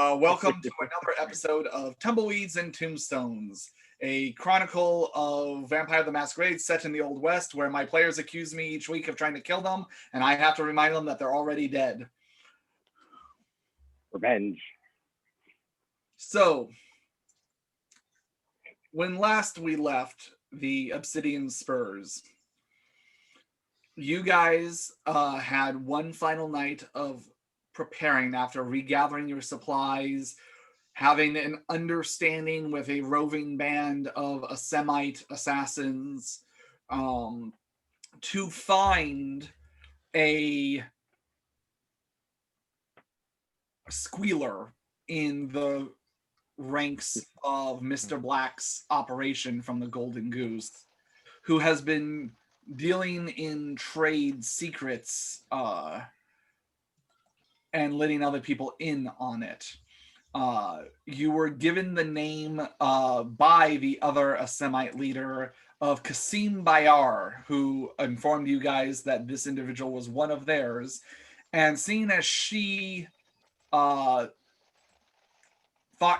Welcome to another episode of Tumbleweeds and Tombstones, a chronicle of Vampire the Masquerade set in the Old West, where my players accuse me each week of trying to kill them, and I have to remind them that they're already dead. Revenge. So, when last we left the Obsidian Spurs, you guys had one final night of preparing after regathering your supplies, having an understanding with a roving band of Semite assassins to find a squealer in the ranks of Mr. Black's operation from the Golden Goose, who has been dealing in trade secrets and letting other people in on it. You were given the name by the other Semite leader of Kasim Bayar, who informed you guys that this individual was one of theirs. And seeing as she thought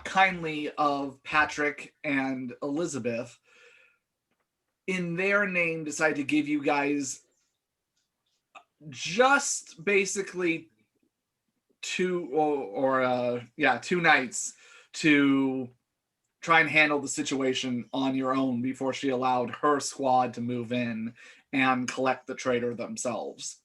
kindly of Patrick and Elizabeth, in their name decided to give you guys just basically two nights to try and handle the situation on your own before she allowed her squad to move in and collect the traitor themselves.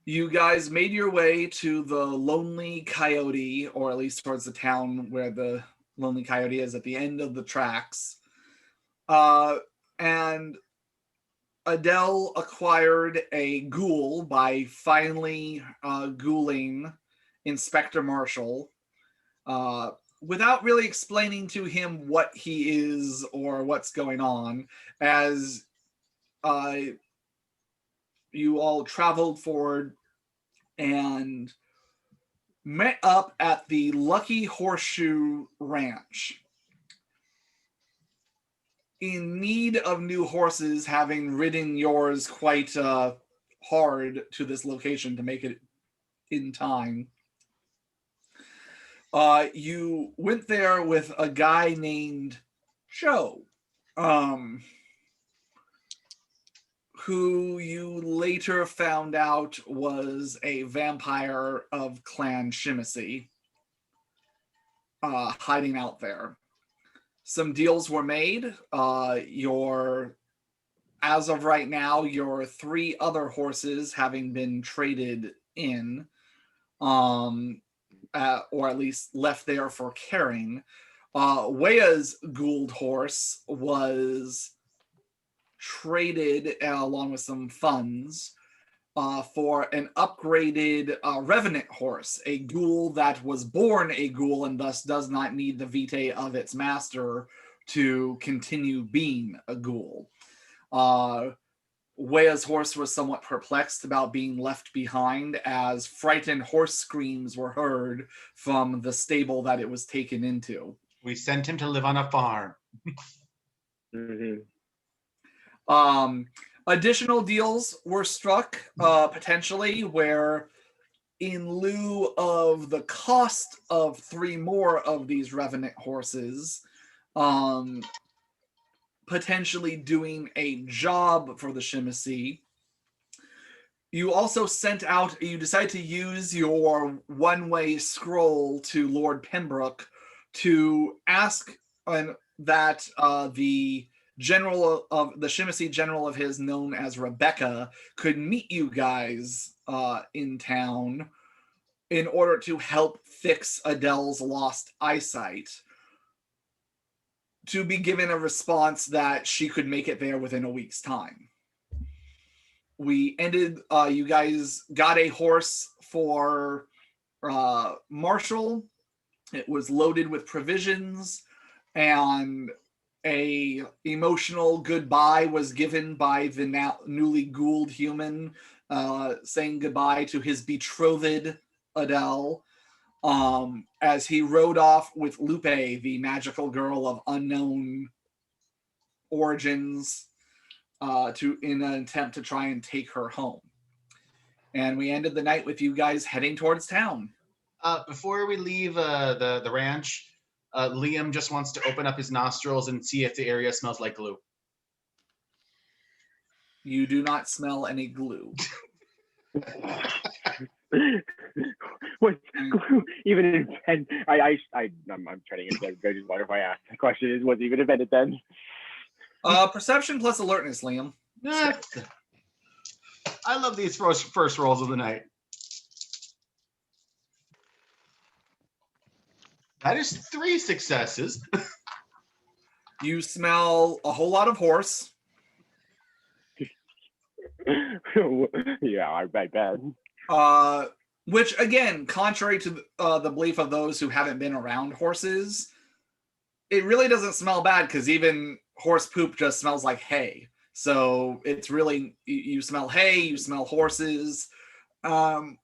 You guys made your way to the Lonely Coyote, or at least towards the town where the Lonely Coyote is at the end of the tracks. And Adele acquired a ghoul by finally ghouling Inspector Marshall without really explaining to him what he is or what's going on, as you all traveled forward and met up at the Lucky Horseshoe Ranch. In need of new horses, having ridden yours quite hard to this location to make it in time. You went there with a guy named Joe, who you later found out was a vampire of Clan Shimisi, hiding out there. Some deals were made. As of right now, your three other horses having been traded in, or at least left there for carrying. Wea's Gould horse was traded along with some funds for an upgraded Revenant horse, a ghoul that was born a ghoul and thus does not need the vitae of its master to continue being a ghoul. Wea's horse was somewhat perplexed about being left behind, as frightened horse screams were heard from the stable that it was taken into. We sent him to live on a farm. Additional deals were struck, potentially, where in lieu of the cost of three more of these Revenant horses, potentially doing a job for the Shimisi, you decided to use your one-way scroll to Lord Pembroke to ask that the general of the Shimisi general of his, known as Rebecca, could meet you guys in town in order to help fix Adele's lost eyesight, to be given a response that she could make it there within a week's time. We ended, you guys got a horse for Marshall. It was loaded with provisions, and a emotional goodbye was given by the now newly ghouled human, saying goodbye to his betrothed Adele, as he rode off with Lupe, the magical girl of unknown origins, in an attempt to try and take her home. And we ended the night with you guys heading towards town. Before we leave the ranch, Liam just wants to open up his nostrils and see if the area smells like glue. You do not smell any glue. What glue even invented? I'm trying to get. I just wonder if I asked. The question is, was it even invented then? Perception plus alertness, Liam. I love these first rolls of the night. That is 3 successes. You smell a whole lot of horse. Yeah, I bet. Which, again, contrary to the belief of those who haven't been around horses, it really doesn't smell bad because even horse poop just smells like hay. So it's really, you smell hay, you smell horses, and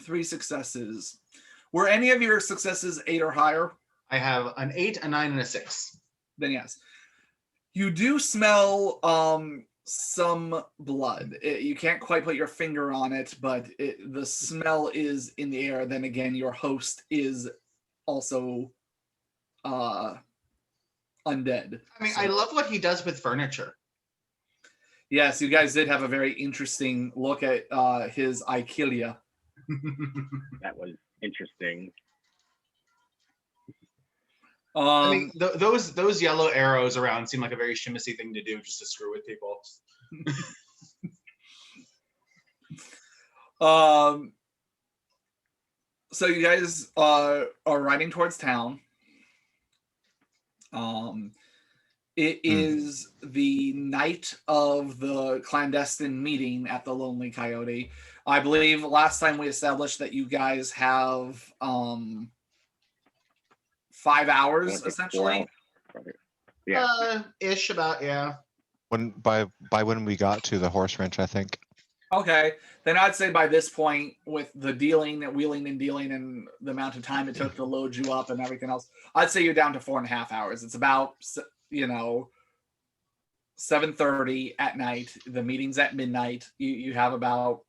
3 successes. Were any of your successes 8 or higher? I have an 8, a 9, and a 6. Then yes. You do smell some blood. You can't quite put your finger on it, but the smell is in the air. Then again, your host is also undead. I mean, I love what he does with furniture. Yes, you guys did have a very interesting look at his Ikilia. That was interesting. I mean, those yellow arrows around seem like a very shimmisy thing to do, just to screw with people. So you guys are riding towards town. It is the night of the clandestine meeting at the Lonely Coyote. I believe last time we established that you guys have 5 hours essentially. Yeah. Ish about, yeah. When by when we got to the horse ranch, I think. Okay, then I'd say by this point, with the dealing and wheeling and dealing and the amount of time it took to load you up and everything else, I'd say you're down to 4.5 hours. It's about 7:30 at night. The meeting's at midnight. You have about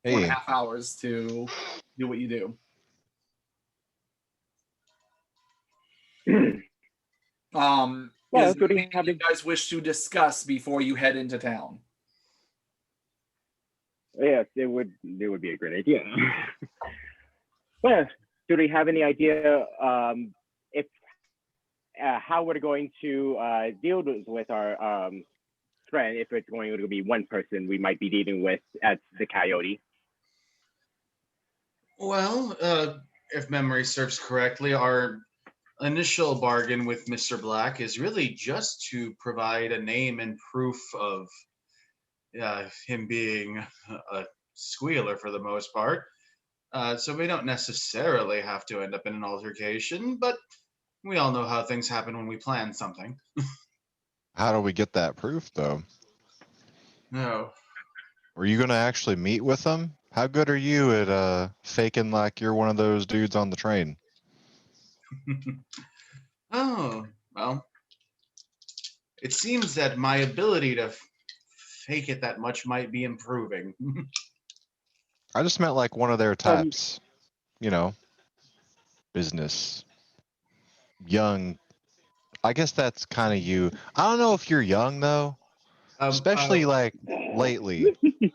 4.5 hours to do what you do. Is there anything you guys wish to discuss before you head into town? Yes, it would be a great idea. Well, do we have any idea if how we're going to deal with our friend, if it's going to be one person we might be dealing with at the Coyote? Well, if memory serves correctly, our initial bargain with Mr. Black is really just to provide a name and proof of him being a squealer for the most part. So we don't necessarily have to end up in an altercation, but we all know how things happen when we plan something. How do we get that proof, though? No. Were you going to actually meet with them? How good are you at faking like you're one of those dudes on the train? Oh, well. It seems that my ability to fake it that much might be improving. I just meant like one of their types. Business. Young. I guess that's kind of you. I don't know if you're young, though. Especially like lately. We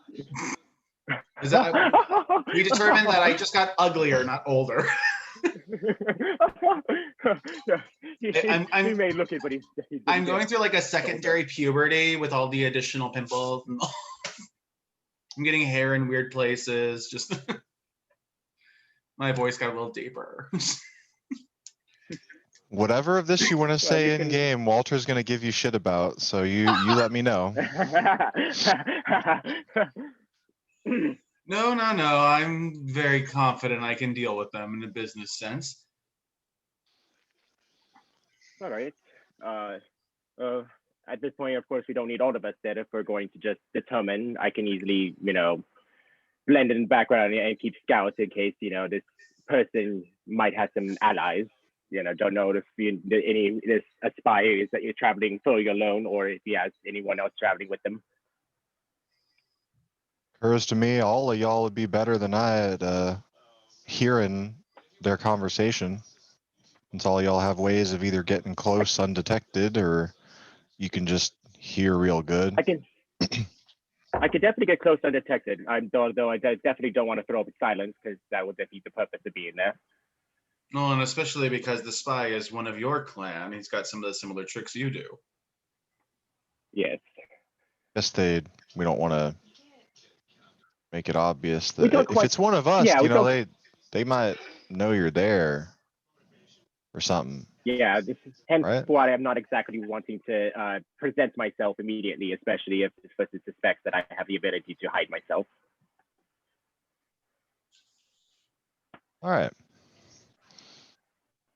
determined that I just got uglier, not older. He may look it, but I'm going through like a secondary puberty with all the additional pimples. And I'm getting hair in weird places. Just my voice got a little deeper. Whatever of this you want to say in game, Walter's going to give you shit about. So you let me know. No. I'm very confident I can deal with them in a business sense. All right. At this point, of course, we don't need all of us dead. If we're going to just determine, I can easily, blend in the background and keep scouts in case, this person might have some allies. Don't know if this aspires that you're traveling fully alone or if he has anyone else traveling with them. Occurs to me, all of y'all would be better than I at hearing their conversation. Since all y'all have ways of either getting close undetected, or you can just hear real good. I can definitely get close undetected. Though I definitely don't want to throw up silence because that would defeat the purpose of being there. No, and especially because the spy is one of your clan. He's got some of the similar tricks you do. Yes. Guess we don't want to make it obvious We that don't if quite- it's one of us, yeah, we don't- they might know you're there or something. Yeah, this is hence Right. why I'm not exactly wanting to present myself immediately, especially if this person suspects that I have the ability to hide myself. All right.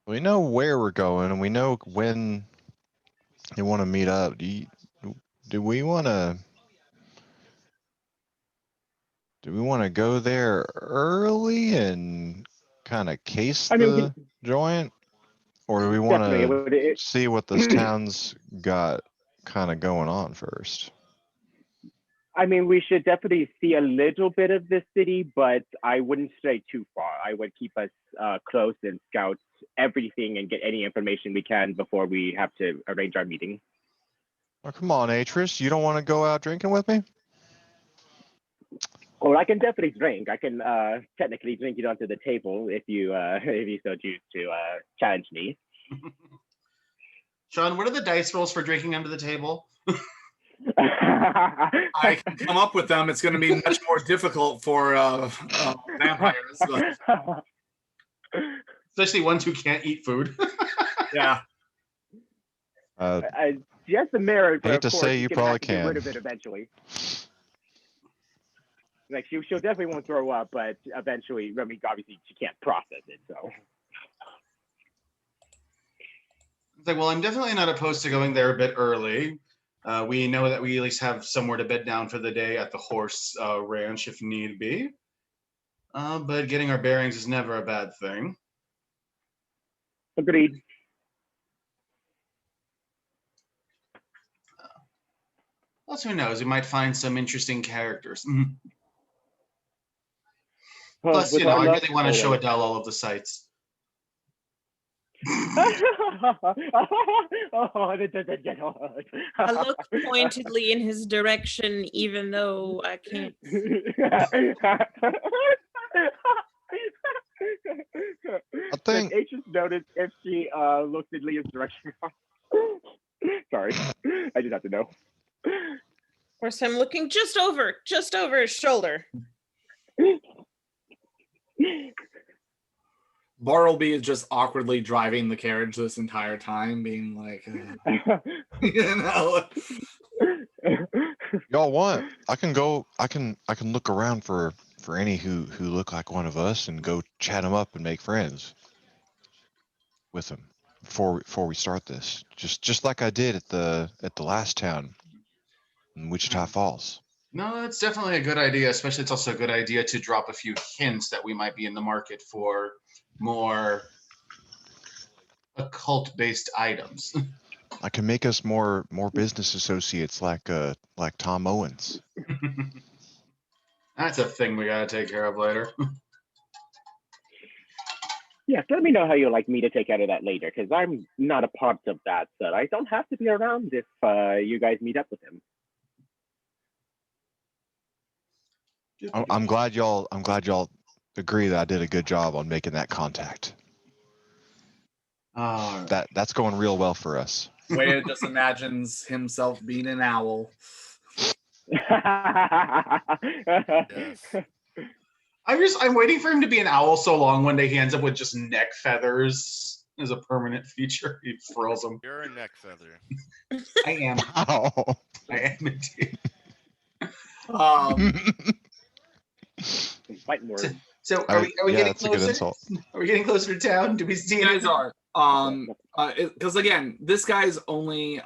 We know where we're going, and we know when they want to meet up. Do we want to go there early and kind of case I mean, the joint, or do we want definitely. to see what this town's got kind of going on first? I mean, we should definitely see a little bit of the city, but I wouldn't stray too far. I would keep us close and scout everything and get any information we can before we have to arrange our meeting. Oh, come on, Atris. You don't want to go out drinking with me? Well, I can definitely drink. I can technically drink it onto the table if you so choose to challenge me. Sean, what are the dice rolls for drinking under the table? I can come up with them. It's going to be much more difficult for vampires. But, Especially ones who can't eat food. yeah. Just the merit. Hate to say you probably Get rid can. of it eventually. Like she'll definitely won't throw up, but eventually, I mean, obviously she can't process it. So. It's like, well, I'm definitely not opposed to going there a bit early. We know that we at least have somewhere to bed down for the day at the horse ranch if need be. But getting our bearings is never a bad thing. Agreed. Also, who knows? We might find some interesting characters. Well, Plus, with I our luck, really want to show always. Adele all of the sights. Oh, that doesn't get hard. I look pointedly in his direction, even though I can't. I think Does H notice if she looks in Leah's direction? Sorry, I just have to know. Of course, I'm looking just over his shoulder. Bartleby is just awkwardly driving the carriage this entire time, being like, you know. y'all want. I can look around for any who look like one of us and go chat them up and make friends with them before we start this. Just like I did at the last town in Wichita Falls. No, it's definitely a good idea. Especially, it's also a good idea to drop a few hints that we might be in the market for more occult-based items. I can make us more business associates like Tom Owens. That's a thing we gotta take care of later. Yes, let me know how you'd like me to take care of that later, because I'm not a part of that, so I don't have to be around if you guys meet up with him. I'm glad y'all agree that I did a good job on making that contact. That's going real well for us. Waya just imagines himself being an owl. Yes. I'm waiting for him to be an owl so long one day he ends up with just neck feathers as a permanent feature. He frills them. You're a neck feather. I am. Wow. I am indeed. Fighting words. So are we yeah, getting that's a good closer? insult. Are we getting closer to town? Do we see You guys anything? are. Because again, this guy's only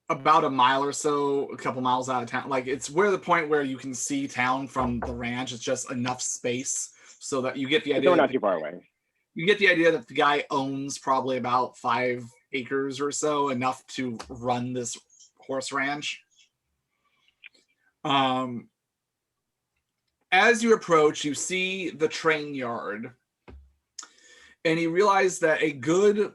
about a mile or so, a couple miles out of town. Like it's where the point where you can see town from the ranch. It's just enough space so that you get the idea. We're not too far away. You get the idea that the guy owns probably about 5 acres or so, enough to run this horse ranch. As you approach, you see the train yard, and you realize that a good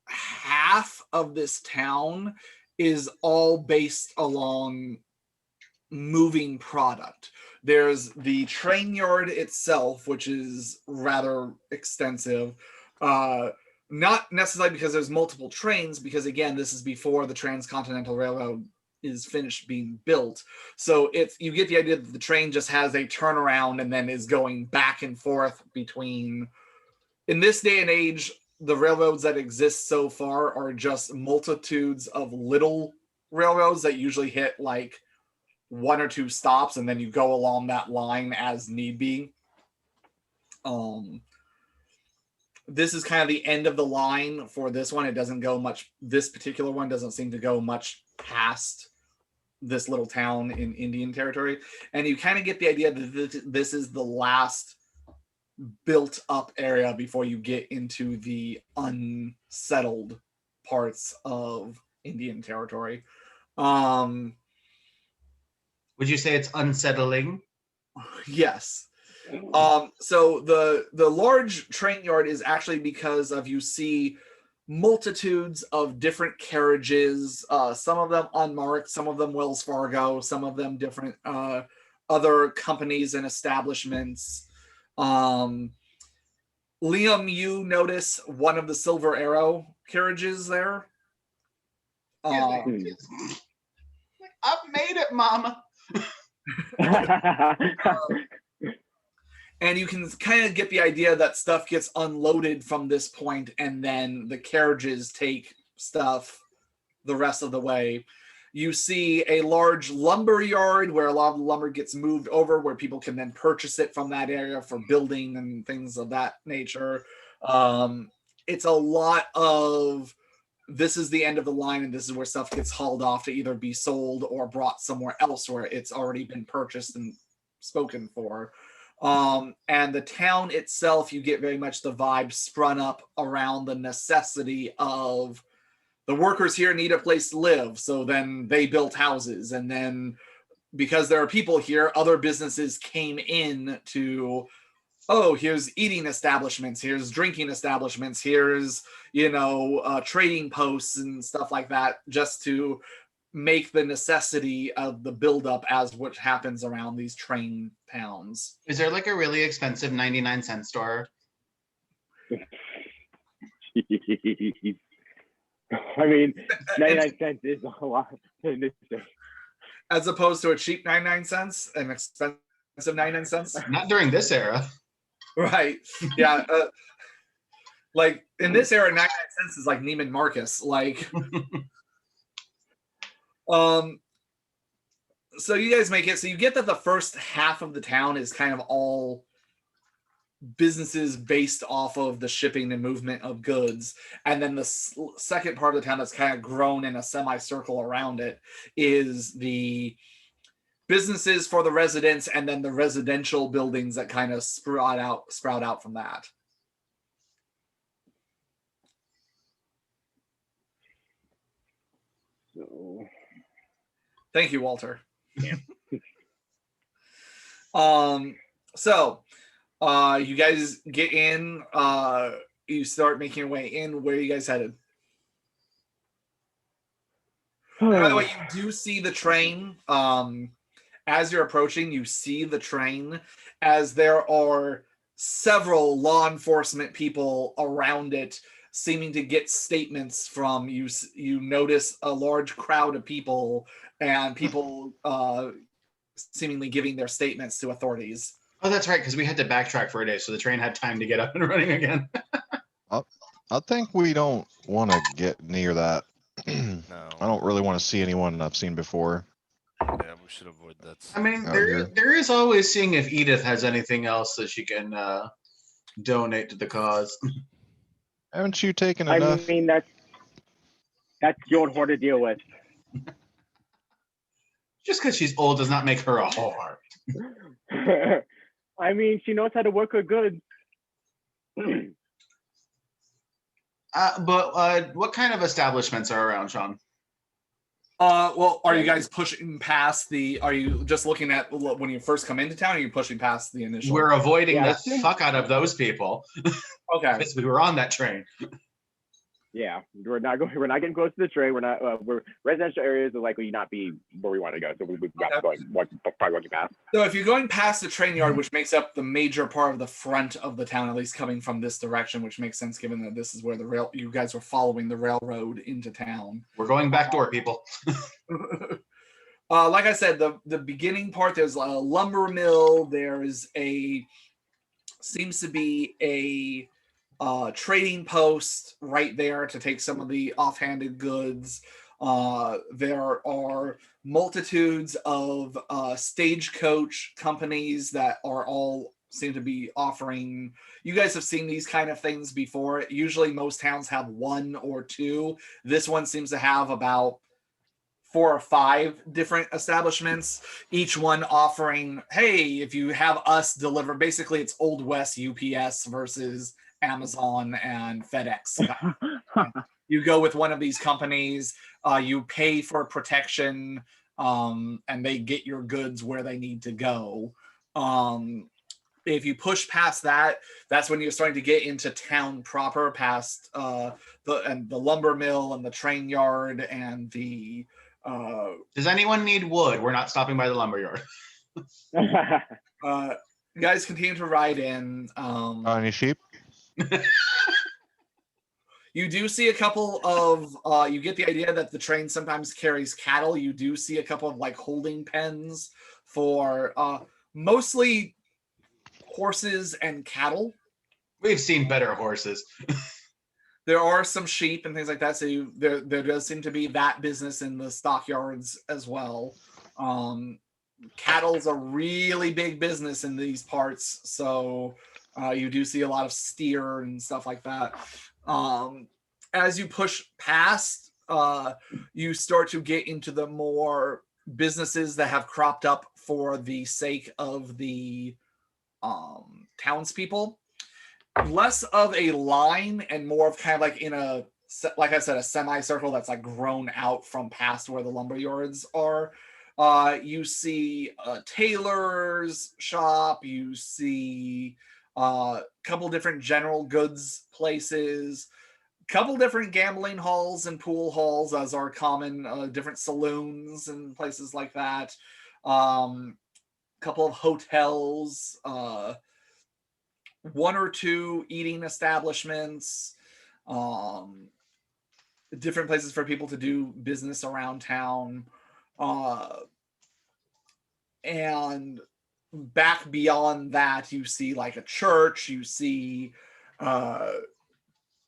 half of this town is all based along moving product. There's the train yard itself, which is rather extensive. Not necessarily because there's multiple trains, because again, this is before the Transcontinental Railroad is finished being built. So it's, you get the idea that the train just has a turnaround and then is going back and forth between. In this day and age, the railroads that exist so far are just multitudes of little railroads that usually hit like 1 or 2 stops, and then you go along that line as need be. This is kind of the end of the line for this one. It doesn't go much. This particular one doesn't seem to go much past this little town in Indian Territory, and you kind of get the idea that this is the last built up area before you get into the unsettled parts of Indian Territory. Would you say it's unsettling? Yes. So the large train yard is actually because of, you see multitudes of different carriages, some of them unmarked, some of them Wells Fargo, some of them different other companies and establishments. Liam, you notice one of the Silver Arrow carriages there. I've made it, Mama. And you can kind of get the idea that stuff gets unloaded from this point, and then the carriages take stuff the rest of the way. You see a large lumber yard where a lot of the lumber gets moved over, where people can then purchase it from that area for building and things of that nature. It's a lot of, this is the end of the line, and this is where stuff gets hauled off to either be sold or brought somewhere else where it's already been purchased and spoken for. And the town itself, you get very much the vibe sprung up around the necessity of the workers here need a place to live. So then they built houses. And then because there are people here, other businesses came in to, oh, here's eating establishments, here's drinking establishments, here's, trading posts and stuff like that, just to make the necessity of the buildup as what happens around these train towns. Is there like a really expensive 99-cent store? I mean, 99 cents is a lot in this day. As opposed to a cheap 99 cents, an expensive 99 cents? Not during this era. Right. Yeah. Like in this era, 99 cents is like Neiman Marcus. Like, so you guys make it. So you get that the first half of the town is kind of all businesses based off of the shipping and movement of goods. And then the second part of the town that's kind of grown in a semicircle around it is the businesses for the residents, and then the residential buildings that kind of sprout out from that. So, thank you, Walter. Yeah. So you guys get in, you start making your way in. Where are you guys headed? By the way, you do see the train. As you're approaching, you see the train, as there are several law enforcement people around it, seeming to get statements from you. You notice a large crowd of people, and people seemingly giving their statements to authorities. Oh, that's right, because we had to backtrack for a day, so the train had time to get up and running again. I think we don't want to get near that. No. I don't really want to see anyone I've seen before. Yeah, we should avoid that. I mean, out here. there is always seeing if Edith has anything else that she can donate to the cause. Haven't you taken I enough? mean, that's your whore to deal with. Just because she's old does not make her a whore. I mean, she knows how to work her goods. But what kind of establishments are around, Sean? Well, are you guys pushing past the? Are you just looking at when you first come into town? Or are you pushing past the initial? We're avoiding Yeah, I the assume- fuck out of those people Okay. because we were on that train. Yeah, we're not going. We're not getting close to the train. We're not. We're residential areas will likely not be where we want to go. So we've got Okay. probably walking past. So if you're going past the train yard, which makes up the major part of the front of the town, at least coming from this direction, which makes sense given that this is where you guys were following the railroad into town. We're going back door, people. Like I said, the beginning part, there's a lumber mill. There's seems to be a trading post right there to take some of the offhanded goods. There are multitudes of stagecoach companies that are all seem to be offering. You guys have seen these kind of things before. Usually most towns have one or two. This one seems to have about 4 or 5 different establishments, each one offering, hey, if you have us deliver, basically it's Old West UPS versus Amazon and FedEx. You go with one of these companies, you pay for protection, and they get your goods where they need to go. If you push past that, that's when you're starting to get into town proper, past the lumber mill and the train yard and the. Does anyone need wood? We're not stopping by the lumber yard. You guys continue to ride in. Any sheep? You do see a couple of. You get the idea that the train sometimes carries cattle. You do see a couple of like holding pens for mostly horses and cattle. We've seen better horses. There are some sheep and things like that. So there does seem to be that business in the stockyards as well. Cattle's a really big business in these parts. So you do see a lot of steer and stuff like that. As you push past, you start to get into the more businesses that have cropped up for the sake of the townspeople. Less of a line and more of kind of like in a, like I said, a semicircle that's like grown out from past where the lumber yards are. You see a tailor's shop. You see a couple different general goods places, couple different gambling halls and pool halls, as are common, different saloons and places like that. Couple of hotels, 1 or 2 eating establishments, different places for people to do business around town. And back beyond that, you see like a church, you see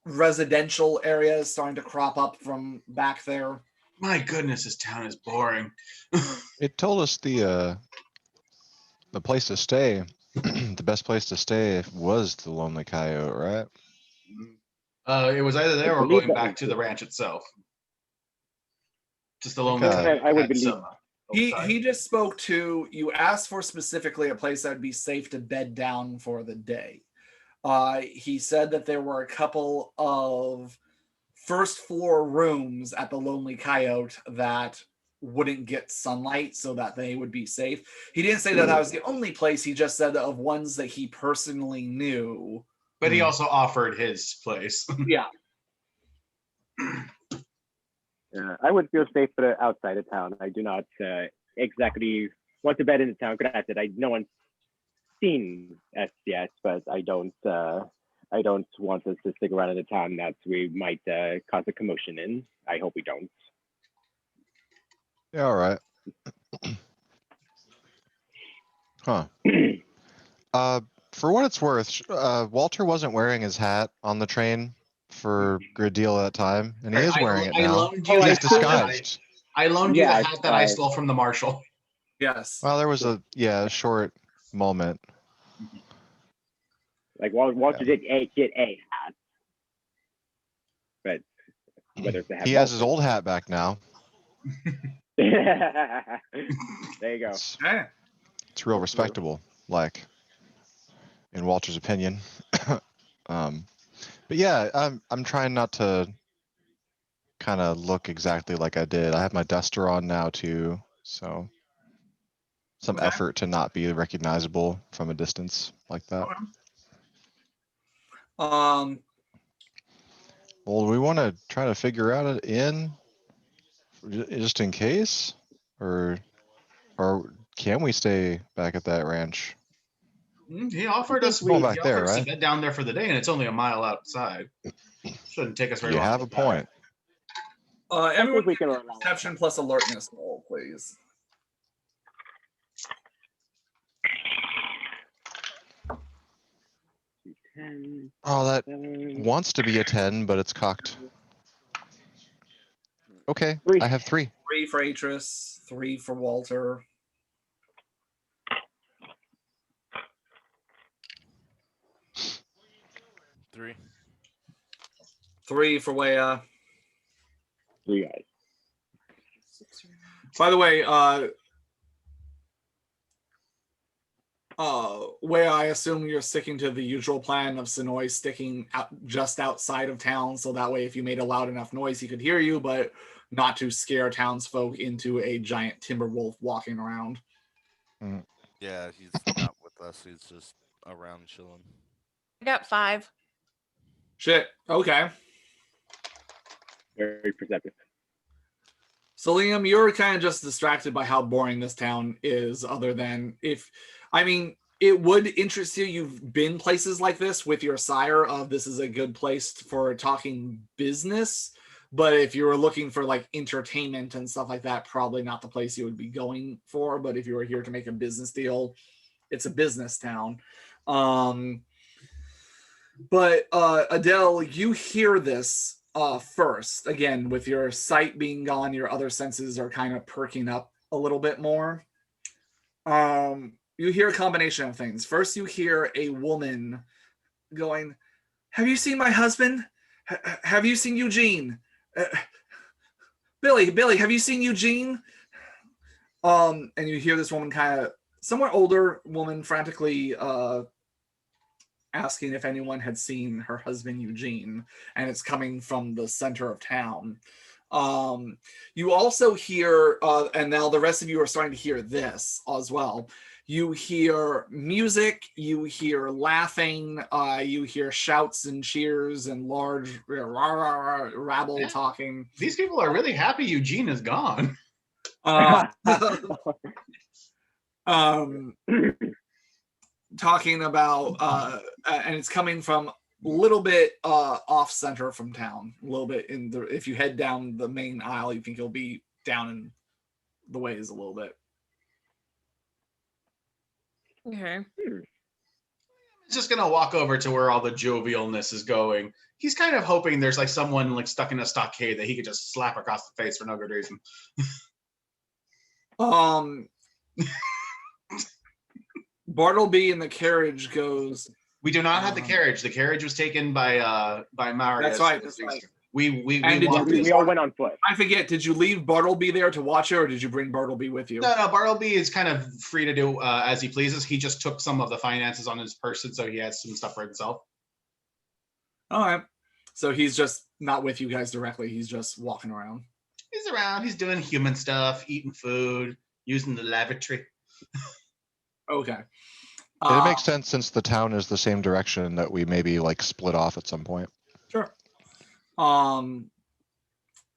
residential areas starting to crop up from back there. My goodness, this town is boring. It told us the place to stay, the best place to stay was the Lonely Coyote, right? It was either there I or believe going that back was to the ranch itself. Just the Okay. lonely. Coyote I would had believe- some- sorry. He just spoke to you, asked for specifically a place that would be safe to bed down for the day. He said that there were a couple of first floor rooms at the Lonely Coyote that wouldn't get sunlight so that they would be safe. He didn't say that was the only place. He just said of ones that he personally knew. But he also offered his place. Yeah. I would feel safe but outside of town. I do not exactly want to bed in the town. Granted, no one's seen us yet, but I don't want us to stick around in the town that we might cause a commotion in. I hope we don't. Yeah, all right. Huh. For what it's worth, Walter wasn't wearing his hat on the train for a good deal of that time, and he is wearing it I now. loaned you He's the hat that disguised. I loaned you Yeah, the hat that I stole from the marshal. Yes. Well, there was a short moment. Like Walter did get a hat, but whether it's a hat, He has his old hat back now. there you go. Eh. It's real respectable, like in Walter's opinion. But yeah, I'm trying not to kind of look exactly like I did. I have my duster on now too, so some Okay. effort to not be recognizable from a distance like that. Okay. Um, Well, we want to try to figure out an inn just in case, or can we stay back at that ranch? He offered think us we- he Going back there, offered us a right? bed down there for the day, and it's only a mile outside. Shouldn't take us very You long. have to a get back. point. everyone, we can make a rely on perception plus alertness roll, please. Oh, that 7, wants to be a 10, but it's cocked. Okay, 3. I have 3. 3 for Atris, 3 for Walter. Three. 3 for Wea. 3 guys. By the way, Wea, I assume you're sticking to the usual plan of Sonoy sticking out just outside of town, so that way if you made a loud enough noise, he could hear you, but not to scare townsfolk into a giant timber wolf walking around. Yeah, he's not with us. He's just around chilling. I got 5. Shit. Okay. Very perceptive. So Liam, you're kind of just distracted by how boring this town is, other than it would interest you. You've been places like this with your sire of this is a good place for talking business. But if you were looking for like entertainment and stuff like that, probably not the place you would be going for. But if you were here to make a business deal, it's a business town. But Adele, you hear this first. Again, with your sight being gone, your other senses are kind of perking up a little bit more. You hear a combination of things. First, you hear a woman going, "Have you seen my husband? Have you seen Eugene? Billy, have you seen Eugene?" And you hear this woman, kind of somewhat older woman, frantically asking if anyone had seen her husband Eugene, and it's coming from the center of town. You also hear, and now the rest of you are starting to hear this as well. You hear music, you hear laughing, you hear shouts and cheers and large rabble Yeah. talking. These people are really happy Eugene is gone. Talking about, and it's coming from a little bit off center from town, a little bit in the, if you head down the main aisle, you think you'll be down in the ways a little bit. Okay. He's just gonna walk over to where all the jovialness is going. He's kind of hoping there's like someone like stuck in a stockade that he could just slap across the face for no good reason. Bartleby in the carriage goes, We do not have the carriage. The carriage was taken by Marius. That's right, that's right. We And did walked you- this- we all went on foot. I forget, did you leave Bartleby there to watch it, or did you bring Bartleby with you? No, Bartleby is kind of free to do as he pleases. He just took some of the finances on his person, so he has some stuff for himself. All right. So he's just not with you guys directly. He's just walking around. He's around. He's doing human stuff, eating food, using the lavatory. Okay. It makes sense since the town is the same direction that we maybe like split off at some point. Sure.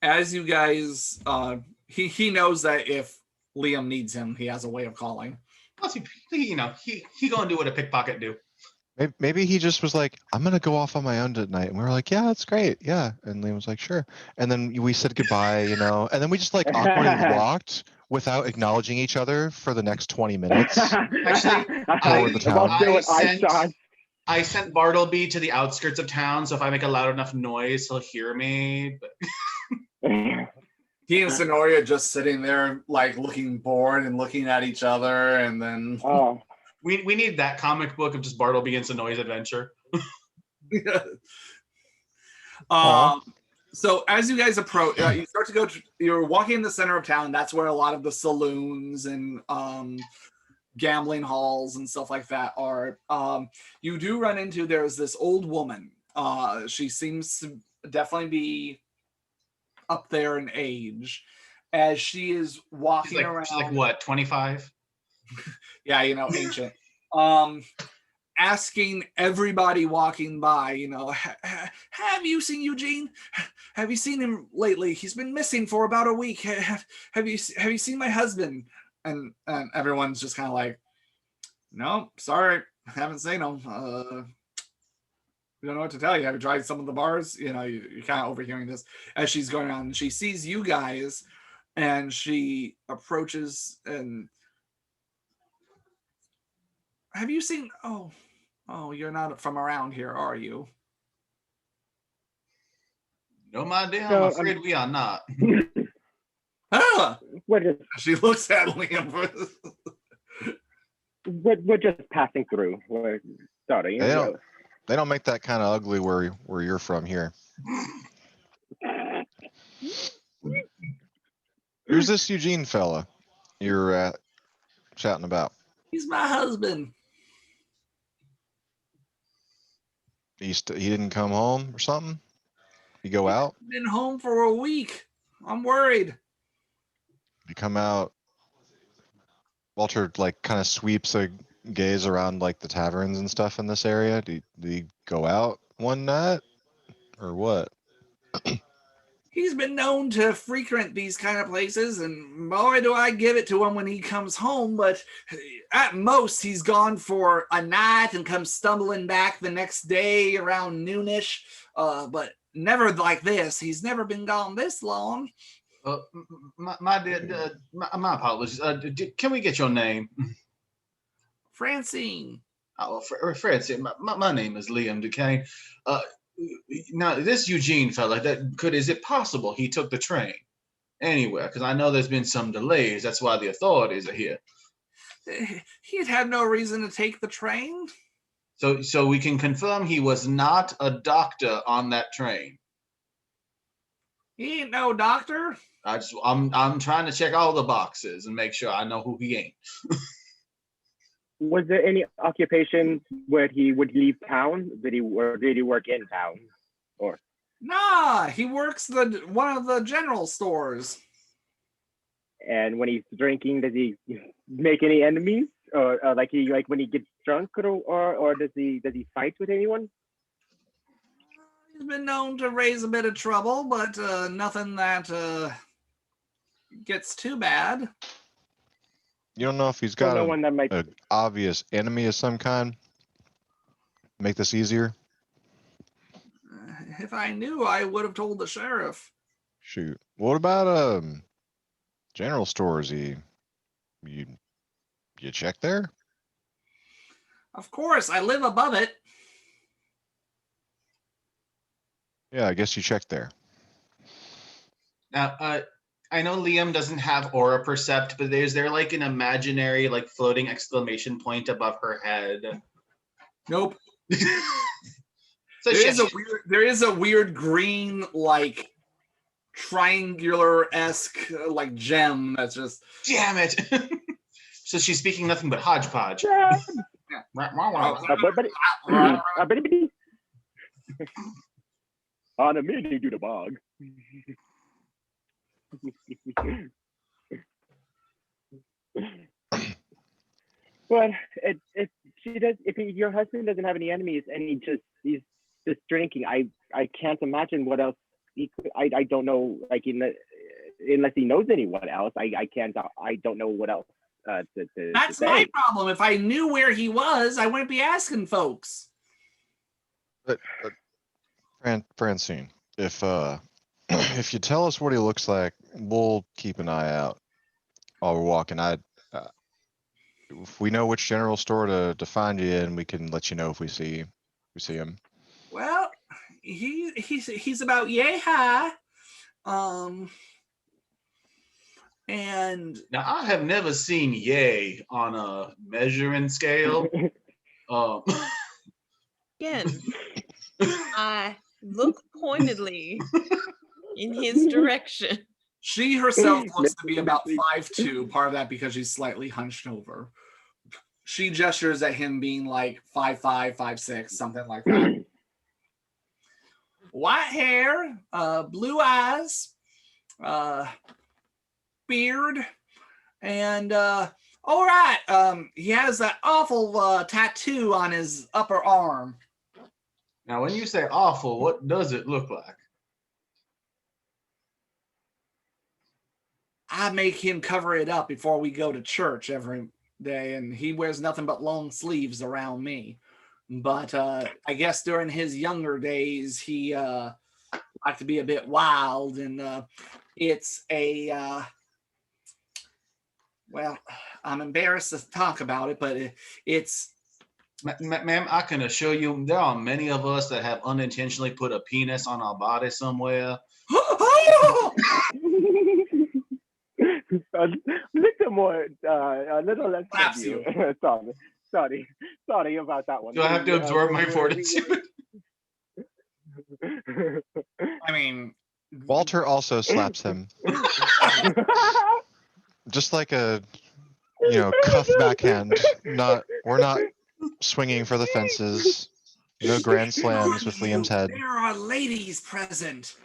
As you guys, he knows that if Liam needs him, he has a way of calling. Plus, he gonna do what a pickpocket do. Maybe he just was like, "I'm gonna go off on my own tonight," and we were like, "Yeah, that's great, yeah." And Liam was like, "Sure." And then we said goodbye, and then we just like awkwardly walked without acknowledging each other for the next 20 minutes. Actually, Toward the town. I sent Bartleby to the outskirts of town, so if I make a loud enough noise, he'll hear me. But He and Sonoria just sitting there, like looking bored and looking at each other, and then Oh, we need that comic book of just Bartleby and Sonoy's adventure. So as you guys approach, you start to go. You're walking in the center of town. That's where a lot of the saloons and gambling halls and stuff like that are. You do run into, there's this old woman. She seems to definitely be up there in age, as she is walking around. She's like what, 25? Yeah, ancient. Asking everybody walking by, have you seen Eugene? Have you seen him lately? He's been missing for about a week. Have you seen my husband? And everyone's just kind of like, no, sorry, haven't seen him. We don't know what to tell you. Have you tried some of the bars? You're kind of overhearing this as she's going on. She sees you guys, and she approaches and, have you seen? Oh, you're not from around here, are you? No, my dear, So, I'm afraid we are not. Ah! We're just She looks at Liam. we're just passing through. We're sorry. They don't make that kind of ugly where you're from here. Who's this Eugene fella you're chatting about? He's my husband. He didn't come home or something? You go out? Been home for a week. I'm worried. You come out. Walter like kind of sweeps a gaze around like the taverns and stuff in this area. Do you go out one night or what? He's been known to frequent these kind of places, and boy, do I give it to him when he comes home. But at most, he's gone for a night and comes stumbling back the next day around noonish. But never like this. He's never been gone this long. My dear, my apologies. Can we get your name? Francine. Oh, Francine. My name is Liam Duquesne. Now, this Eugene fella, is it possible he took the train anywhere? Because I know there's been some delays. That's why the authorities are here. He'd had no reason to take the train. So we can confirm he was not a doctor on that train. He ain't no doctor. I'm trying to check all the boxes and make sure I know who he ain't. Was there any occupation where he would leave town? Did he work in town? Or Nah, he works one of the general stores. and when he's drinking, does he make any enemies? Or when he gets drunk, or does he fight with anyone? He's been known to raise a bit of trouble, but nothing that gets too bad. You don't know if he's got one that might. an obvious enemy of some kind? Make this easier? If I knew, I would have told the sheriff. Shoot. What about general stores? You check there? Of course, I live above it. Yeah, I guess you checked there. Now, I know Liam doesn't have aura percept, but is there like an imaginary, like floating exclamation point above her head? Nope. So there is a weird green, like triangular-esque like gem that's just. Damn it! So she's speaking nothing but hodgepodge. Yeah. Yeah. On a mini do the bog. But if your husband doesn't have any enemies and he's just drinking, I can't imagine what else he could. I don't know, like unless he knows anyone else, I don't know what else That's my problem. If I knew where he was, I wouldn't be asking folks. But Francine, if if you tell us what he looks like, we'll keep an eye out while we're walking. If we know which general store to find you in, we can let you know if we see him. Well, he's about yay high. And Now, I have never seen yay on a measuring scale. Again, I look pointedly in his direction. she herself looks to be about 5'2", part of that because she's slightly hunched over. She gestures at him being like 5'5", 5'6", something like that. White hair, blue eyes, beard, and all right, he has that awful tattoo on his upper arm. Now, when you say awful, what does it look like? I make him cover it up before we go to church every day, and he wears nothing but long sleeves around me. But I guess during his younger days, he liked to be a bit wild, and it's a well, I'm embarrassed to talk about it, but it's Ma'am, I can assure you there are many of us that have unintentionally put a penis on our body somewhere. A little more, a little less Slaps of you. Sorry about that one. Do I have to absorb my fortitude? I mean, Walter also slaps him, just like a, cuff backhand. We're not swinging for the fences. No grand slams with Liam's head. There are ladies present.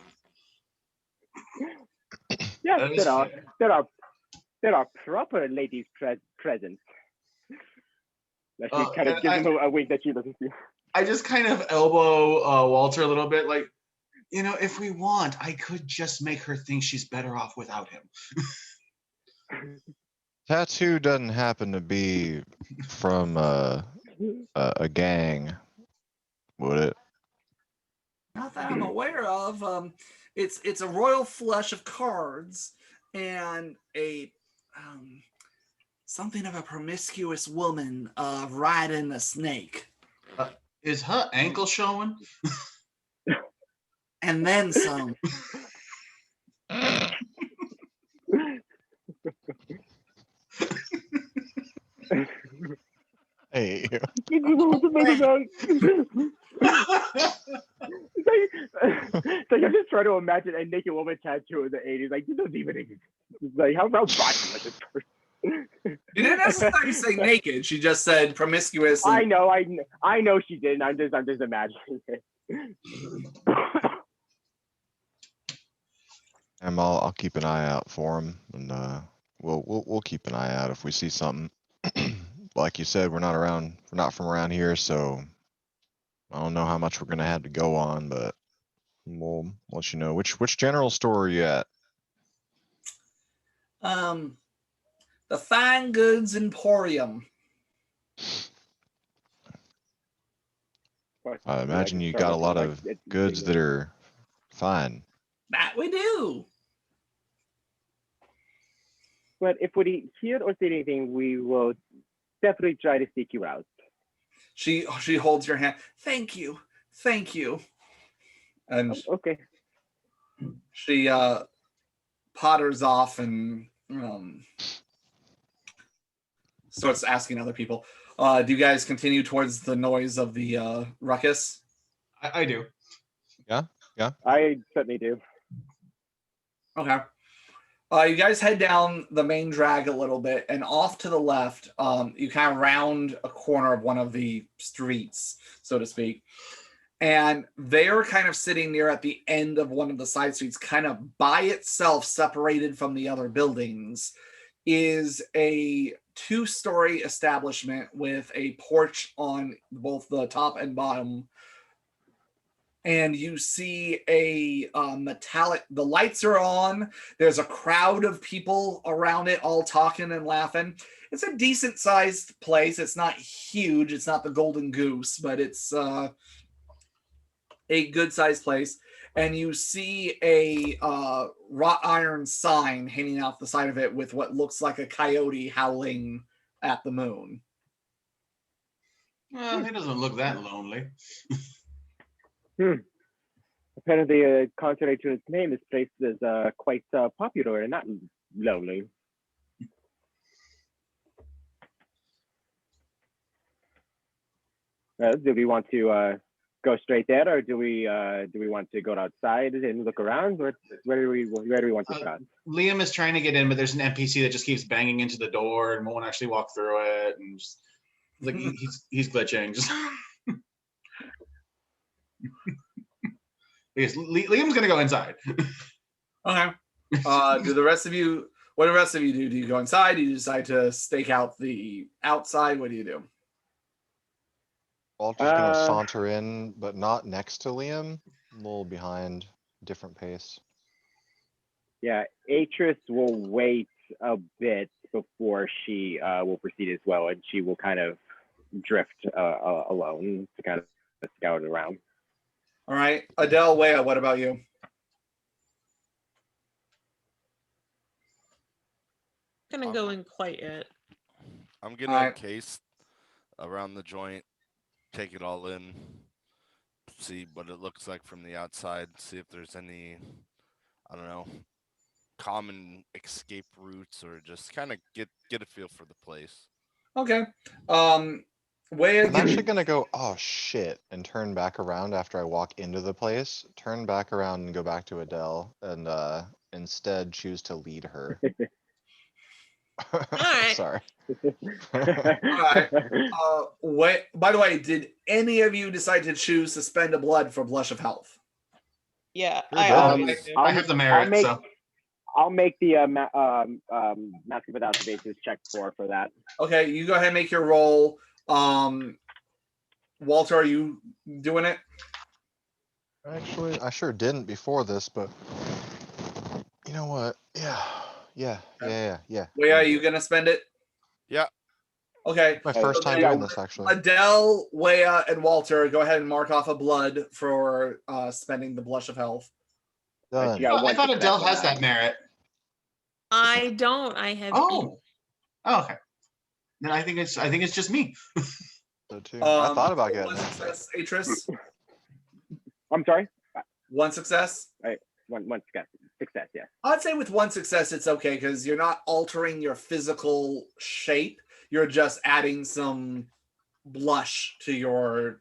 Yes, That is there are proper ladies present. That she kind of gives him a wink that she doesn't see. I just kind of elbow Walter a little bit, like, if we want, I could just make her think she's better off without him. Tattoo doesn't happen to be from a gang, would it? Not that I'm aware of. It's a royal flush of cards and a something of a promiscuous woman riding a snake. Is her ankle showing? And then some. Hey. It's like I'm just trying to imagine a naked woman tattoo in the 80s. Like, this doesn't even exist. It's like, how about body like this person? She didn't necessarily say naked. She just said promiscuous. I know she didn't. I'm just imagining it. I'll keep an eye out for him, and we'll keep an eye out if we see something. Like you said, we're not from around here, so I don't know how much we're gonna have to go on, but we'll let you know. Which general store are you at? The Fine Goods Emporium. I imagine you got a lot of goods that are fine. That we do. But if we hear or see anything, we will definitely try to seek you out. She holds your hand. Thank you. And Okay. she potters off and starts asking other people. Do you guys continue towards the noise of the ruckus? I do. Yeah. I certainly do. Okay. You guys head down the main drag a little bit, and off to the left, you kind of round a corner of one of the streets, so to speak. And they're kind of sitting near at the end of one of the side streets, kind of by itself, separated from the other buildings, is a 2-story establishment with a porch on both the top and bottom. And you see a metallic, the lights are on. There's a crowd of people around it all talking and laughing. It's a decent sized place. It's not huge. It's not the Golden Goose, but it's a good sized place. And you see a wrought iron sign hanging out the side of it with what looks like a coyote howling at the moon. Well, it doesn't look that lonely. Apparently, contrary to its name, this place is quite popular and not lonely. Do we want to go straight there, or do we want to go outside and look around? Where do we want to start? Liam is trying to get in, but there's an NPC that just keeps banging into the door and won't actually walk through it, and just like he's glitching. Just because Liam's gonna go inside. Okay. Do the rest of you? What do the rest of you do? Do you go inside? Do you decide to stake out the outside? What do you do? Walter's gonna saunter in, but not next to Liam. A little behind, different pace. Yeah, Atris will wait a bit before she will proceed as well, and she will kind of drift alone to kind of scout around. All right, Adele, Wea, what about you? Gonna go in quiet. I'm gonna Alright. encase around the joint, take it all in, see what it looks like from the outside, see if there's any, I don't know, common escape routes, or just kind of get a feel for the place. Okay. Wea, I'm give actually me. gonna go, oh shit, and turn back around after I walk into the place. Turn back around and go back to Adele, and instead choose to lead her. Alright. Sorry. All right. Wait. By the way, did any of you decide to choose to spend a blood for Blush of Health? Yeah, Sure I did. always do. I have the merit, so I'll make the mask without the bases check for that. Okay, you go ahead and make your roll. Walter, are you doing it? Actually, I sure didn't before this, but you know what? Yeah. Wea, are you gonna spend it? Yeah. Okay. My first time Okay, doing this, actually. Adele, Wea, and Walter, go ahead and mark off a blood for spending the Blush of Health. Done. Yeah, I thought Adele has that merit. I don't. I have Oh, okay. Then I think it's just me. So too. I thought about one getting it. success, Atris. I'm sorry. One success. One success. Yes. I'd say with one success, it's okay because you're not altering your physical shape. You're just adding some blush to your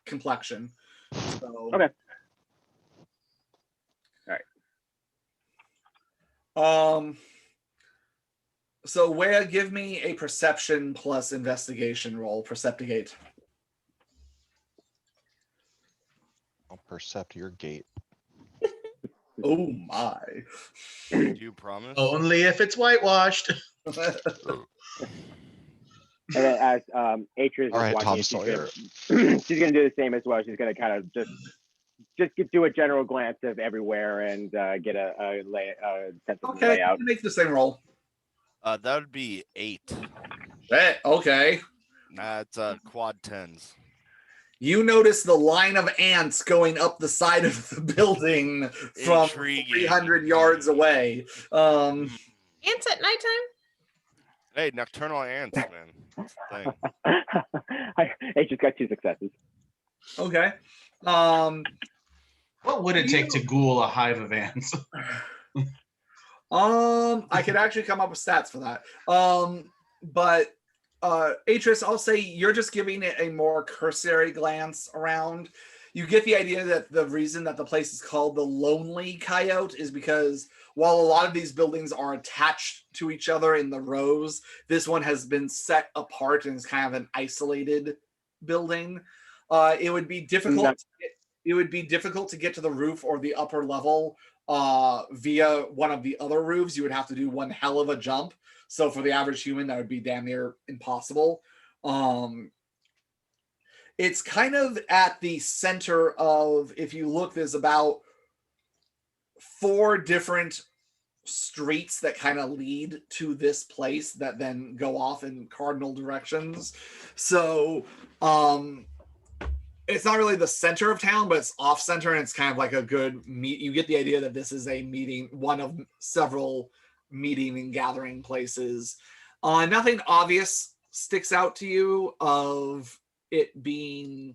complexion. So, Okay. All right. So Wea, give me a perception plus investigation roll. Perceptigate. I'll percept your gate. Oh my. Do you promise? Only if it's whitewashed. And then as Atris is All right, walking Tom in, Sawyer. she's gonna do the same as well. She's gonna kind of just do a general glance of everywhere and get a sense of the Okay, layout. you make the same roll. That would be 8. Okay. That's quad 10s. You notice the line of ants going up the side of the building from Intriguing. 300 yards away. Ants at nighttime? Hey, nocturnal ants, man. That's the thing. Atris got 2 successes. Okay. What would it take to ghoul a hive of ants? I could actually come up with stats for that. But Atris, I'll say you're just giving it a more cursory glance around. You get the idea that the reason that the place is called the Lonely Coyote is because while a lot of these buildings are attached to each other in the rows, this one has been set apart and is kind of an isolated building. It would be difficult. It would be difficult to get to the roof or the upper level via one of the other roofs. You would have to do one hell of a jump. So for the average human, that would be damn near impossible. It's kind of at the center of, if you look, there's about 4 different streets that kind of lead to this place that then go off in cardinal directions. So it's not really the center of town, but it's off center, and it's kind of like a good meet. You get the idea that this is a meeting, one of several meeting and gathering places. Nothing obvious sticks out to you of it being,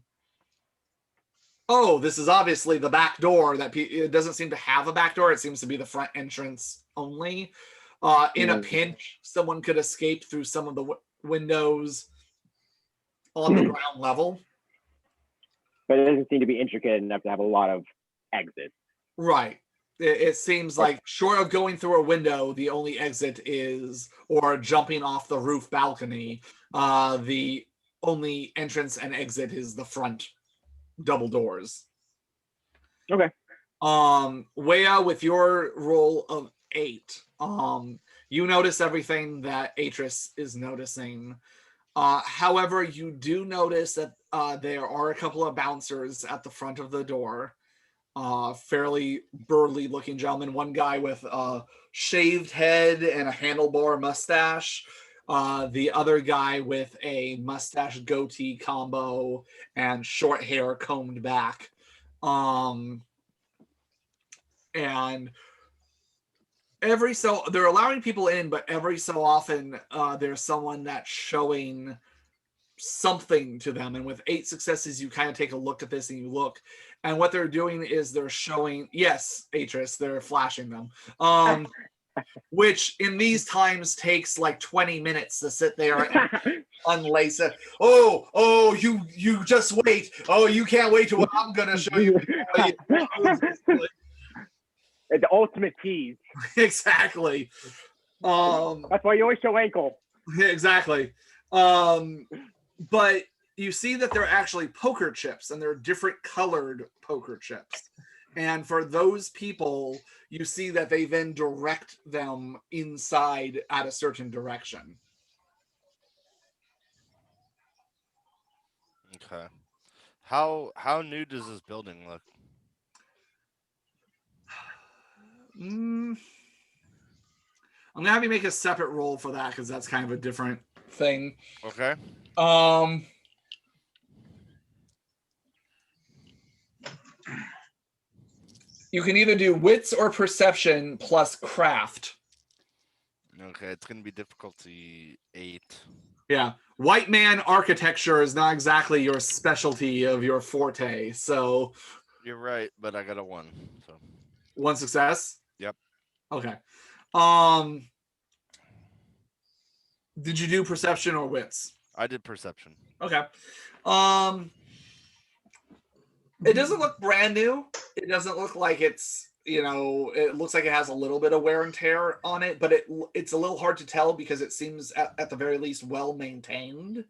oh, this is obviously the back door. That it doesn't seem to have a back door. It seems to be the front entrance only. In a pinch, someone could escape through some of the windows on the ground level. But it doesn't seem to be intricate enough to have a lot of exits. Right. It seems like, short of going through a window, the only exit is, or jumping off the roof balcony, the only entrance and exit is the front double doors. Okay. Wea, with your roll of 8, you notice everything that Atris is noticing. However, you do notice that there are a couple of bouncers at the front of the door. Fairly burly looking gentleman. One guy with a shaved head and a handlebar mustache. The other guy with a mustache goatee combo and short hair combed back. And they're allowing people in, but every so often there's someone that's showing something to them. And with 8 successes, you kind of take a look at this and you look, and what they're doing is they're showing, yes, Atris, they're flashing them. Which in these times takes like 20 minutes to sit there and unlace it. Oh, you just wait. Oh, you can't wait to what I'm gonna show you. The ultimate tease. Exactly. That's why you always show ankle. Exactly. But you see that they're actually poker chips, and they're different colored poker chips. And for those people, you see that they then direct them inside at a certain direction. Okay. How new does this building look? I'm gonna have you make a separate roll for that because that's kind of a different thing. Okay. You can either do wits or perception plus craft. Okay, it's gonna be difficulty 8. Yeah, white man architecture is not exactly your specialty of your forte, so You're right, but I got a 1. So 1 success. Yep. Okay. Did you do perception or wits? I did perception. Okay. It doesn't look brand new. It doesn't look like it's, it looks like it has a little bit of wear and tear on it, but it's a little hard to tell because it seems at the very least well maintained.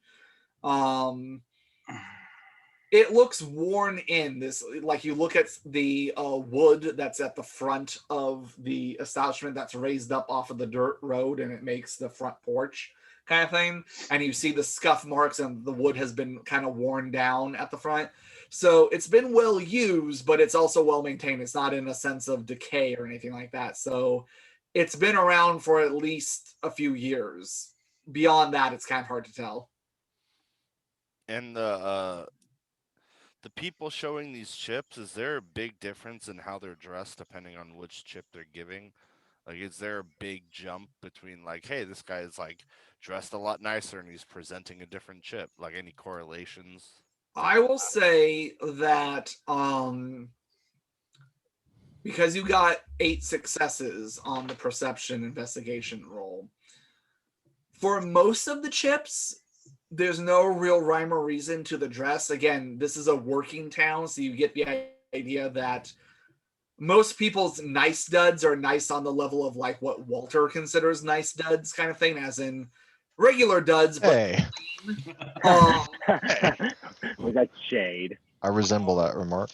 It looks worn in. This, like, you look at the wood that's at the front of the establishment that's raised up off of the dirt road, and it makes the front porch kind of thing, and you see the scuff marks, and the wood has been kind of worn down at the front. So it's been well used, but it's also well maintained. It's not in a sense of decay or anything like that. So it's been around for at least a few years. Beyond that, it's kind of hard to tell. And the people showing these chips, is there a big difference in how they're dressed depending on which chip they're giving? Like, is there a big jump between, like, hey, this guy is like dressed a lot nicer and he's presenting a different chip? Like, any correlations? I will say that because you got 8 successes on the perception investigation roll, for most of the chips, there's no real rhyme or reason to the dress. Again, this is a working town, so you get the idea that most people's nice duds are nice on the level of like what Walter considers nice duds kind of thing, as in regular duds, but Hey, Was that shade? I resemble that remark.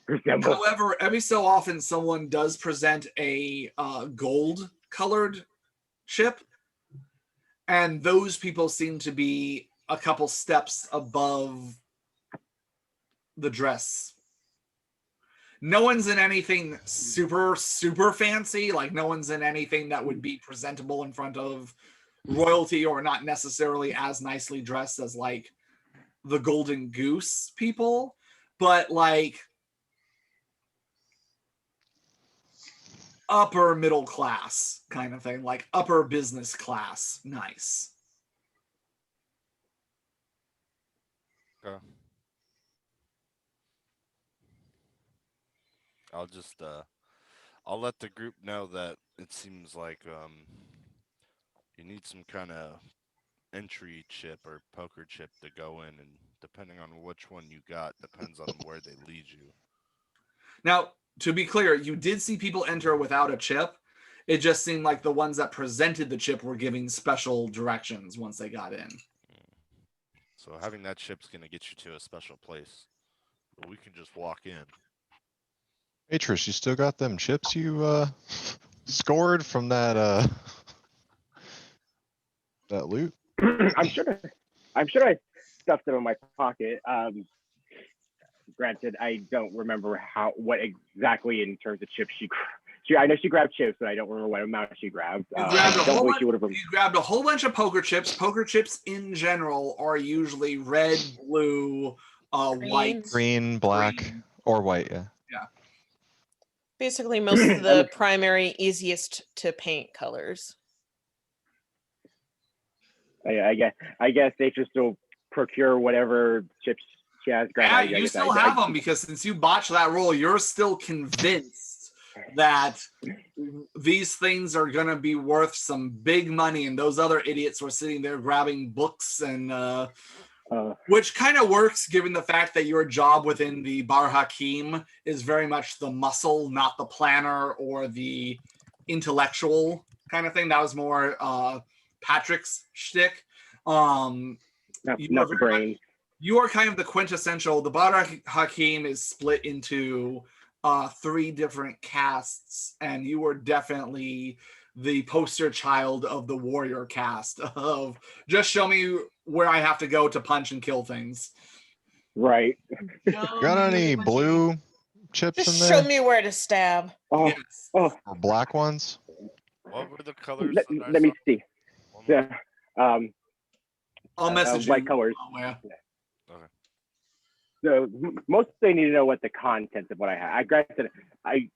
Resemble. however, every so often someone does present a gold colored chip, and those people seem to be a couple steps above the dress. No one's in anything super, super fancy. Like, no one's in anything that would be presentable in front of royalty, or not necessarily as nicely dressed as like the Golden Goose people, but like upper middle class kind of thing, like upper business class. Nice. Okay. I'll just I'll let the group know that it seems like you need some kind of entry chip or poker chip to go in, and depending on which one you got depends on where they lead you. Now, to be clear, you did see people enter without a chip. It just seemed like the ones that presented the chip were giving special directions once they got in. So having that chip's gonna get you to a special place, but we can just walk in. Atris, you still got them chips you scored from that that loot? I'm sure I stuffed them in my pocket. Granted, I don't remember what exactly in terms of chips I know she grabbed chips, but I don't remember what amount she grabbed. You grabbed, a whole she would have. you grabbed a whole bunch of poker chips. Poker chips in general are usually red, blue, white, Green, black, green. or white, yeah. Yeah. Basically, most of the primary, easiest to paint colors. I guess they just will procure whatever chips she has. Yeah, you still have them because since you botched that roll, you're still convinced that these things are going to be worth some big money, and those other idiots were sitting there grabbing books and which kind of works given the fact that your job within the Bar Hakim is very much the muscle, not the planner or the intellectual kind of thing. That was more Patrick's shtick. Not the brain. You are kind of the quintessential. The Bar Hakim is split into 3 different castes, and you were definitely the poster child of the warrior caste of just show me where I have to go to punch and kill things. Right. Got any blue chips Just in there? show me where to stab. Oh, Yes. oh. Or black ones? What were the colors? Let me see. The I'll message white you. colors. Oh, yeah. Okay. So most they need to know what the contents of what I have.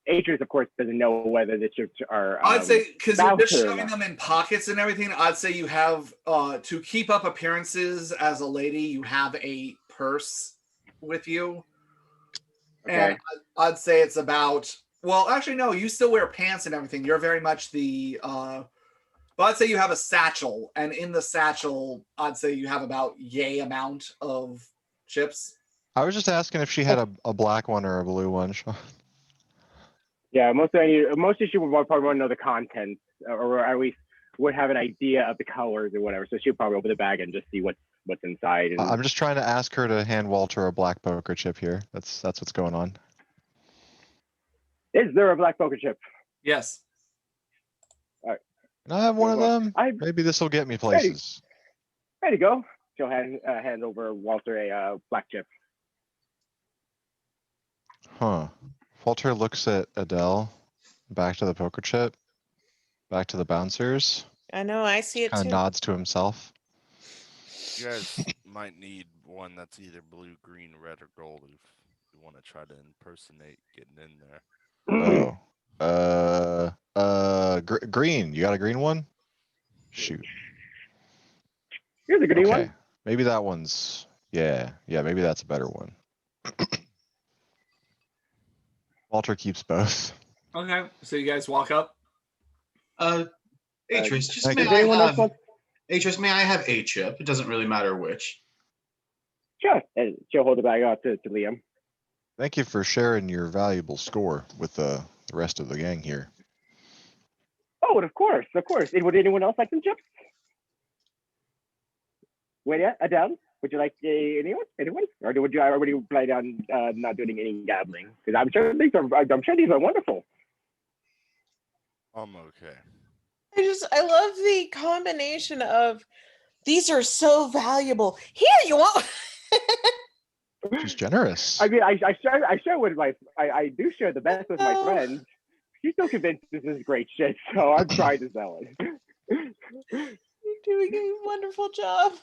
Atris, of course, doesn't know whether the chips are. I'd say because you're just voucher or shoving not. them in pockets and everything. I'd say you have to keep up appearances as a lady. You have a purse with you, Okay. and I'd say it's about. Well, actually, no. You still wear pants and everything. You're very much the. But I'd say you have a satchel, and in the satchel, I'd say you have about yay amount of chips. I was just asking if she had a black one or a blue one. Yeah, mostly she would probably want to know the contents, or at least would have an idea of the colors or whatever. So she'll probably open the bag and just see what's inside. And... I'm just trying to ask her to hand Walter a black poker chip here. That's what's going on. Is there a black poker chip? Yes. All right. Can I have one of them? Maybe this will get me places. There you go. She'll hand over Walter a black chip. Huh. Walter looks at Adele, back to the poker chip, back to the bouncers. I know, I see it Kind too. of nods to himself. You guys might need one that's either blue, green, red, or gold if you want to try to impersonate getting in there. Green. You got a green one? Shoot. Here's a good one. Maybe that one's. Yeah. Maybe that's a better one. Walter keeps both. Okay. So you guys walk up. Atris, just Thank may you. I have Atris, may I have a chip? It doesn't really matter which. Sure. And she'll hold the bag out to Liam. Thank you for sharing your valuable score with the rest of the gang here. Oh, of course. Would anyone else like some chips? Wait, yeah, Adele, would you like anyone? Or would you already plan on not doing any gambling? Because I'm sure these are wonderful. I'm okay. I love the combination of these are so valuable. Here, you want? She's generous. I mean, I share with I do share the best with my friends. She's still convinced this is great shit, so I'm trying to sell it. You're doing a wonderful job.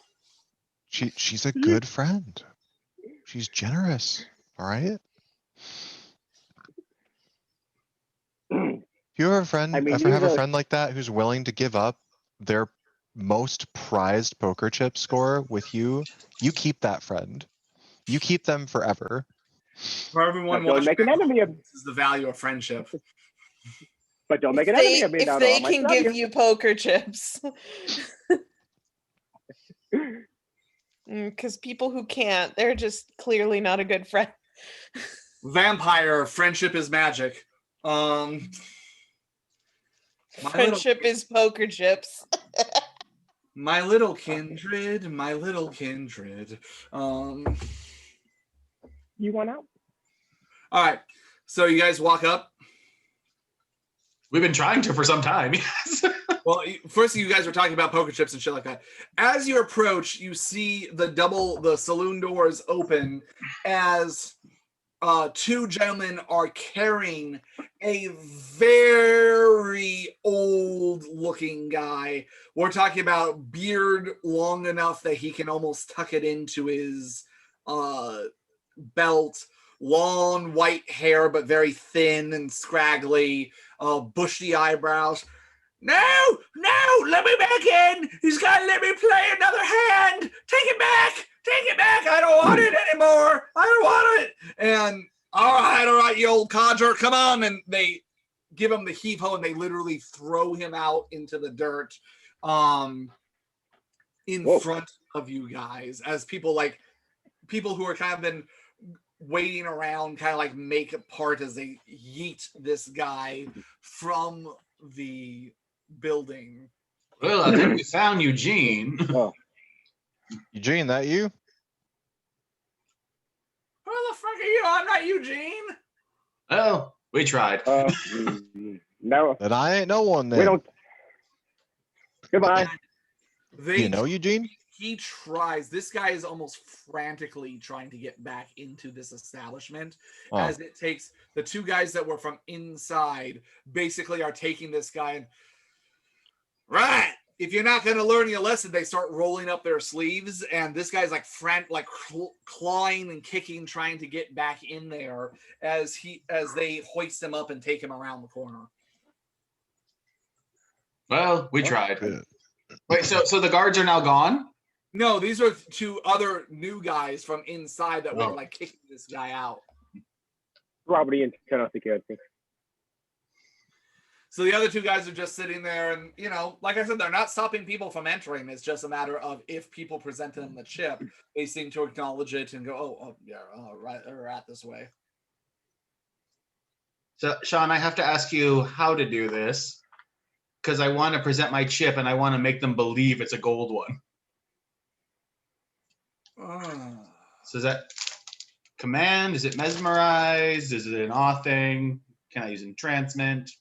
She's a good friend. She's generous. All right. If you ever have a friend like that who's willing to give up their most prized poker chip score with you, you keep that friend. You keep them forever. For everyone Don't make an enemy of. This is the value of friendship. But don't make an enemy of me. If they can give you poker chips. Because people who can't, they're just clearly not a good friend. Vampire, friendship is magic. Friendship is poker chips. My little kindred. You want out? All right. So you guys walk up. We've been trying to for some time. Well, first you guys were talking about poker chips and shit like that. As you approach, you see the saloon doors open as two gentlemen are carrying a very old looking guy. We're talking about beard long enough that he can almost tuck it into his belt, long white hair, but very thin and scraggly, bushy eyebrows. No, let me back in. He's got to let me play another hand. Take it back. I don't want it anymore. I don't want it. And all right, you old codger, come on. And they give him the heave-ho and they literally throw him out into the dirt in front of you guys as people who are kind of been waiting around kind of like make a part as they yeet this guy from the building. Well, I think we found Eugene. Eugene, that you? Who the fuck are you? I'm not Eugene. Oh, we tried. No. Then I ain't no one then. We don't. Goodbye. Do you know Eugene? He tries. This guy is almost frantically trying to get back into this establishment, as it takes the two guys that were from inside basically are taking this guy and right. If you're not going to learn your lesson, they start rolling up their sleeves, and this guy's like clawing and kicking, trying to get back in there as they hoist him up and take him around the corner. Well, we tried. Wait, so the guards are now gone? No, these are two other new guys from inside that were like kicking this guy out. Robbery and internal security. So the other two guys are just sitting there, and like I said, they're not stopping people from entering. It's just a matter of if people present them the chip, they seem to acknowledge it and go, "Oh yeah, right this way." So, Sean, I have to ask you how to do this because I want to present my chip and I want to make them believe it's a gold one. So is that command? Is it mesmerize? Is it an awe thing? Can I use entrancement?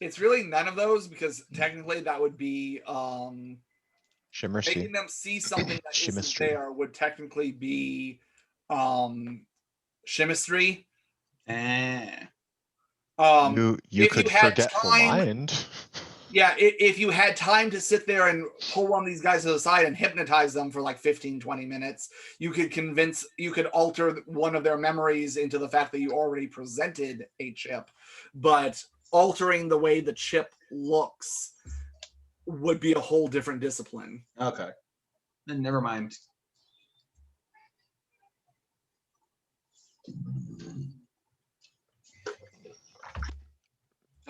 It's really none of those because technically that would be making them see something that isn't there would technically be chemistry. You could forgetful mind. Yeah, if you had time to sit there and pull one of these guys to the side and hypnotize them for like 15, 20 minutes, you could alter one of their memories into the fact that you already presented a chip, but altering the way the chip looks would be a whole different discipline. Okay. Then never mind.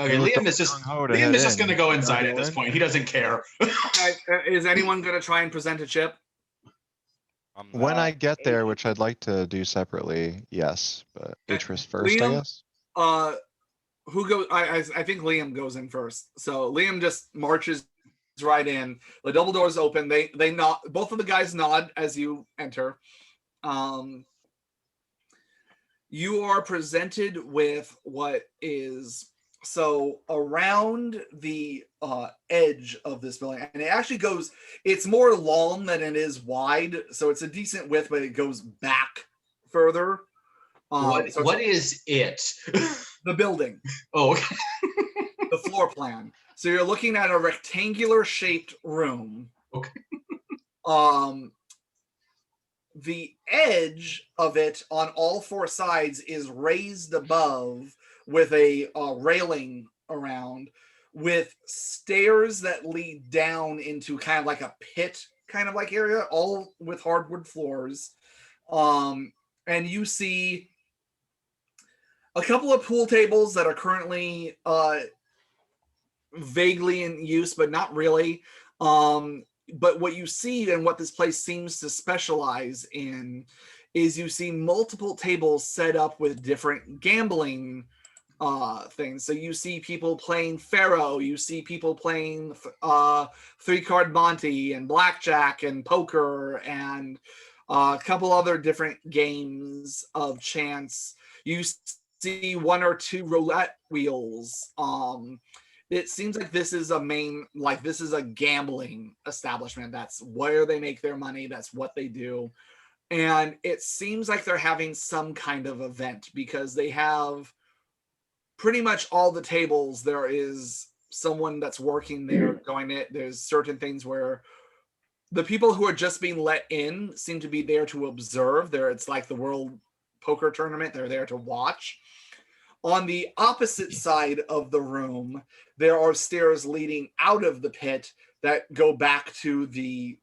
Okay, Liam is just going to go inside at this point. He doesn't care. Is anyone going to try and present a chip? When I get there, which I'd like to do separately, yes, but Atris first, Liam, I guess. Who goes? I think Liam goes in first. So Liam just marches right in. The double doors open. They nod. Both of the guys nod as you enter. You are presented with what is around the edge of this building, and it actually goes. It's more long than it is wide, so it's a decent width, but it goes back further. What is it? The building. Oh, okay. The floor plan. So you're looking at a rectangular shaped room. Okay. The edge of it on all four sides is raised above with a railing around, with stairs that lead down into kind of like a pit kind of like area, all with hardwood floors. And you see a couple of pool tables that are currently vaguely in use, but not really. But what you see and what this place seems to specialize in is you see multiple tables set up with different gambling things. So you see people playing Faro, you see people playing 3-card Monte and blackjack and poker and A couple other different games of chance. You see one or two roulette wheels. It seems like this is this is a gambling establishment. That's where they make their money. That's what they do. And it seems like they're having some kind of event because they have pretty much all the tables. There is someone that's working there going it. There's certain things where the people who are just being let in seem to be there to observe. It's like the World Poker Tournament. They're there to watch. On the opposite side of the room, there are stairs leading out of the pit that go back to the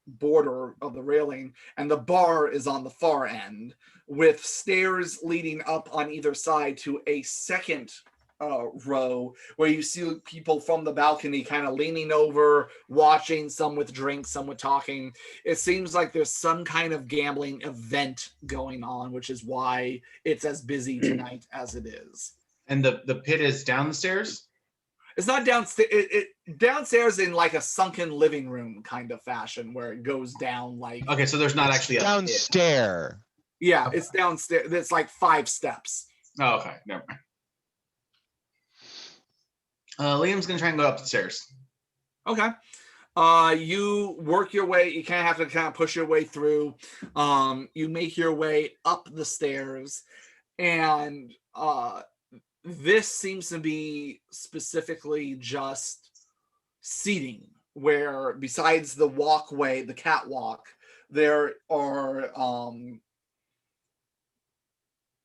border of the railing, and the bar is on the far end, with stairs leading up on either side to a second row where you see people from the balcony kind of leaning over, watching, some with drinks, some with talking. It seems like there's some kind of gambling event going on, which is why it's as busy tonight as it is. And the pit is down the stairs? It's not downstairs. It downstairs in like a sunken living room kind of fashion where it goes down like. Okay, so there's not actually a pit. Downstairs. Yeah, it's downstairs. It's like 5 steps. Oh, okay, never mind. Liam's gonna try and go up the stairs. Okay. You work your way. You kind of have to kind of push your way through. You make your way up the stairs, and this seems to be specifically just seating, where besides the walkway, the catwalk, there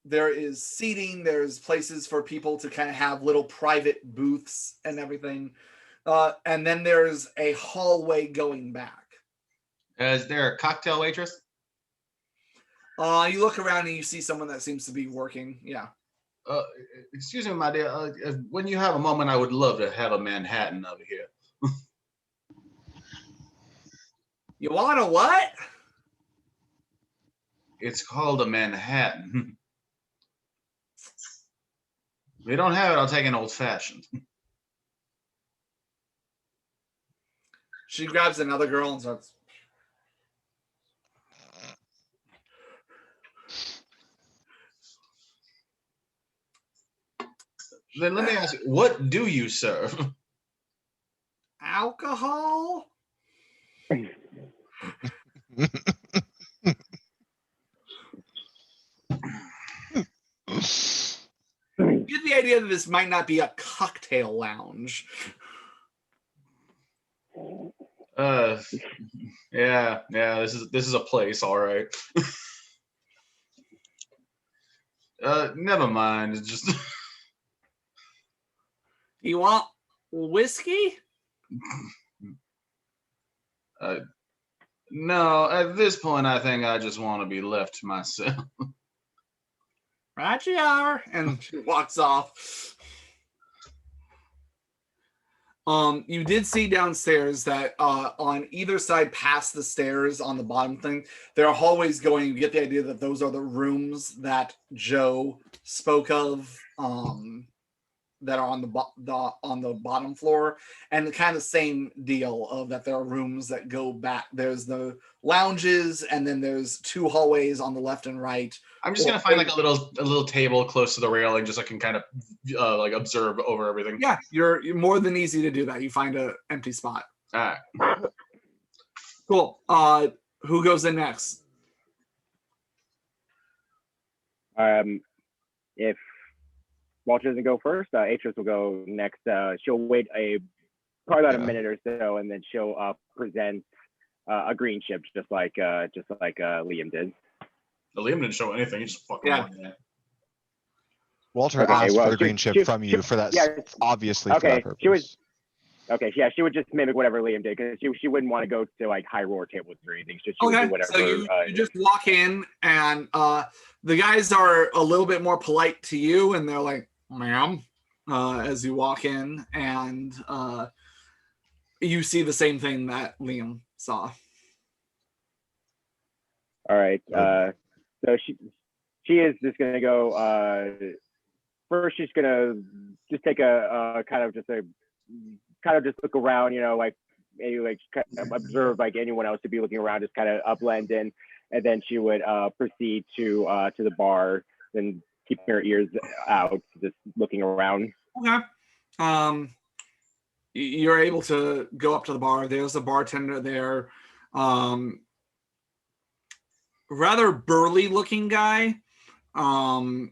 is seating. There's places for people to kind of have little private booths and everything. And then there's a hallway going back. Is there a cocktail waitress? You look around and you see someone that seems to be working. Yeah. Excuse me, my dear. When you have a moment, I would love to have a Manhattan over here. You want a what? It's called a Manhattan. If we don't have it, I'll take an old fashioned. She grabs another girl and starts. Then let me ask you, what do you serve? Alcohol? You get the idea that this might not be a cocktail lounge. Yeah, this is a place, all right. Never mind. It's just You want whiskey? no, at this point I think I just want to be left to myself. Right you are. And she walks off. You did see downstairs that on either side past the stairs on the bottom thing, there are hallways going. You get the idea that those are the rooms that Joe spoke of that are on the bottom floor, and the kind of same deal of that there are rooms that go back. There's the lounges, and then there's 2 hallways on the left and right. I'm just gonna find like a little table close to the railing, just so I can kind of like observe over everything. Yeah, you're more than easy to do that. You find an empty spot. All right. Cool. Who goes in next? If Walter doesn't go first, Atris will go next. She'll wait probably about a minute or so, and then she'll present a green chip, just like Liam did. Liam didn't show anything. He just fucking won that. Walter asked for the green chip from you for that. Obviously, for that purpose. She would just mimic whatever Liam did, because she wouldn't want to go to like high roar tables or anything. She would do whatever. So you just walk in, and the guys are a little bit more polite to you, and they're like, "Ma'am," as you walk in, and you see the same thing that Liam saw. All right. So she is just gonna go. First, she's gonna just take a kind of just look around, like maybe like kind of observe like anyone else to be looking around, just kind of blend in, and then she would proceed to the bar and keeping her ears out, just looking around. Okay. You're able to go up to the bar. There's a bartender there. Rather burly looking guy. Not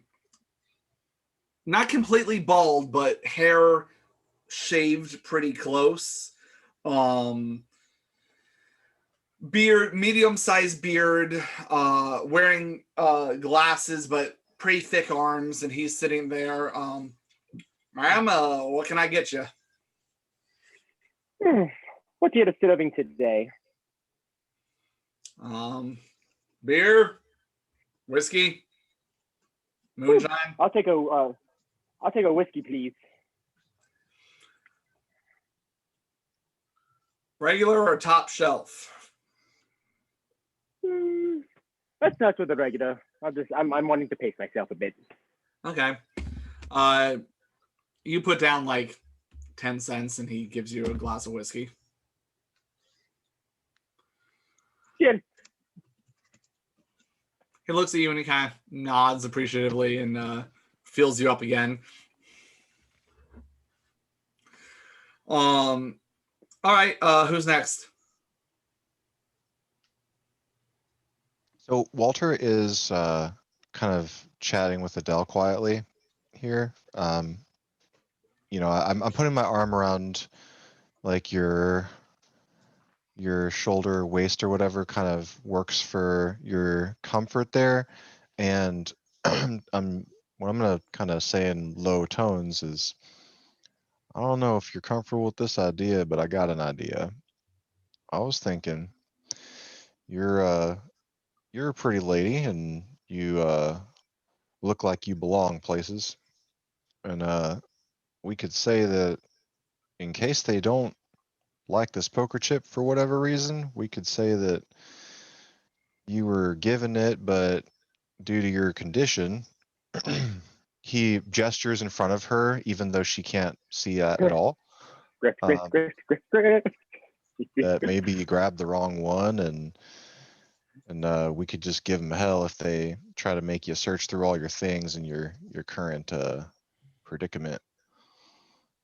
completely bald, but hair shaved pretty close. Beard, medium-sized beard, wearing glasses, but pretty thick arms, and he's sitting there. Ma'am, what can I get you? What's your serving today? Beer, whiskey, moonshine. I'll take a whiskey, please. Regular or top shelf? Let's start with the regular. I'm wanting to pace myself a bit. Okay. You put down like 10 cents and he gives you a glass of whiskey. Yeah. He looks at you and he kind of nods appreciatively and fills you up again. All right, who's next? So Walter is kind of chatting with Adele quietly here. You know, I'm putting my arm around like your shoulder, waist, or whatever kind of works for your comfort there. And what I'm gonna kind of say in low tones is, I don't know if you're comfortable with this idea, but I got an idea. I was thinking you're a pretty lady and you look like you belong places. And we could say that in case they don't like this poker chip for whatever reason, we could say that you were given it, but due to your condition, he gestures in front of her, even though she can't see that at all. That maybe you grabbed the wrong one, and we could just give them hell if they try to make you search through all your things and your current predicament.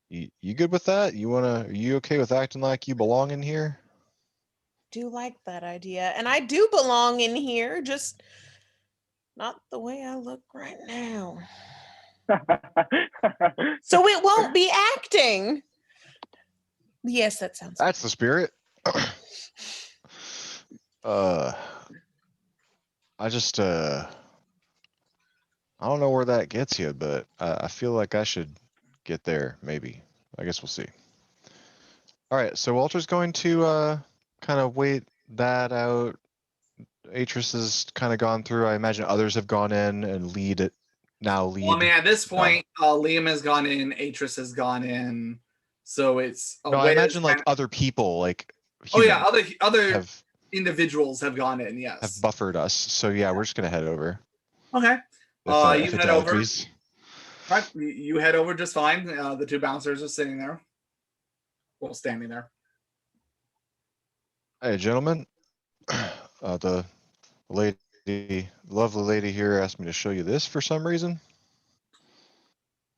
You good with that? Are you okay with acting like you belong in here? Do like that idea. And I do belong in here, just not the way I look right now. So it won't be acting. Yes, that sounds That's the spirit. I just I don't know where that gets you, but I feel like I should get there, maybe. I guess we'll see. All right, so Walter's going to kind of wait that out. Atris has kind of gone through. I imagine others have gone in and lead. Well, I mean, at this point, Liam has gone in, Atris has gone in, so it's. No, I imagine like other people, like. Humans, other individuals have gone in. Yes, have buffered us. So yeah, we're just gonna head over. Okay. You head over. Agrees. Right, you head over just fine. The two bouncers are sitting there, well, standing there. Hey, gentlemen. The lovely lady here asked me to show you this for some reason.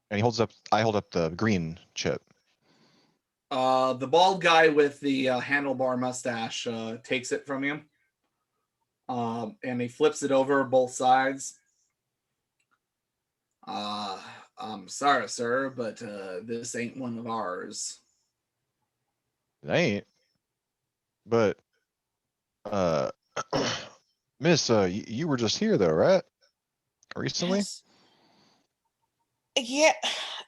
And I hold up the green chip. The bald guy with the handlebar mustache takes it from you. And he flips it over both sides. I'm sorry, sir, but this ain't one of ours. It ain't. But Miss, you were just here though, right? Recently? Yes. Yeah,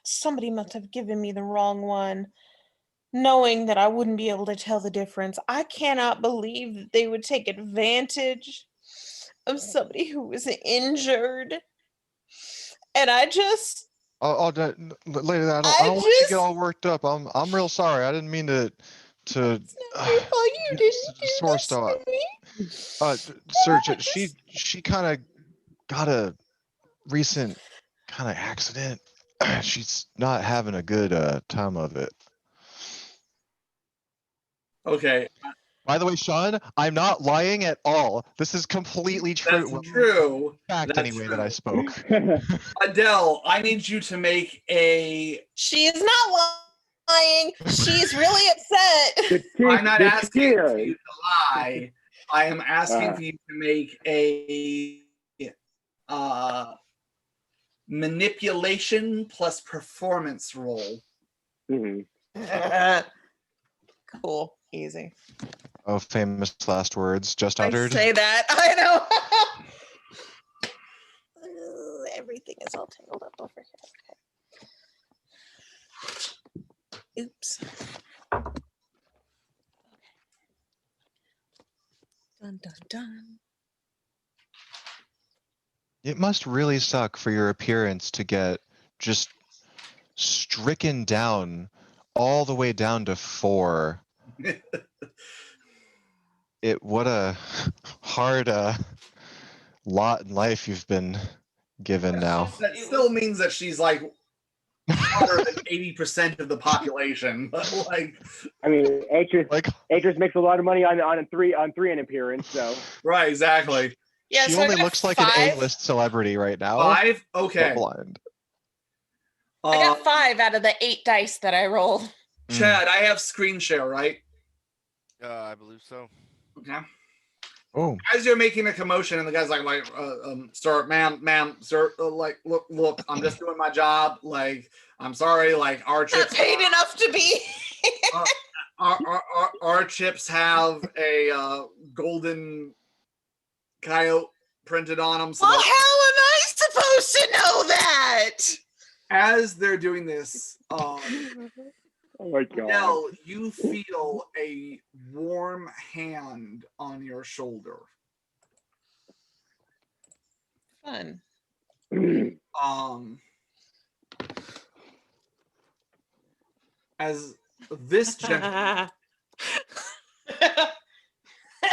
somebody must have given me the wrong one, knowing that I wouldn't be able to tell the difference. I cannot believe that they would take advantage of somebody who was injured. And I just... lady, I don't want you to get all worked up. I'm real sorry. I didn't mean to. It's not your fault. You didn't do this to me. Sir, she kind of got a recent kind of accident. She's not having a good time of it. Okay. By the way, Sean, I'm not lying at all. This is completely true. That's Well, true. fact That's anyway that I true. spoke. Adele, I need you to make a. She is not lying. She's really upset. I'm not asking for cheers. you to lie. I am asking for you to make a manipulation plus performance roll. Mhm. Cool. Easy. Oh, famous last words just uttered. I say that. I know. Everything is all tangled up over here. Okay. Oops. Dun dun dun. It must really suck for your appearance to get just stricken down all the way down to 4. What a hard lot in life you've been given now. That still means that she's like hotter than 80% of the population. But like, I mean, Like, Atris makes a lot of money on three an appearance, so right, exactly. Yeah, she so I only got looks like 5. an A-list celebrity right now. 5? but Okay. blind. I got 5 out of the 8 dice that I rolled. Chad, I have screen share, right? I believe so. Okay. Oh, As you're making a commotion, and the guy's like, sir, ma'am, sir, like, look, I'm just doing my job. Like, I'm sorry, like, our Not chips, paid enough to be. our chips have a golden coyote printed on them. So Well, how am I supposed to know that? as they're doing this, oh my god. Nell, you feel a warm hand on your shoulder. Fun. As this gentleman,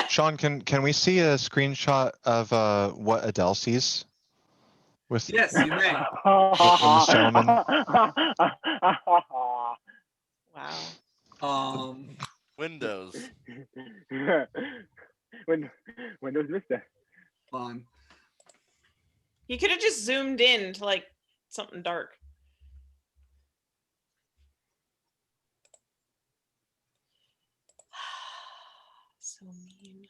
Sean, can we see a screenshot of what Adele sees? With yes, you may. this gentleman. Wow. Windows. Windows Vista. Fun. You could have just zoomed in to like something dark. So mean.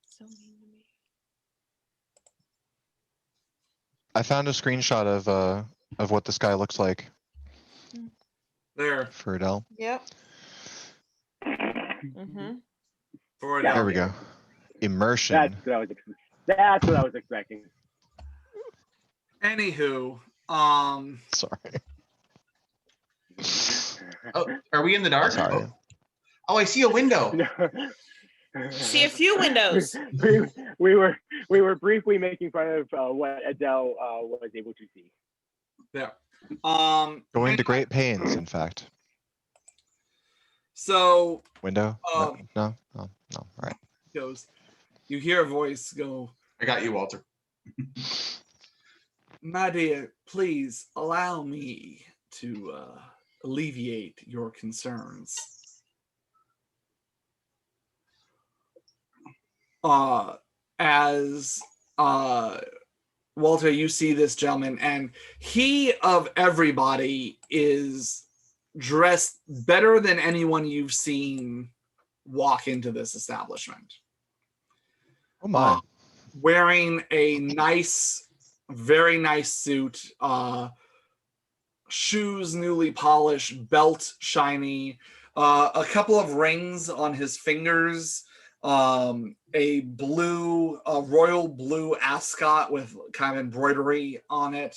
So mean to me. I found a screenshot of what this guy looks like There. for Adele. Yep. Mm-hmm. For Yeah. Adele. There we go. Immersion. That's what I was expecting. Anywho, Sorry. Oh, are we in the dark? Sorry. Oh, I see a window. See a few windows. we were briefly making fun of what Adele was able to see. there. Going to great pains, in fact. So Window? No. All right. goes. You hear a voice go, I got you, Walter. "My dear, please allow me to alleviate your concerns." As Walter, you see this gentleman, and he of everybody is dressed better than anyone you've seen walk into this establishment. Oh my. Wearing a nice, very nice suit, shoes newly polished, belt shiny, a couple of rings on his fingers, a royal blue ascot with kind of embroidery on it.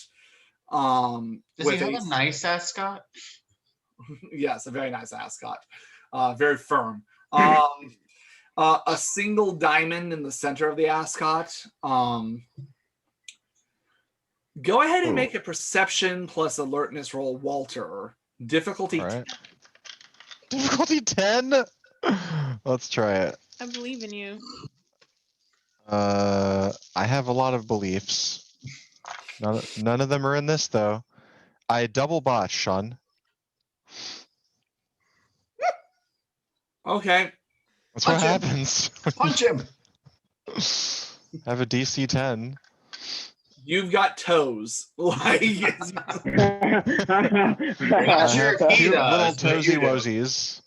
Does he have a nice ascot? Yes, a very nice ascot, very firm. A single diamond in the center of the ascot. Go ahead and make a perception plus alertness roll, Walter. Difficulty. All right. Difficulty 10? Let's try it. I believe in you. I have a lot of beliefs. None of them are in this, though. I double botch, Sean. Okay. That's Punch what him. happens. Punch him. Have a DC 10. You've got toes. Like I your have cute Peta, little is what toesy you do. woesies.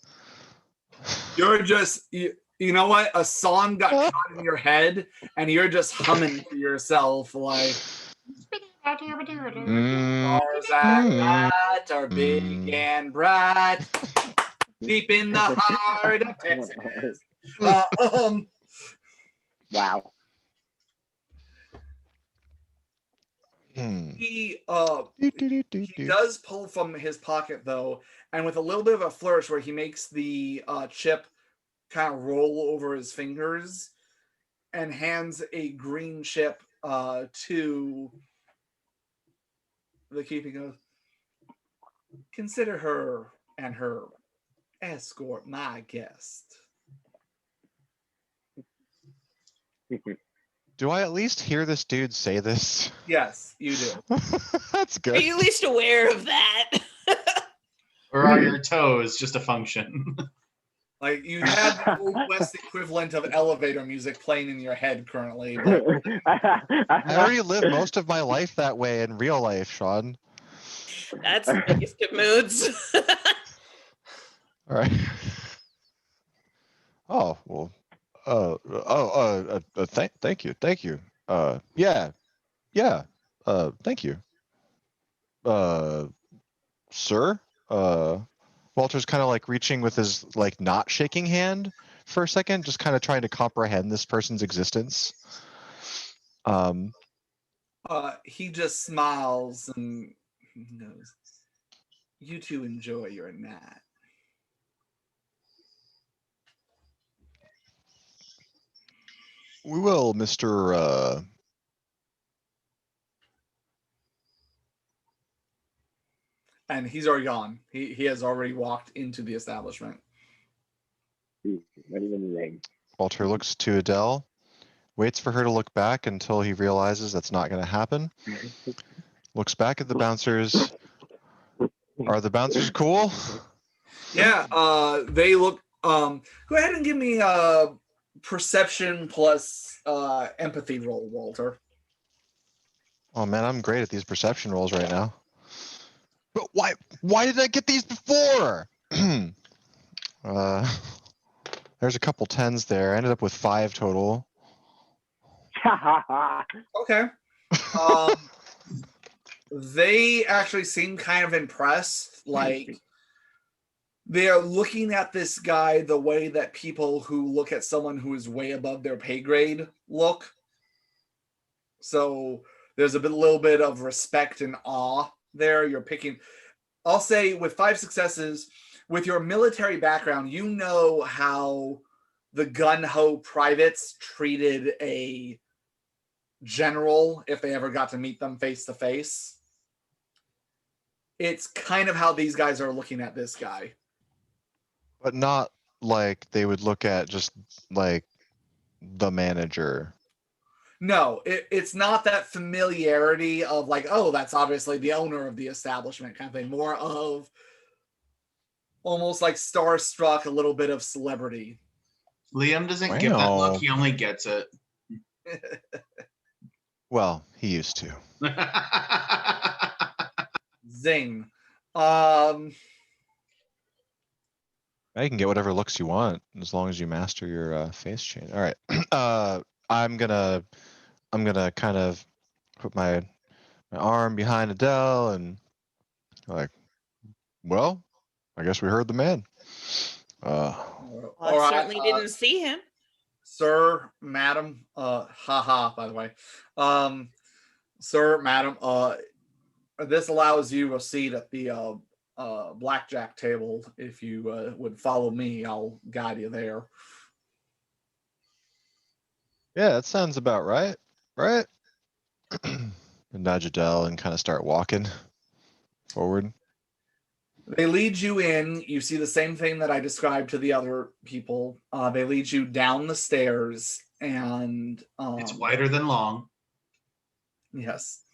you're just you know what? A song got caught in your head, and you're just humming to yourself like stars at night are big and bright, deep in the heart of Texas. Wow. He Do. does pull from his pocket though, and with a little bit of a flourish where he makes the chip kind of roll over his fingers and hands a green chip to the keeping of. Consider her and her escort my guest. Do I at least hear this dude say this? Yes, you do. That's Are good. you at least aware of that? Or are your toes just a function? Like you have the Old West equivalent of elevator music playing in your head currently, but I already lived most of my life that way in real life, Sean. That's the biggest of moods. All right. Oh well. Thank you. Yeah. Thank you. Sir. Walter's kind of like reaching with his like not shaking hand for a second, just kind of trying to comprehend this person's existence. he just smiles and goes, "You two enjoy your night." We will, Mr. And he's already gone. He has already walked into the establishment. Not even ring. Walter looks to Adele, waits for her to look back until he realizes that's not going to happen. Looks back at the bouncers. Are the bouncers cool? Yeah, they look. Go ahead and give me a perception plus empathy roll, Walter. Oh man, I'm great at these perception rolls right now. But why did I get these before? There's a couple 10s there. I ended up with 5 total. Okay. They actually seem kind of impressed. Like they're looking at this guy the way that people who look at someone who is way above their pay grade look. So there's a little bit of respect and awe there. You're picking. I'll say with 5 successes, with your military background, you know how the gun-ho privates treated a general if they ever got to meet them face to face. It's kind of how these guys are looking at this guy. But not like they would look at just like the manager. No, it's not that familiarity of like, oh, that's obviously the owner of the establishment kind of thing. More of almost like starstruck, a little bit of celebrity. Liam doesn't give that Wow. look. He only gets it. Well, he used to. Zing. You can get whatever looks you want as long as you master your face chain. All right. I'm gonna kind of put my arm behind Adele and like, well, I guess we heard the man. Well, I certainly didn't see him. Sir, madam, haha, by the way. Sir, madam, this allows you a seat at the blackjack table. If you would follow me, I'll guide you there. Yeah, that sounds about right. Right? Nudge Adele and kind of start walking forward. They lead you in. You see the same thing that I described to the other people. They lead you down the stairs, and it's wider than long. Yes.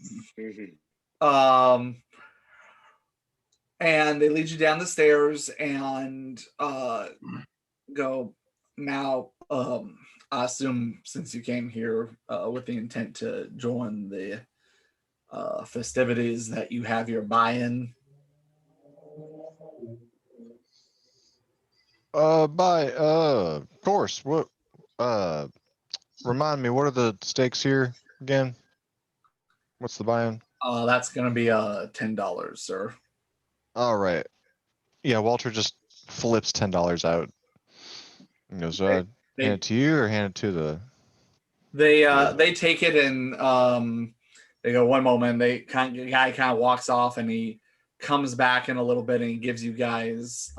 And they lead you down the stairs, and go now. I assume since you came here with the intent to join the festivities that you have your buy-in. Of course. What? Uh, Remind me, what are the stakes here again? What's the buy-in? That's gonna be $10, sir. All right. Yeah, Walter just flips $10 out and goes, They hand it to you or hand it to the. they take it and they go 1 moment. The guy kind of walks off and he comes back in a little bit and he gives you guys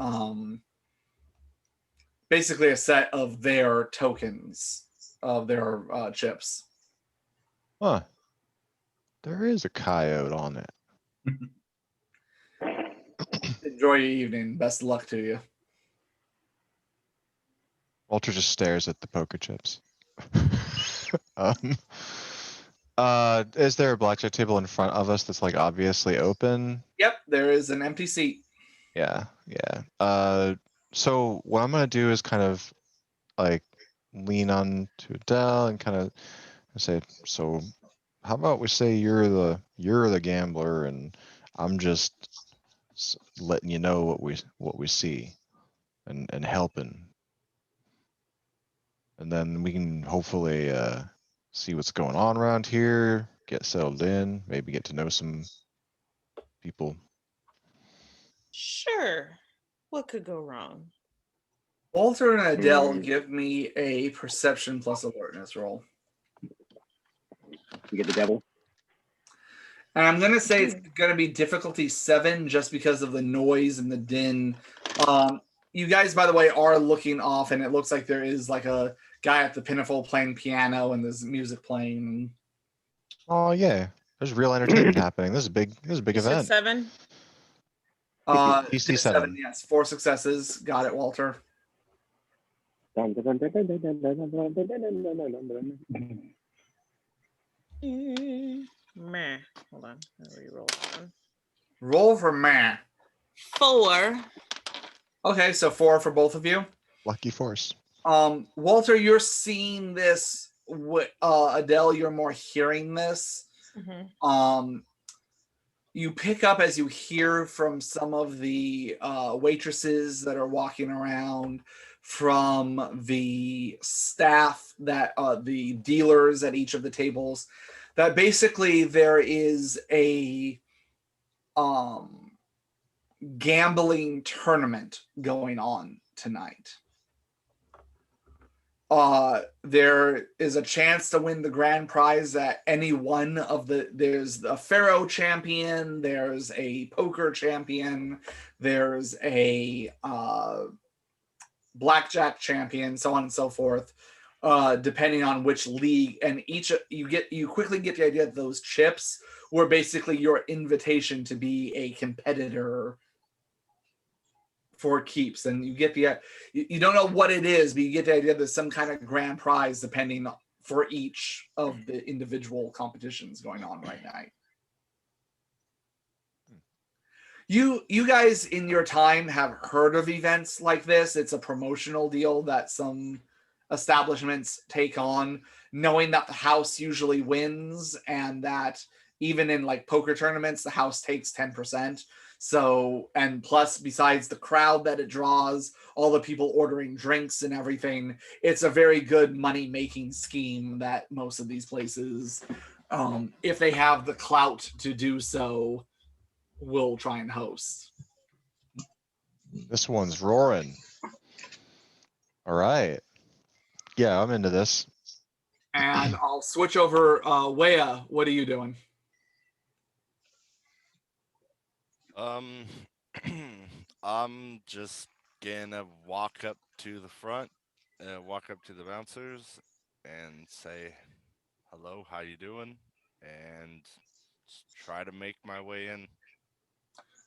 basically a set of their tokens of their chips. Huh. There is a coyote on it. Enjoy your evening. Best of luck to you. Walter just stares at the poker chips. um, is there a blackjack table in front of us that's like obviously open? Yep, there is an empty seat. Yeah, yeah. So what I'm gonna do is kind of like lean on to Adele and kind of say, so how about we say you're the gambler and I'm just letting you know what we see and helping, and then we can hopefully see what's going on around here, get settled in, maybe get to know some people. Sure. What could go wrong? Walter and Adele, give me a perception plus alertness roll. You get the devil. And I'm going to say it's going to be difficulty 7 just because of the noise and the din. You guys, by the way, are looking off, and it looks like there is like a guy at the pinnacle playing piano, and there's music playing. Oh yeah, there's real entertainment happening. This is a big You said event. 7? DC 7. Yes, 4 successes. Got it, Walter. Meh. Hold on. I'll re-roll that one. Roll for meh. 4. Okay, so 4 for both of you. Lucky force. Walter, you're seeing this. Adele, you're more hearing this. Mm-hmm. You pick up as you hear from some of the waitresses that are walking around, from the staff that the dealers at each of the tables, that basically there is a gambling tournament going on tonight. There is a chance to win the grand prize at any one of there's a Pharaoh champion, there's a poker champion, there's a blackjack champion, so on and so forth, depending on which league. And you quickly get the idea that those chips were basically your invitation to be a competitor for keeps, and you get you don't know what it is, but you get the idea there's some kind of grand prize depending for each of the individual competitions going on right now. You guys in your time have heard of events like this. It's a promotional deal that some establishments take on, knowing that the house usually wins, and that even in like poker tournaments, the house takes 10%. So, and plus, besides the crowd that it draws, all the people ordering drinks and everything, it's a very good money-making scheme that most of these places, if they have the clout to do so, will try and host. This one's roaring. All right. Yeah, I'm into this. And I'll switch over. Wea, what are you doing? I'm just gonna walk up to the front, walk up to the bouncers, and say, "Hello, how you doing?" And try to make my way in.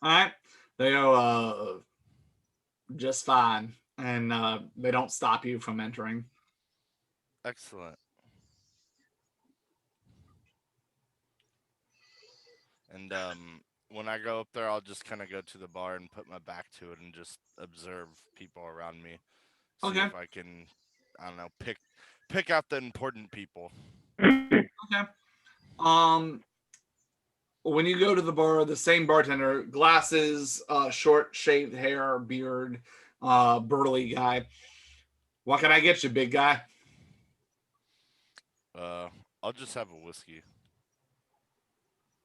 All right, they go just fine, and they don't stop you from entering. Excellent. And when I go up there, I'll just kind of go to the bar and put my back to it and just observe people around me, See Okay. if I can, I don't know, pick out the important people. Okay. When you go to the bar, the same bartender, glasses, short shaved hair, beard, burly guy. What can I get you, big guy? I'll just have a whiskey.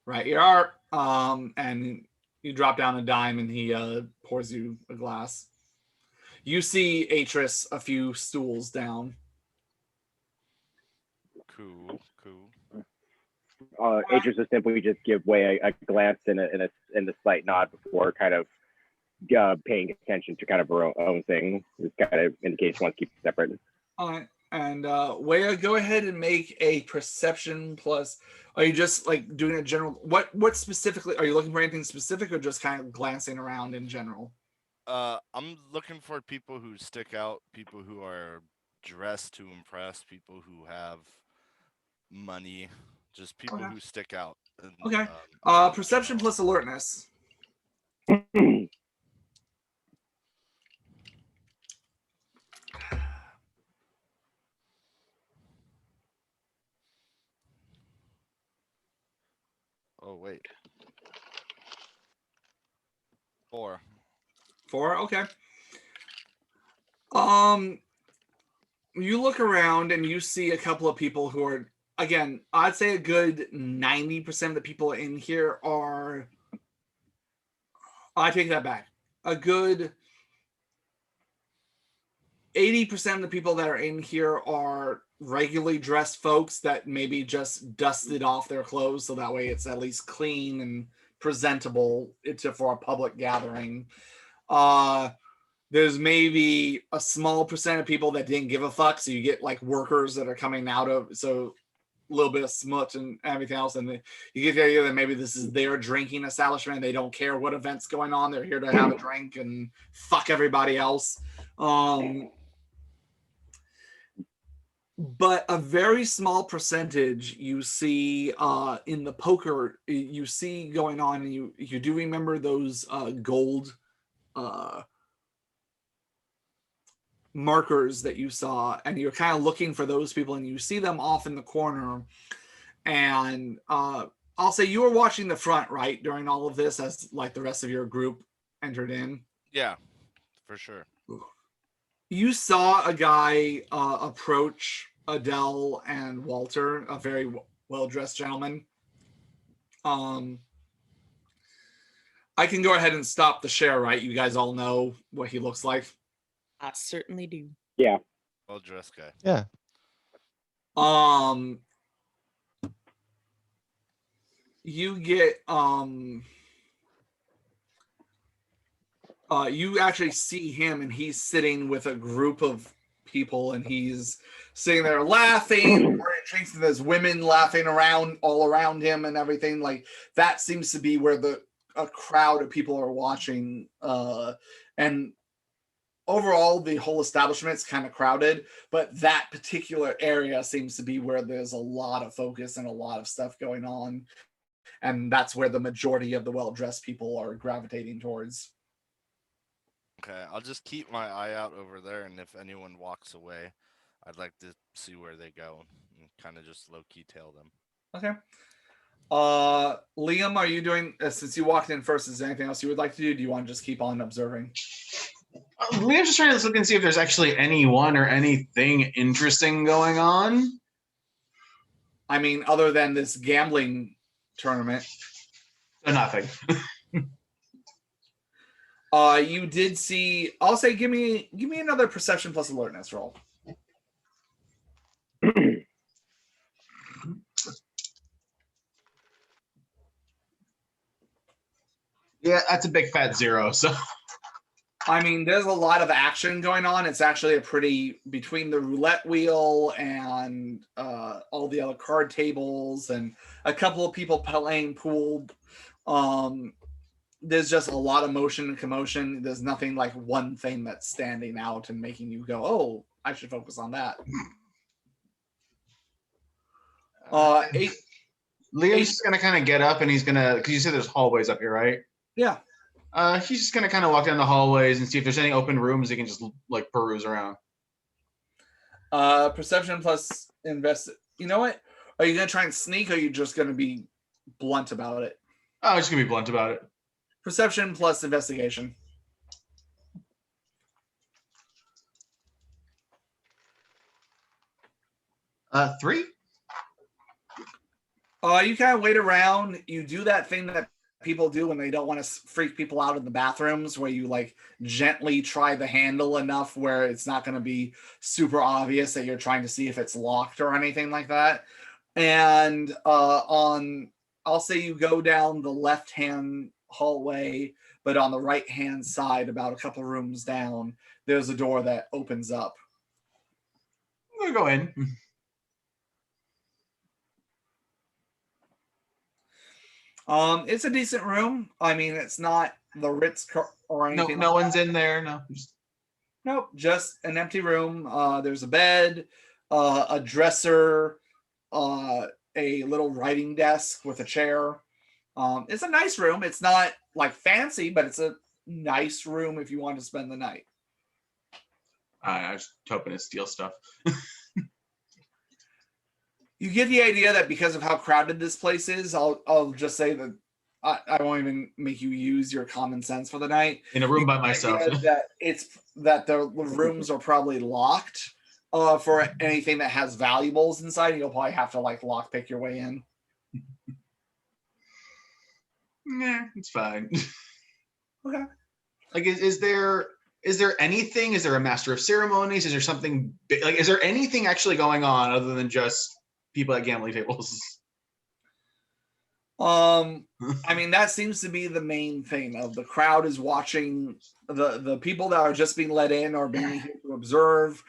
Right, you are. And you drop down a dime, and he pours you a glass. You see Atris a few stools down. Cool. Atris will simply just give way a glance and a slight nod before kind of paying attention to kind of her own thing. This kind of indicates she wants to keep it separate. All right. And Wea, go ahead and make a perception plus. Are you just like doing a general? What specifically are you looking for? Anything specific, or just kind of glancing around in general? I'm looking for people who stick out, people who are dressed to impress, people who have money, just people Okay. who stick out. And, Okay. in Perception general. plus alertness. Oh wait. 4. 4. Okay. You look around and you see a couple of people who are, again, I'd say a good 90% of the people in here are. I take that back. A good 80% of the people that are in here are regularly dressed folks that maybe just dusted off their clothes so that way it's at least clean and presentable for a public gathering. There's maybe a small percent of people that didn't give a fuck, so you get like workers that are coming out of a little bit of smut and everything else, and you get the idea that maybe this is their drinking establishment. They don't care what event's going on. They're here to have a drink and fuck everybody else. But a very small percentage you see in the poker you see going on, and you do remember those gold markers that you saw, and you're kind of looking for those people, and you see them off in the corner. And I'll say you were watching the front, right, during all of this as like the rest of your group entered in. Yeah, for sure. You saw a guy approach Adele and Walter, a very well-dressed gentleman. I can go ahead and stop the share, right? You guys all know what he looks like. I certainly do. Yeah. Well-dressed guy. Yeah. You get you actually see him, and he's sitting with a group of people, and he's sitting there laughing, drinks, and there's women laughing around all around him and everything. Like that seems to be where a crowd of people are watching. And overall, the whole establishment's kind of crowded, but that particular area seems to be where there's a lot of focus and a lot of stuff going on. And that's where the majority of the well-dressed people are gravitating towards. Okay, I'll just keep my eye out over there, and if anyone walks away, I'd like to see where they go and kind of just low-key tail them. Okay. Liam, are you doing, since you walked in first, is there anything else you would like to do? Do you want to just keep on observing? Liam's just trying to look and see if there's actually anyone or anything interesting going on. I mean, other than this gambling tournament. So nothing. You did see, I'll say give me another perception plus alertness roll. Yeah, that's a big fat 0. So I mean, there's a lot of action going on. It's actually a pretty, between the roulette wheel and all the other card tables and a couple of people playing pool. There's just a lot of motion and commotion. There's nothing like one thing that's standing out and making you go, oh, I should focus on that. Liam's just gonna kind of get up, and he's gonna, because you said there's hallways up here, right? Yeah. He's just gonna kind of walk down the hallways and see if there's any open rooms he can just like peruse around. Perception plus invest. You know what? Are you gonna try and sneak, or are you just gonna be blunt about it? I'm just gonna be blunt about it. Perception plus investigation. 3. You kind of wait around. You do that thing that people do when they don't want to freak people out in the bathrooms, where you like gently try the handle enough where it's not going to be super obvious that you're trying to see if it's locked or anything like that. And I'll say you go down the left-hand hallway, but on the right-hand side, about a couple rooms down, there's a door that opens up. I'm gonna go in. It's a decent room. I mean, it's not the Ritz or anything. No one's in there. No. Nope, just an empty room. There's a bed, a dresser, a little writing desk with a chair. It's a nice room. It's not like fancy, but it's a nice room if you want to spend the night. I was hoping to steal stuff. You get the idea that because of how crowded this place is, I'll just say that I won't even make you use your common sense for the night. In a room by myself. That the rooms are probably locked for anything that has valuables inside. And you'll probably have to like lockpick your way in. Nah, it's fine. Okay. Like, is there anything? Is there a master of ceremonies? Is there something like? Is there anything actually going on other than just people at gambling tables? I mean, that seems to be the main thing. Of the crowd is watching the people that are just being let in are being here to observe,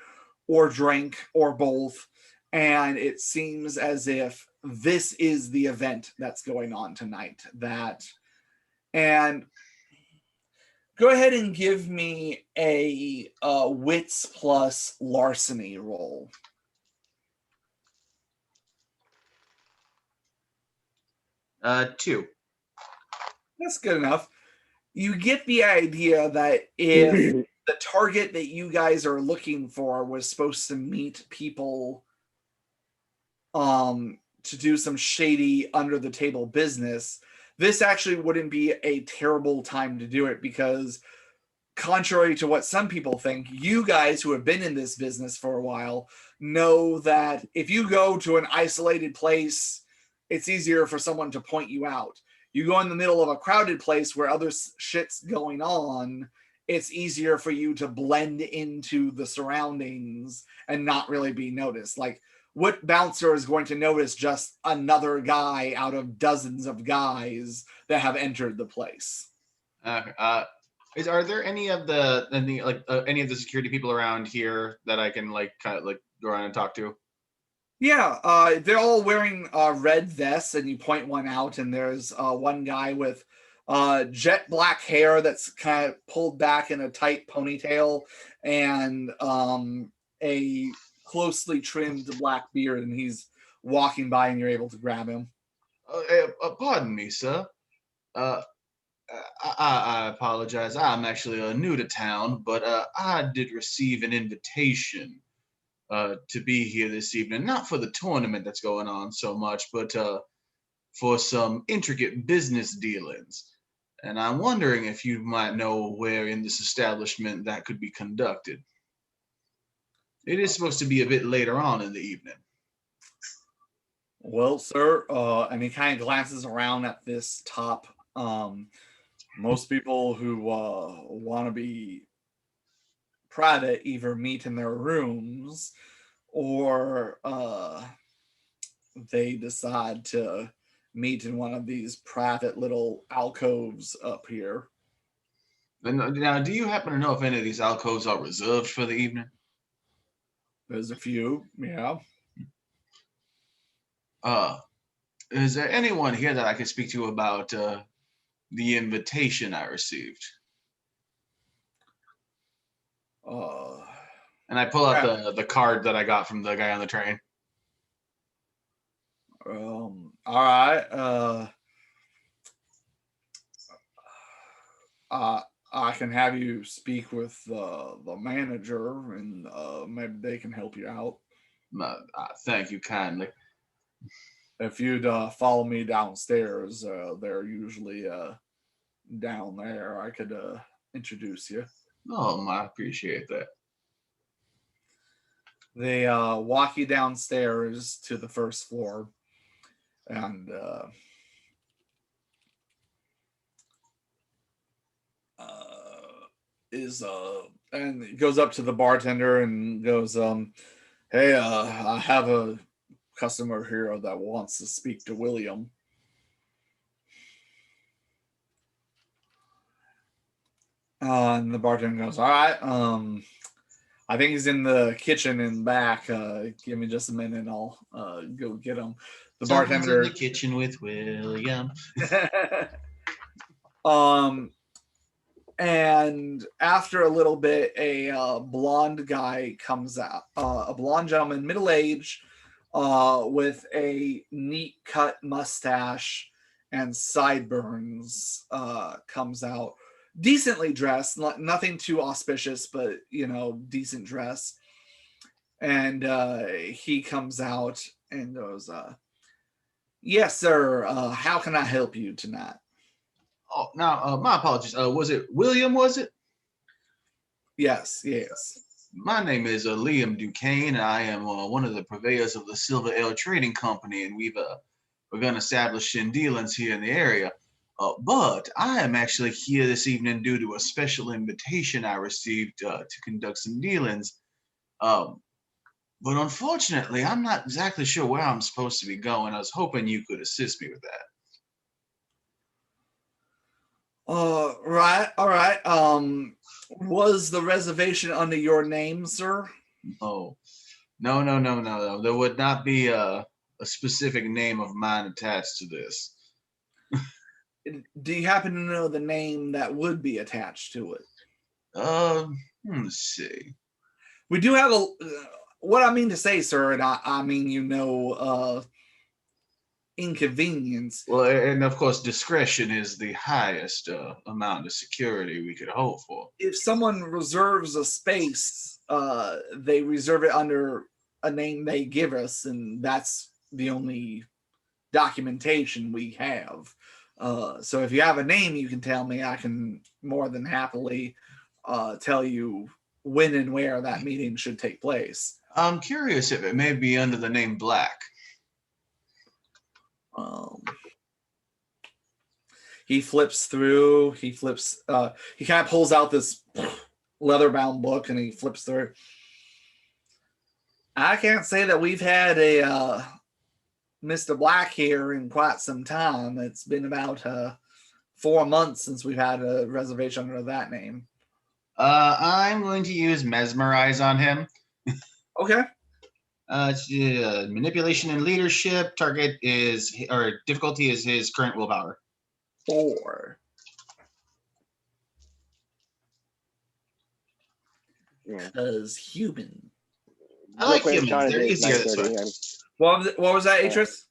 or drink, or both. And it seems as if this is the event that's going on tonight. And go ahead and give me a wits plus larceny roll. 2. That's good enough. You get the idea that if the target that you guys are looking for was supposed to meet people to do some shady under the table business, this actually wouldn't be a terrible time to do it, because contrary to what some people think, you guys who have been in this business for a while know that if you go to an isolated place, it's easier for someone to point you out. You go in the middle of a crowded place where other shit's going on, it's easier for you to blend into the surroundings and not really be noticed. Like, what bouncer is going to notice just another guy out of dozens of guys that have entered the place? Are there any of the security people around here that I can like kind of like go around and talk to? Yeah, they're all wearing red vests, and you point one out, and there's one guy with jet black hair that's kind of pulled back in a tight ponytail, and a closely trimmed black beard, and he's walking by, and you're able to grab him. Pardon me, sir. I apologize. I'm actually new to town, but I did receive an invitation to be here this evening, not for the tournament that's going on so much, but for some intricate business dealings. And I'm wondering if you might know where in this establishment that could be conducted. It is supposed to be a bit later on in the evening. Well, sir, and he kind of glances around at this top. Most people who want to be private either meet in their rooms, or they decide to meet in one of these private little alcoves up here. Now, do you happen to know if any of these alcoves are reserved for the evening? There's a few, yeah. Is there anyone here that I could speak to about the invitation I received? And I pull out the card that I got from the guy on the train. All right. I can have you speak with the manager, and maybe they can help you out. Thank you kindly. If you'd follow me downstairs, they're usually down there. I could introduce you. Oh, I appreciate that. They walk you downstairs to the first floor, and and he goes up to the bartender and goes, "Hey, I have a customer here that wants to speak to William." And the bartender goes, "All right, I think he's in the kitchen in back. Give me just a minute, and I'll go get him." The Someone's bartender in the kitchen with William. And after a little bit, a blonde guy comes out, a blonde gentleman, middle age, with a neat cut mustache and sideburns, comes out, decently dressed, nothing too auspicious, but decent dress. And he comes out and goes, "Yes, sir. How can I help you tonight?" Oh, now my apologies. Was it William? Was it? Yes. My name is Liam Duquesne, and I am one of the purveyors of the Silver Ale Trading Company, and we've begun establishing dealings here in the area. But I am actually here this evening due to a special invitation I received to conduct some dealings. But unfortunately, I'm not exactly sure where I'm supposed to be going. I was hoping you could assist me with that. Right. All right. Was the reservation under your name, sir? Oh, no. There would not be a specific name of mine attached to this. Do you happen to know the name that would be attached to it? Let's see. We do have what I mean to say, sir, and I mean, inconvenience. Well, and of course, discretion is the highest amount of security we could hope for. If someone reserves a space, they reserve it under a name they give us, and that's the only documentation we have. So if you have a name you can tell me, I can more than happily tell you when and where that meeting should take place. I'm curious if it may be under the name Black. He flips through. He kind of pulls out this leather-bound book and he flips through. I can't say that we've had a Mr. Black here in quite some time. It's been about 4 months since we've had a reservation under that name. I'm going to use Mesmerize on him. Okay. Manipulation and leadership. Difficulty is his current willpower. 4. Because human. I like humans. They're easier this way. What was that, Atris?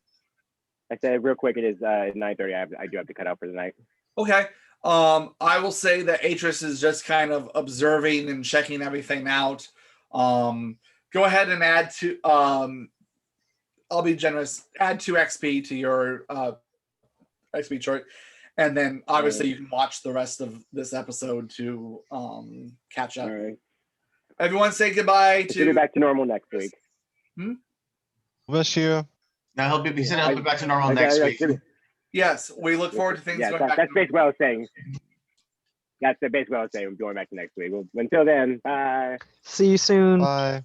I said real quick, it is 9:30. I do have to cut out for the night. Okay. I will say that Atris is just kind of observing and checking everything out. Go ahead and add to I'll be generous. Add 2 XP to your XP chart, and then obviously you can watch the rest of this episode to catch up. All right. Everyone, say goodbye to. We'll be back to normal next week. Bless you. Now he'll be back to normal next week. Yes, we look forward to things going back. That's basically what I was saying. That's basically what I was saying. We're going back to next week. Well, until then, bye. See you soon. Bye.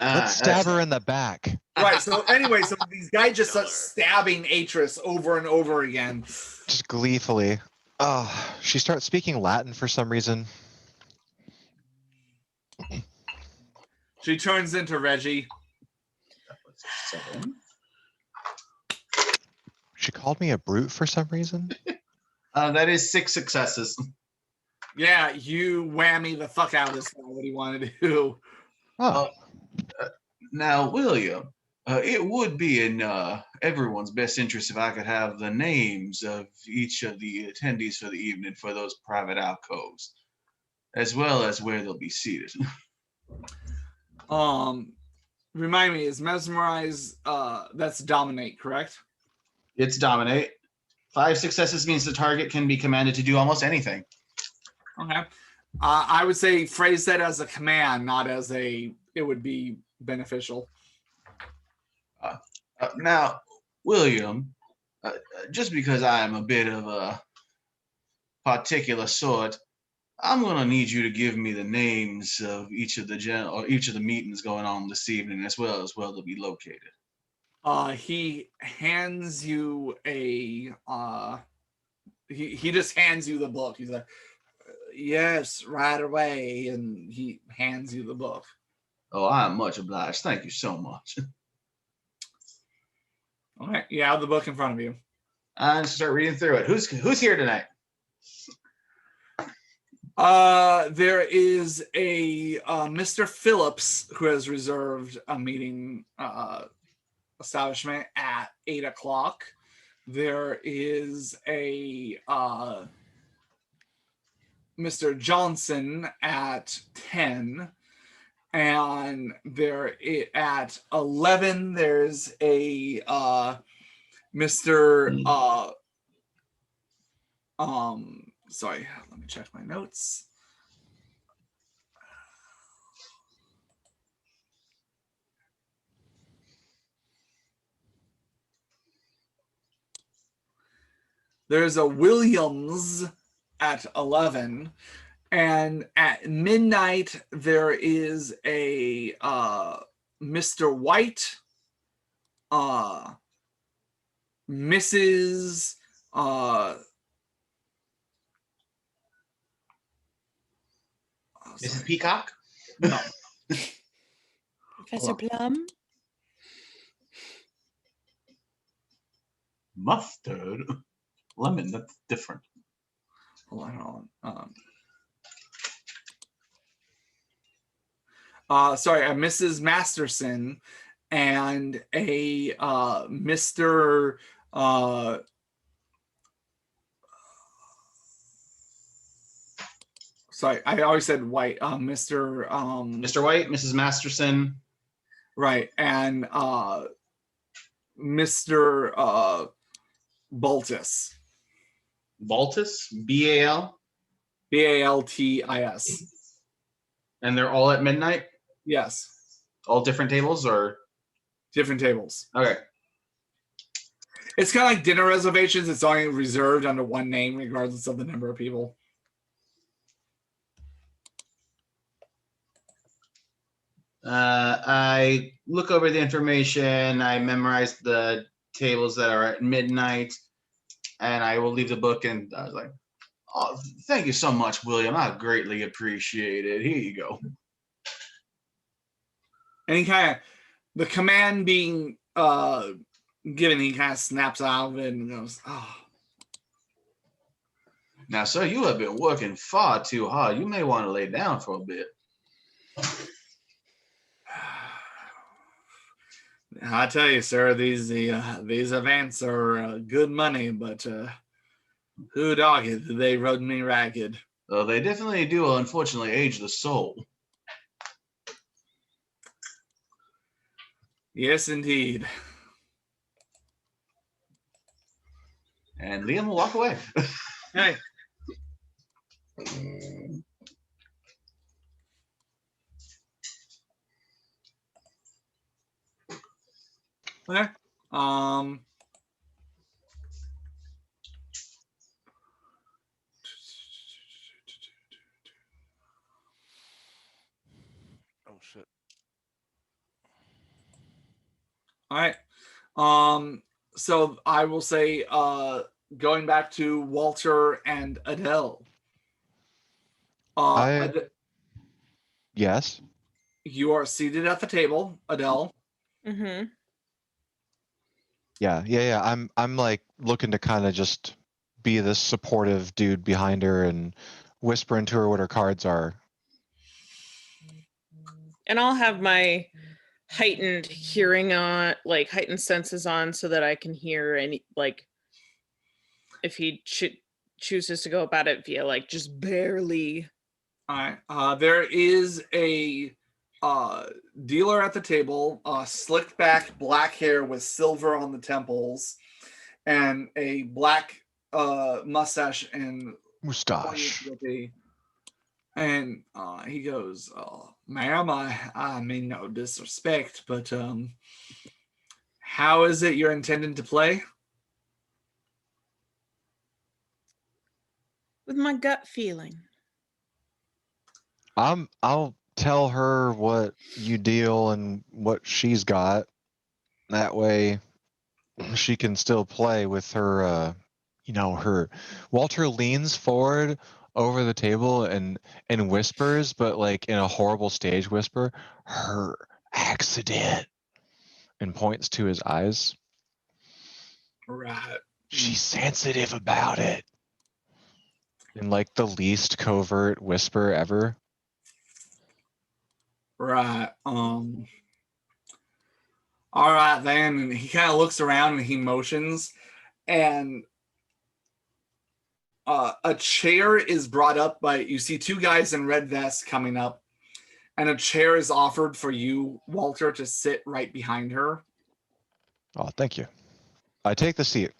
Let's stab her in the back. Right. So anyway, so these guys just start stabbing Atris over and over again. Just gleefully. Oh, she starts speaking Latin for some reason. She turns into Reggie. She called me a brute for some reason. That is 6 successes. Yeah, you whammy the fuck out of this guy. What do you want to do? Oh. Now, William, It would be in everyone's best interest if I could have the names of each of the attendees for the evening for those private alcoves, as well as where they'll be seated. Remind me, is mesmerize? That's dominate, correct? It's dominate. 5 successes means the target can be commanded to do almost anything. Okay. I would say phrase that as a command, not as a. It would be beneficial. Now, William, just because I am a bit of a particular sort, I'm gonna need you to give me the names of each of the meetings going on this evening, as well they'll be located. He hands you a. He just hands you the book. He's like, yes, right away, and he hands you the book. Oh, I am much obliged. Thank you so much. Okay, you have the book in front of you. And start reading through it. Who's here tonight? There is a Mr. Phillips who has reserved a meeting establishment at 8:00. There is a Mr. Johnson at 10, and there at 11 there's a Mr. Sorry, let me check my notes. There's a Williams at 11, and at midnight there is a Mr. White, Mrs. Mrs. Peacock? No. Professor Plum? Mustard? Lemon, that's different. Hold on. Sorry, a Mrs. Masterson and a Mr. Sorry, I always said White. Mr. Mr. White, Mrs. Masterson. Right, and Mr. Baltus. Baltus? B-A-L? Baltis. And they're all at midnight? Yes. All different tables or? Different tables. Okay. It's kind of like dinner reservations. It's only reserved under one name, regardless of the number of people. I look over the information. I memorize the tables that are at midnight, and I will leave the book. And I was like, "Oh, thank you so much, William. I greatly appreciate it. Here you go." And he kind of, the command being given, he kind of snaps out of it and goes, "Oh." Now, sir, you have been working far too hard. You may want to lay down for a bit. I tell you, sir, these events are good money, but who dogged they rode me ragged. Well, they definitely do, unfortunately, age the soul. Yes, indeed. And Liam will walk away. Hey. Okay. Oh shit. All right. So I will say, going back to Walter and Adele. Yes. You are seated at the table, Adele. Mm-hmm. Yeah. I'm like looking to kind of just be this supportive dude behind her and whispering to her what her cards are. And I'll have my heightened hearing on, like heightened senses on, so that I can hear any, like, if he chooses to go about it via like just barely. All right. There is a dealer at the table, slicked back black hair with silver on the temples, and a black mustache and Mustache. and he goes, "Ma'am, I mean no disrespect, but how is it you're intending to play?" With my gut feeling. I'll tell her what you deal and what she's got. That way she can still play with her her Walter leans forward over the table and whispers, but like in a horrible stage whisper, her accident, and points to his eyes. Right. She's sensitive about it. In like the least covert whisper ever. Right. All right then. And he kind of looks around and he motions, and a chair is brought up by, you see two guys in red vests coming up, and a chair is offered for you, Walter, to sit right behind her. Oh, thank you. I take the seat.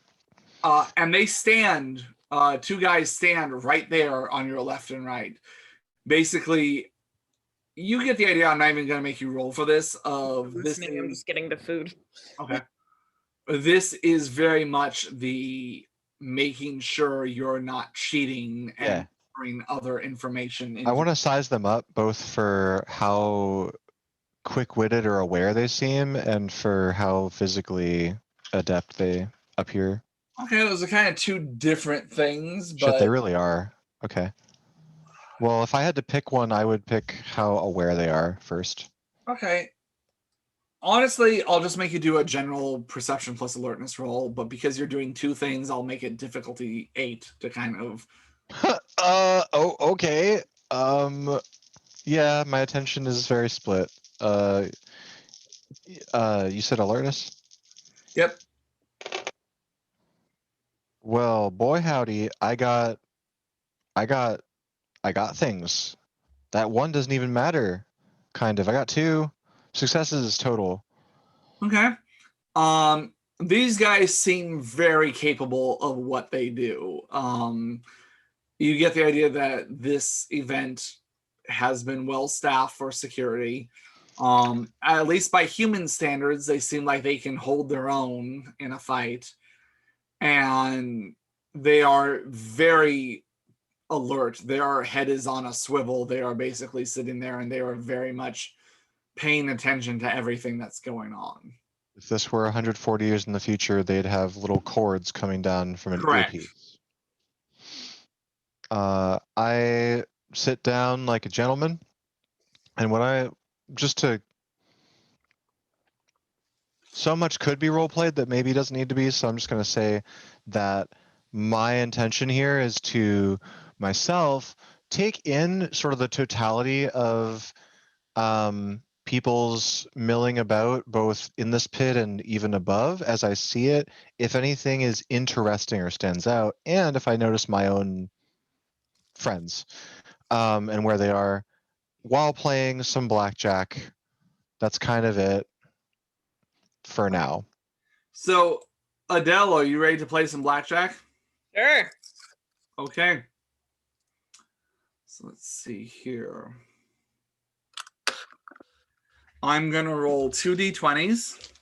And they stand, two guys stand right there on your left and right. Basically, you get the idea. I'm not even going to make you roll for this. I'm just getting the food. Okay. This is very much the making sure you're not cheating and bring other information. I want to size them up both for how quick-witted or aware they seem and for how physically adept they appear. Okay, those are kind of two different things, but Shit, they really are. Okay. Well, if I had to pick one, I would pick how aware they are first. Okay. Honestly, I'll just make you do a general perception plus alertness roll, but because you're doing two things, I'll make it difficulty 8 to kind of. Okay. Yeah, my attention is very split. You said alertness? Yep. Well, boy howdy, I got things. That one doesn't even matter. Kind of. I got 2 successes total. Okay. These guys seem very capable of what they do. You get the idea that this event has been well staffed for security. At least by human standards, they seem like they can hold their own in a fight. And they are very alert. Their head is on a swivel. They are basically sitting there and they are very much paying attention to everything that's going on. If this were 140 years in the future, they'd have little cords coming down from an earpiece. I sit down like a gentleman, and so much could be role played that maybe doesn't need to be, so I'm just going to say that my intention here is to myself take in sort of the totality of people's milling about both in this pit and even above as I see it, if anything is interesting or stands out, and if I notice my own friends and where they are while playing some blackjack. That's kind of it for now. So, Adele, are you ready to play some blackjack? Sure. Okay. So let's see here. I'm going to roll 2 d20s.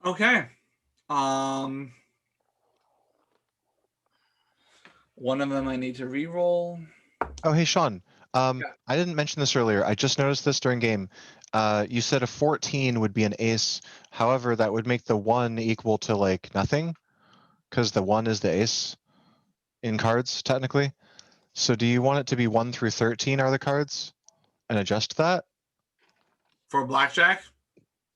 Okay. One of them I need to re-roll. Oh, hey, Sean. I didn't mention this earlier. I just noticed this during game. You said a 14 would be an ace. However, that would make the 1 equal to like nothing because the 1 is the ace in cards, technically. So do you want it to be 1 through 13 are the cards and adjust that? For blackjack?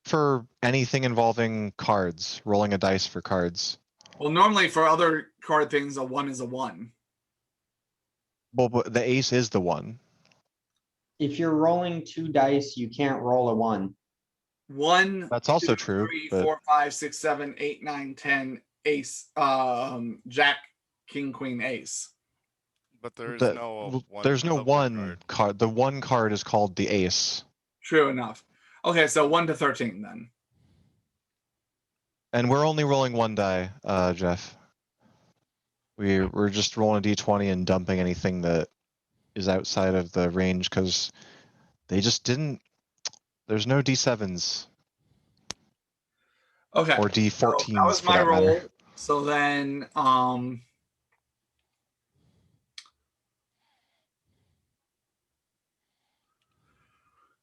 For anything involving cards, rolling a dice for cards. Well, normally for other card things, a 1 is a 1. Well, but the ace is the one. If you're rolling 2 dice, you can't roll a 1. 1, That's also 2, true, 3, but- 4, 5, 6, 7, 8, 9, 10, ace, Jack, King, Queen, ace. But there's The- no one. There's no poker one card. The one card is called the ace. True enough. Okay, so 1 to 13 then. And we're only rolling one die, Jeff. We're just rolling a d20 and dumping anything that is outside of the range because they just didn't. There's no d7s Okay. or So d14s that was for my that roll. matter. So then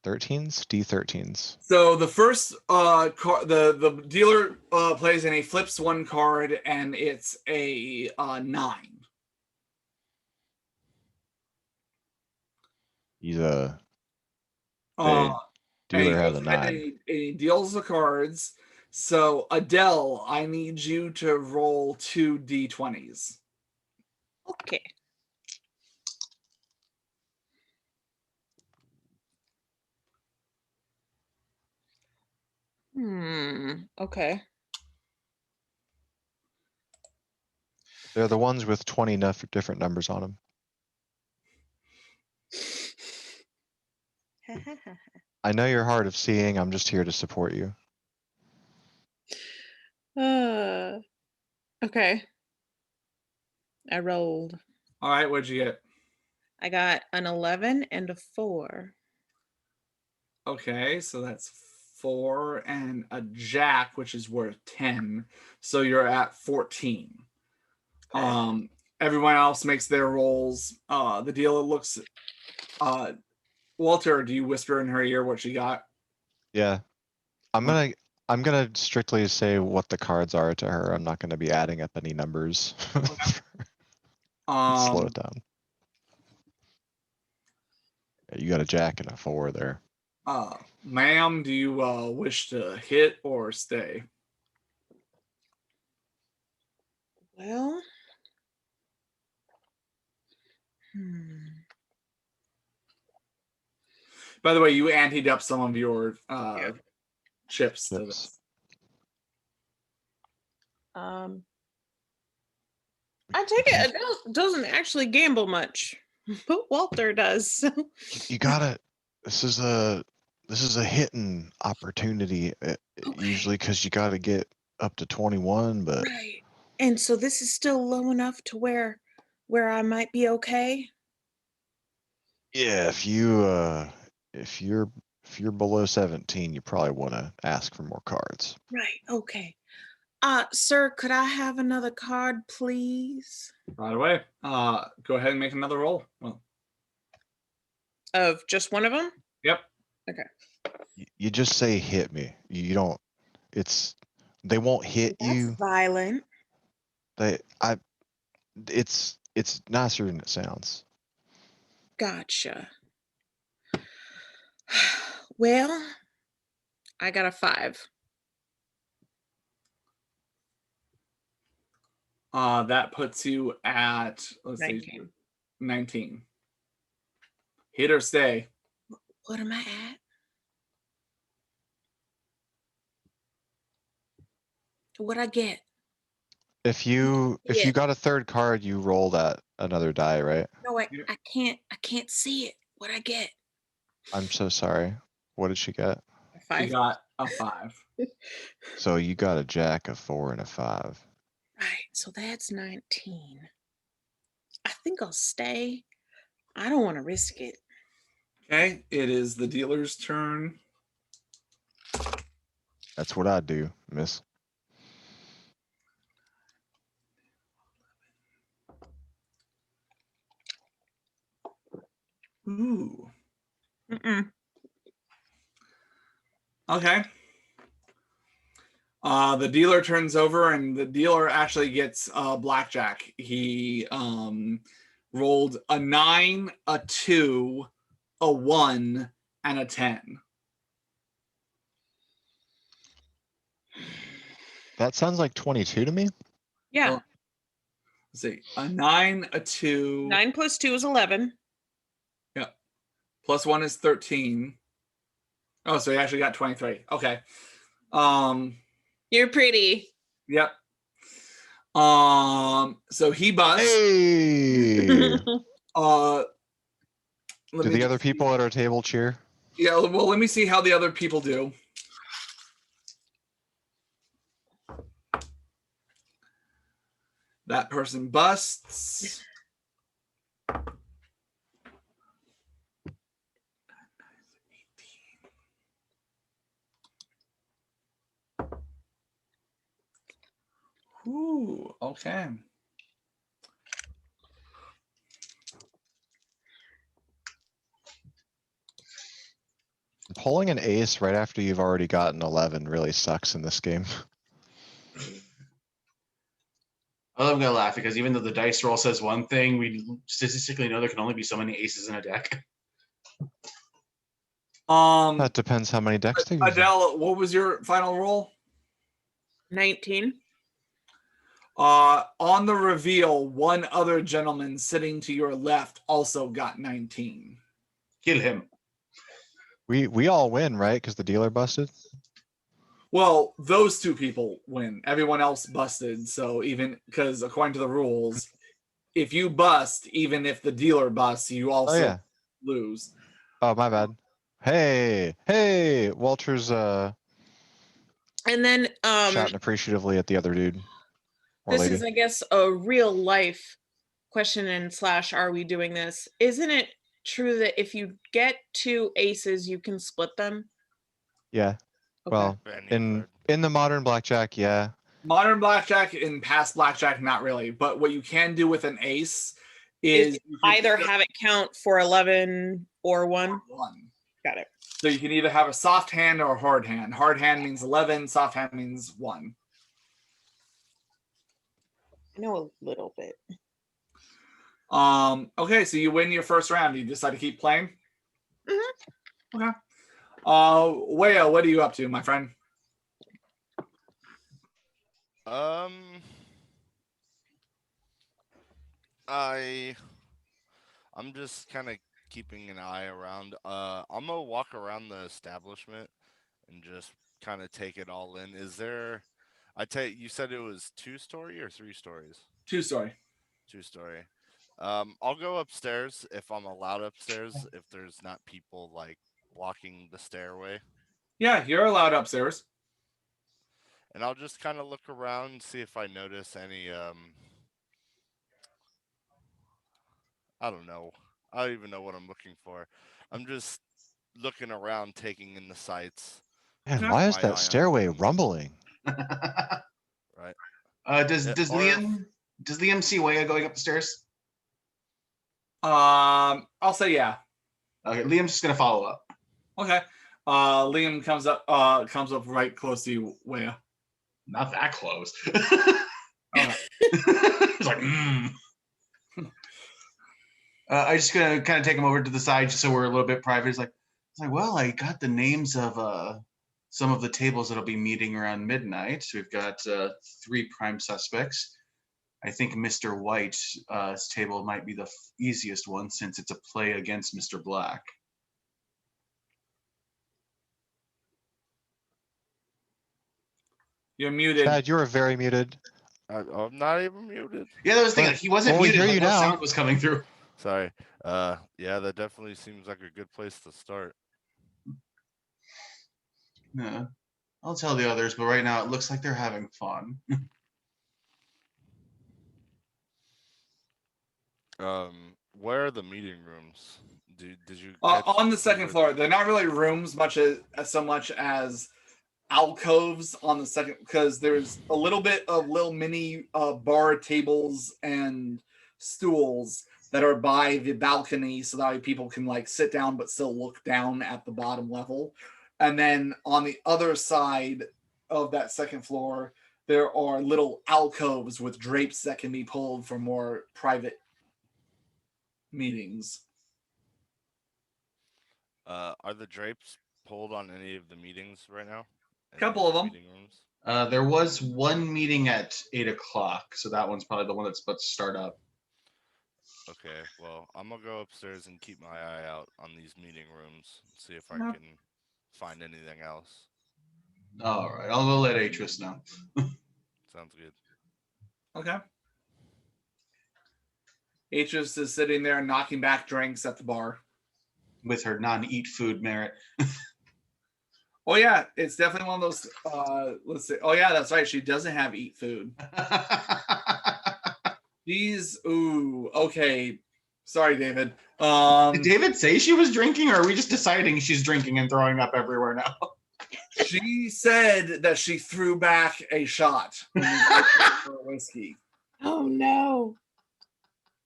13s, d13s. so the first the dealer plays and he flips one card and it's a 9. He's a Uh, dealer and has a goes ahead 9. and he deals the cards. So Adele, I need you to roll 2 d20s. Okay. Okay. They're the ones with 20 different numbers on them. I know you're hard of seeing. I'm just here to support you. Okay. I rolled. All right, what'd you get? I got an 11 and a 4. Okay, so that's 4 and a jack, which is worth 10. So you're at 14. Everyone else makes their rolls. The dealer looks. Walter, do you whisper in her ear what she got? Yeah. I'm gonna strictly say what the cards are to her. I'm not gonna be adding up any numbers. Slow it down. Yeah, you got a jack and a 4 there. Ma'am, do you wish to hit or stay? Well. By the way, you anteed up some of your chips to Chips. this. I take it Adele doesn't actually gamble much, but Walter does. So. You gotta. This is a hitting opportunity. Usually, because you gotta get up to 21, but Right. And so this is still low enough to where I might be okay. yeah, if you're below 17, you probably want to ask for more cards. Right. Okay. Sir, could I have another card, please? Right away. Go ahead and make another roll. Well, Of just one of them? yep. Okay. You just say hit me. You don't. They won't hit That's you. violent. It's nicer than it sounds. Gotcha. Well, I got a 5. That puts you at 19. see, 19. Hit or stay. What am I at? What'd I get? If you got a third card, you roll that another die, right? No, I can't see it. What'd I get? I'm so sorry. What did she get? A You 5. got a 5. So you got a jack, a 4, and a 5. Right. So that's 19. I think I'll stay. I don't want to risk it. Okay, it is the dealer's turn. That's what I do, miss. Ooh. Mm-mm. Okay. The dealer turns over and the dealer actually gets blackjack. He rolled a 9, a 2, a 1, and a 10. That sounds like 22 to me. Yeah. Let's see, a 9, a 2. 9 plus 2 is 11. Yep. Plus 1 is 13. Oh, so he actually got 23. Okay. You're pretty. Yep. So he busts. Hey! Let Do me the other just see. people at our table cheer? Yeah, well, let me see how the other people do. That person busts. Ooh, okay. Pulling an ace right after you've already gotten 11 really sucks in this game. I'm gonna laugh because even though the dice roll says one thing, we statistically know there can only be so many aces in a deck. That depends how many decks they're using. Adele, what was your final roll? 19. On the reveal, one other gentleman sitting to your left also got 19. Kill him. We all win, right? Because the dealer busted? Well, those two people win. Everyone else busted. So even because according to the rules, if you bust, even if the dealer busts, you also lose. Oh, my bad. Hey, Walter's And then shouting appreciatively at the other dude. Or this lady. is, I guess, a real life question and / are we doing this? Isn't it true that if you get 2 aces, you can split them? Yeah. Okay. Well, in the modern blackjack, yeah. Modern blackjack and past blackjack, not really. But what you can do with an ace is you can either have it count for 11 or 1. Got it. So you can either have a soft hand or a hard hand. Hard hand means 11, soft hand means 1. I know a little bit. Okay, so you win your first round. You decide to keep playing? Mm-hmm. Okay. Waya, what are you up to, my friend? I'm just kind of keeping an eye around. I'm gonna walk around the establishment and just kind of take it all in. Is there? You said it was 2-story or 3 stories? 2-story. 2-story. I'll go upstairs if I'm allowed upstairs. If there's not people like blocking the stairway. Yeah, you're allowed upstairs. And I'll just kind of look around and see if I notice any. I don't know. I don't even know what I'm looking for. I'm just looking around, taking in the sights. Man, why is that stairway rumbling? Right. Does Liam see Waya going up the stairs? I'll say yeah. Okay, Liam's just gonna follow up. Okay. Liam comes up right close to you, Waya. Not that close. Okay. It's like, I'm just gonna kind of take him over to the side just so we're a little bit private. It's like, well, I got the names of some of the tables that'll be meeting around midnight. So we've got 3 prime suspects. I think Mr. White's table might be the easiest one since it's a play against Mr. Black. You're muted. Chad, you are very muted. I'm not even muted. Yeah, that was thinking he wasn't muted. We hear you no now. Sound was coming through. Sorry. Yeah, that definitely seems like a good place to start. Yeah, I'll tell the others, but right now it looks like they're having fun. Where are the meeting rooms? Did you on the second floor? They're not really rooms so much as alcoves on the second, because there's a little bit of little mini bar tables and stools that are by the balcony, so that way people can like sit down but still look down at the bottom level. And then on the other side of that second floor, there are little alcoves with drapes that can be pulled for more private meetings. Are the drapes pulled on any of the meetings right now? A couple of them. Meeting rooms? There was one meeting at 8 o'clock, so that one's probably the one that's about to start up. Okay, well, I'm gonna go upstairs and keep my eye out on these meeting rooms, see if I Yeah. can find anything else. All right, I'll go let Atris know. Sounds good. Okay. Atris is sitting there knocking back drinks at the bar. With her non-eat food merit. Oh yeah, it's definitely one of those. Let's see. Oh yeah, that's right. She doesn't have eat food. Ooh, okay. Sorry, David. Did David say she was drinking, or are we just deciding she's drinking and throwing up everywhere now? She said that she threw back a shot when we went for whiskey. Oh no.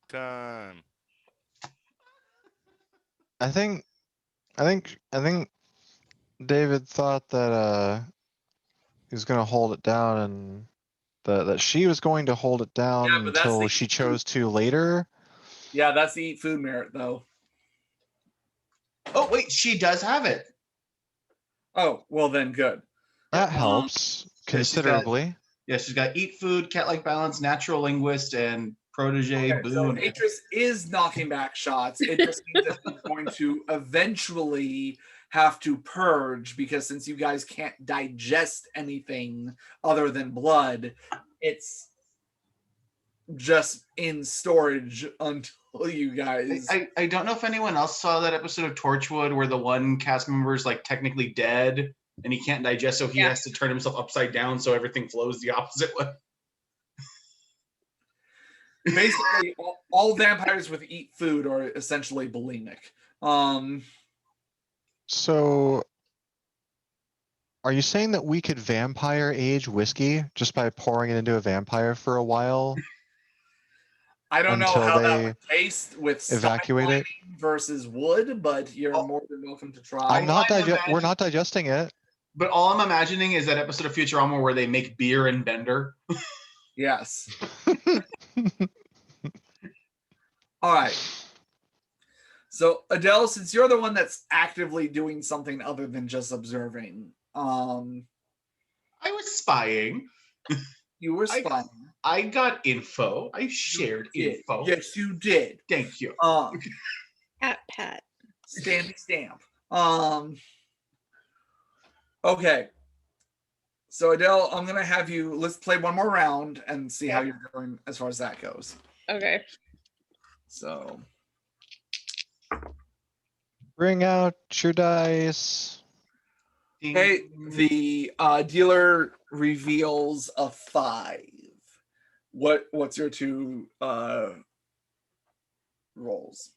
Time. I think David thought that he was gonna hold it down, and that she was going to hold it down Yeah, but that's until the she chose to later. Yeah, that's the eat food merit though. Oh wait, she does have it. Oh, well then good. That helps considerably. Yeah, she's got eat food, cat-like balance, natural linguist, and protege Okay, so boon. Atris is knocking back shots. It just means that she's going to eventually have to purge because since you guys can't digest anything other than blood, it's just in storage until you guys. I don't know if anyone else saw that episode of Torchwood where the one cast member is like technically dead and he can't digest, so he has to turn himself upside down so everything flows the opposite way. Basically, all vampires with eat food are essentially bulimic. So, are you saying that we could vampire age whiskey just by pouring it into a vampire for a while? I don't know Until how that they would taste with evacuate it? versus wood, but you're more than welcome to try. We're not digesting it. But all I'm imagining is that episode of Futurama where they make beer and Bender. Yes. All right. So Adele, since you're the one that's actively doing something other than just observing, I was spying. You were spying. I got info. I shared info. Yes, you did. Thank you. Pat. Stampy stamp. Okay. So Adele, I'm gonna have you. Let's play one more round and see how you're doing as far as that goes. Okay. So. Bring out your dice. Okay, the dealer reveals a 5. What's your 2 rolls?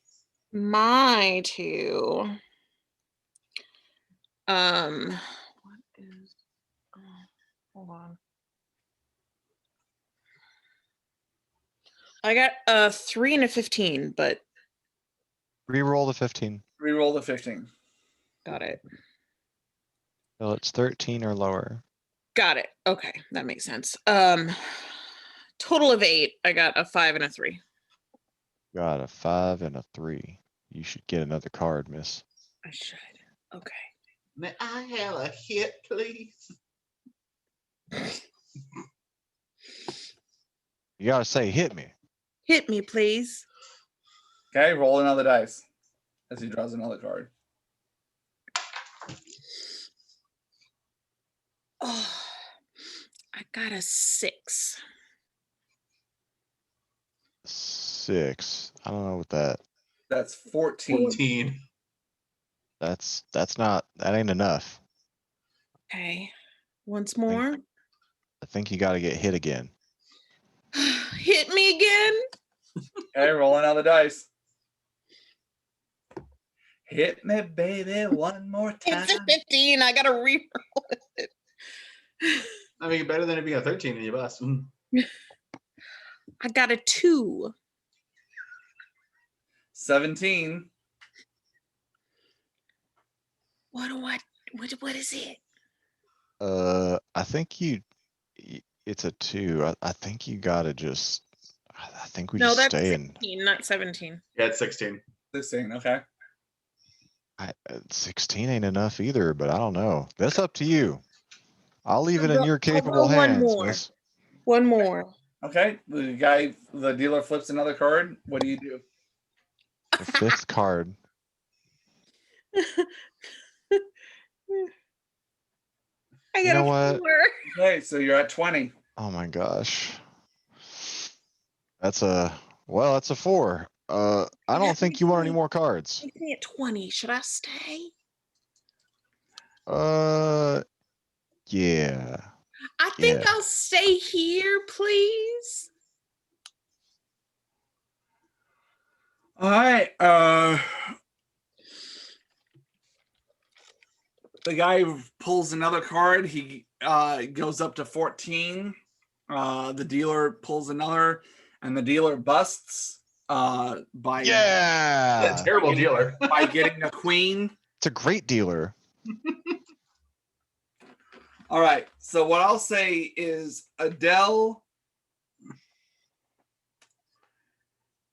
My 2. What is? Hold on. I got a 3 and a 15, but Reroll the 15. Reroll the 15. got it. Well, it's 13 or lower. Got it. Okay, that makes sense. Total of 8. I got a 5 and a 3. Got a 5 and a 3. You should get another card, miss. I should. Okay. May I have a hit, please? You gotta say, hit me. Hit me, please. Okay, roll another dice as he draws another card. Oh, I got a 6. 6. I don't know what that. That's 14. 14. That ain't enough. Okay. Once more. I think you gotta get hit again. Hit me again. Okay, roll another dice. Hit me, baby, one more time. It's a 15. I gotta re-roll it. I mean, better than if you got 13 in your bus. I got a 2. 17. What is it? I think it's a 2. I think you gotta just. I think we just that's stay in. 16, not 17. Yeah, it's 16. 16, okay. 16 ain't enough either, but I don't know. That's up to you. I'll leave it I'll in go- your I'll capable go one hands, more. miss. One more. Okay, the dealer flips another card. What do you do? The fifth card. I You got know a what? 4. Okay, so you're at 20. Oh my gosh. That's a 4. I don't think you want any more cards. Makes me at 20. Should I stay? Yeah. I think Yeah. I'll stay here, please. All right. The guy pulls another card. He goes up to 14. The dealer pulls another, and the dealer busts by Yeah. Terrible dealer. by getting a queen. It's a great dealer. All right. So what I'll say is Adele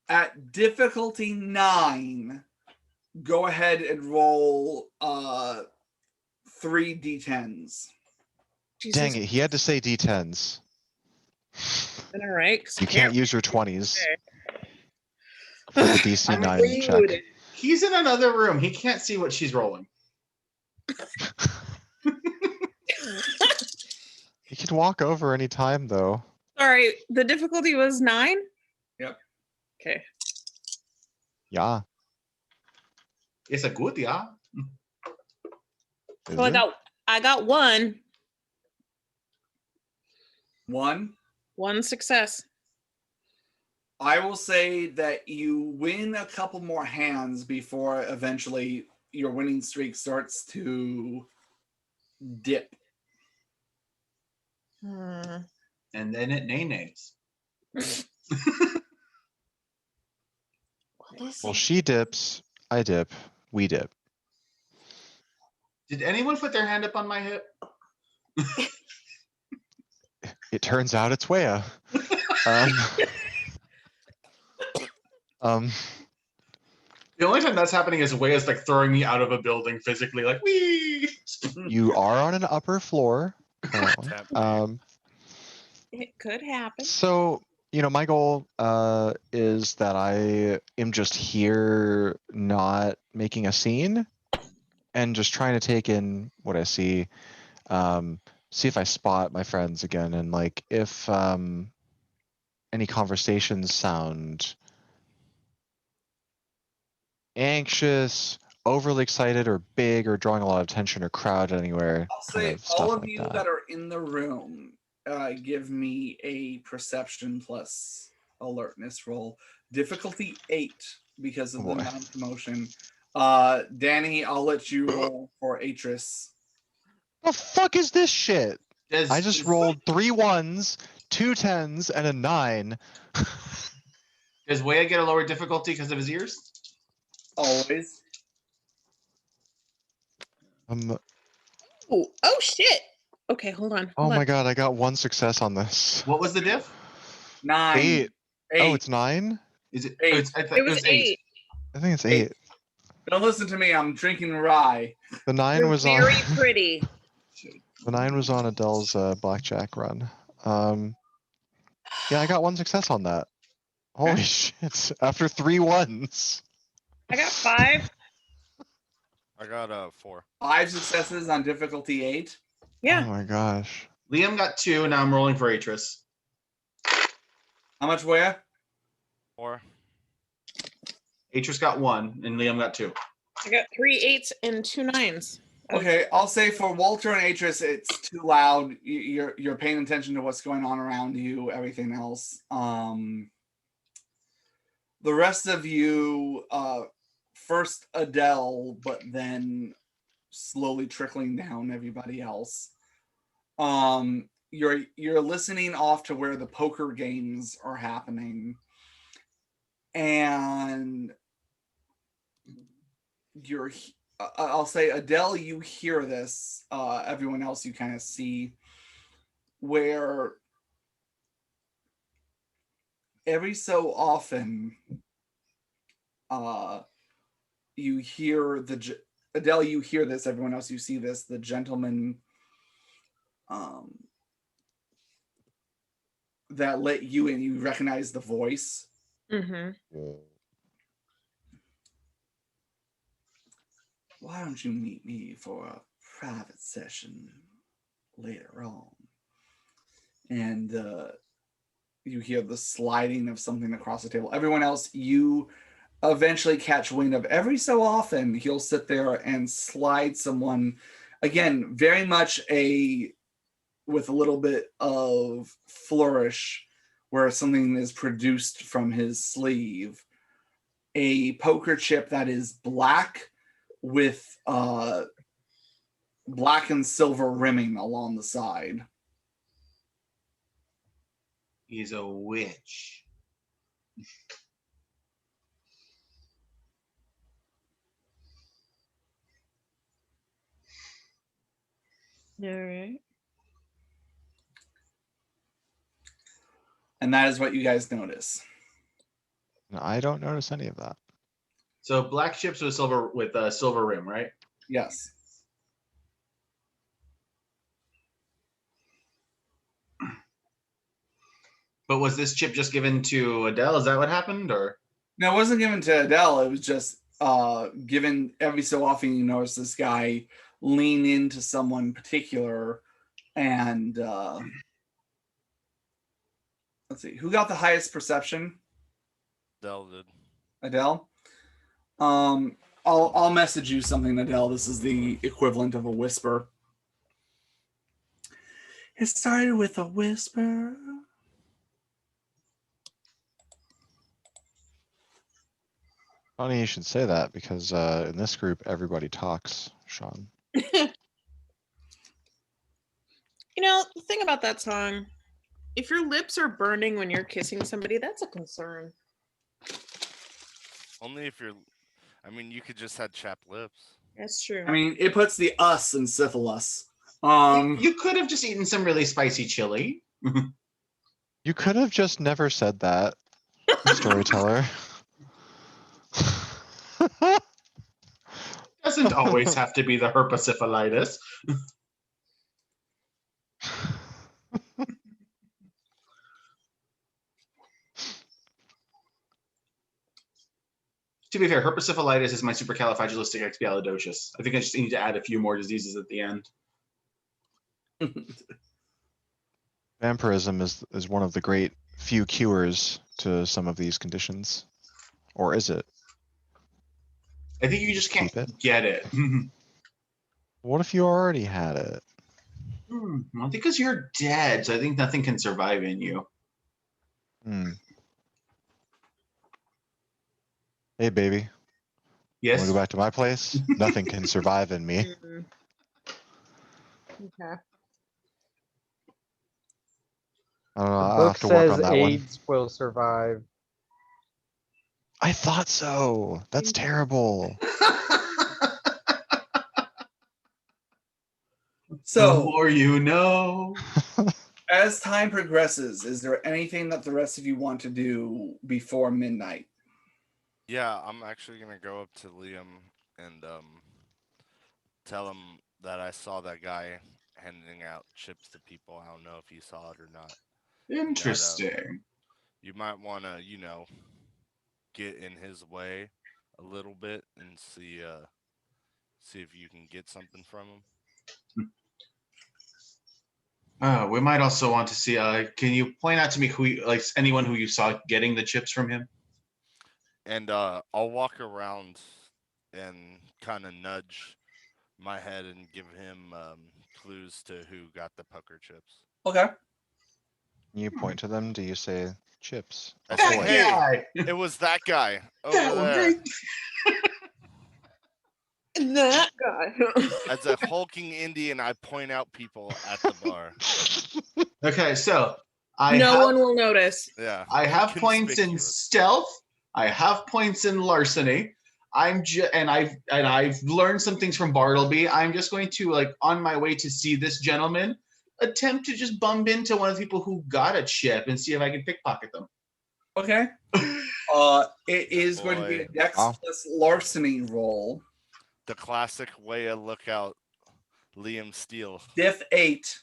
at difficulty 9. Go ahead and roll 3 d10s. Jesus. Dang it, he had to say D10s. All right. You can't use your 20s for the DC I mean, 9 check. He's in another room. He can't see what she's rolling. He could walk over any time though. Sorry, the difficulty was 9? Yep. Okay. Yeah. It's a good, yeah. Is So it? I got 1. 1. 1 success. I will say that you win a couple more hands before eventually your winning streak starts to dip. Hmm. And then it nay-nays. Well, she dips, I dip, we dip. Did anyone put their hand up on my hip? It turns out it's Wea. The only time that's happening is Waya's like throwing me out of a building physically, like, wee! You are on an upper floor currently. It could happen. So, my goal is that I am just here not making a scene and just trying to take in what I see, see if I spot my friends again, and like if any conversations sound anxious, overly excited, or big, or drawing a lot of attention or crowd anywhere. I'll Kind say of all stuff of like you that. that are in the room give me a perception plus alertness roll. Difficulty 8 because of Oh the boy. non-promotion. Danny, I'll let you roll for Atris. The fuck is this shit? I just Does rolled 3 1s, 2 10s, and a 9. Waya get a lower difficulty because of his ears? Always. Oh shit. Okay, hold on. Oh Hold my on. god, I got 1 success on this. What was the diff? 9. 8. 8. Oh, it's 9? Is it? 8. It It was 8. I think it's 8. 8. Don't listen to me. I'm drinking rye. The 9 You're was on. very pretty. The 9 was on Adele's blackjack run. Yeah, I got 1 success on that. Holy shit! After 3 1s. I got 5. I got 4. 5 successes on difficulty 8. Yeah. Oh my gosh. Liam got 2. Now I'm rolling for Atris. How much were 4. Atris got 1, and Liam got 2. I got 3 8s and 2 9s. Okay, I'll say for Walter and Atris, it's too loud. You're paying attention to what's going on around you, everything else. The rest of you, first Adele, but then slowly trickling down everybody else. You're listening off to where the poker games are happening, and I'll say Adele, you hear this. Everyone else, you kind of see where every so often, you hear Adele, you hear this. Everyone else, you see this. The gentleman that let you in. You recognize the voice. Mm-hmm. Why don't you meet me for a private session later on? And you hear the sliding of something across the table. Everyone else, you eventually catch wind of every so often he'll sit there and slide someone, again, very much with a little bit of flourish where something is produced from his sleeve, a poker chip that is black with black and silver rimming along the side. He's a witch. All right. And that is what you guys notice. No, I don't notice any of that. So black chips with silver rim, right? Yes. But was this chip just given to Adele? Is that what happened, or? No, it wasn't given to Adele. It was just given every so often. You notice this guy lean into someone particular, and let's see, who got the highest perception? Dell did. Adele. I'll message you something, Adele. This is the equivalent of a whisper. It started with a whisper. Funny you should say that because in this group everybody talks, Sean. You know, the thing about that song, if your lips are burning when you're kissing somebody, that's a concern. Only if you're. I mean, you could just have chapped lips. That's true. I mean, it puts the us in syphilis. You could have just eaten some really spicy chili. You could have just never said that, storyteller. Doesn't always have to be the herpetosyphilitis. To be fair, herpetosyphilitis is my supercalifragilisticexpialidocious. I think I just need to add a few more diseases at the end. Vampirism is one of the great few cures to some of these conditions. Or is it? I think you just can't Keep it. get it. What if you already had it? Well, because you're dead, so I think nothing can survive in you. Hey, baby. Yes. Want to go back to my place? Nothing can survive in me. Mm. Okay. I don't know. The I'll book have to work says on that one. AIDS will survive. I thought so. That's terrible. The So, more you know. as time progresses, is there anything that the rest of you want to do before midnight? Yeah, I'm actually gonna go up to Liam and tell him that I saw that guy handing out chips to people. I don't know if he saw it or not. Interesting. You might want to, get in his way a little bit and see if you can get something from him. We might also want to see. Can you point out to me anyone who you saw getting the chips from him? And I'll walk around and kind of nudge my head and give him clues to who got the poker chips. Okay. You point to them. Do you say chips? I That say, Ahoy. hey, guy! it was that guy over That there. right. That guy. As a hulking Indian, I point out people at the bar. Okay, so No one will notice. Yeah. I have points in Inconspicuous. stealth. I have points in larceny. And I've learned some things from Bartleby. I'm just going to on my way to see this gentleman attempt to just bump into one of the people who got a chip and see if I can pickpocket them. Okay. It is going to be a Dex Wow. plus larceny roll. The classic way to look out Liam Steele. Diff 8.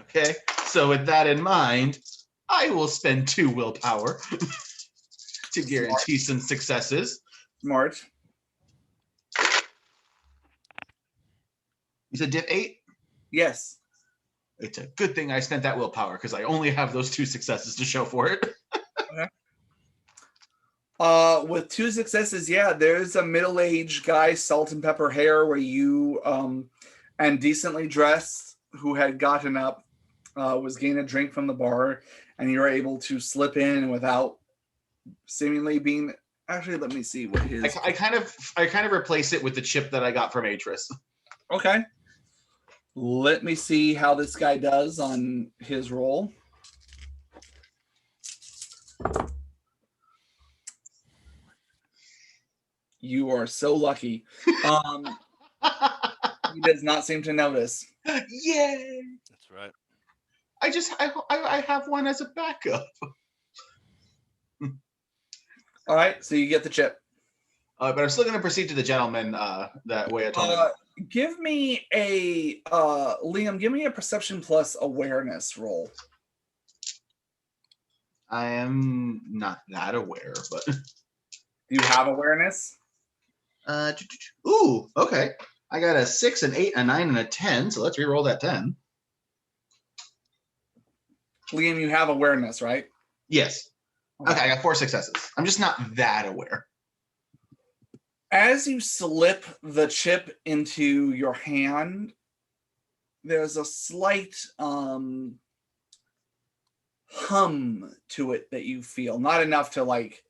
Okay, so with that in mind, I will spend 2 willpower to guarantee some successes. Smart. You said diff 8? Yes. It's a good thing I spent that willpower because I only have those 2 successes to show for it. With 2 successes, yeah, there's a middle-aged guy, salt and pepper hair, where you and decently dressed, who had gotten up, was getting a drink from the bar, and you were able to slip in without seemingly being. Actually, let me see what his. I kind of replace it with the chip that I got from Atris. Okay. Let me see how this guy does on his roll. You are so lucky. He does not seem to notice. Yay! That's right. I have one as a backup. All right, so you get the chip. But I'm still going to proceed to the gentleman that way I told him. Give me a Liam. Give me a perception plus awareness roll. I am not that aware, but Do you have awareness? Ooh, okay. I got a 6, an 8, a 9, and a 10. So let's re-roll that 10. Liam, you have awareness, right? Yes. Okay, I got 4 successes. I'm just not that aware. As you slip the chip into your hand, there's a slight hum to it that you feel. Not enough to like,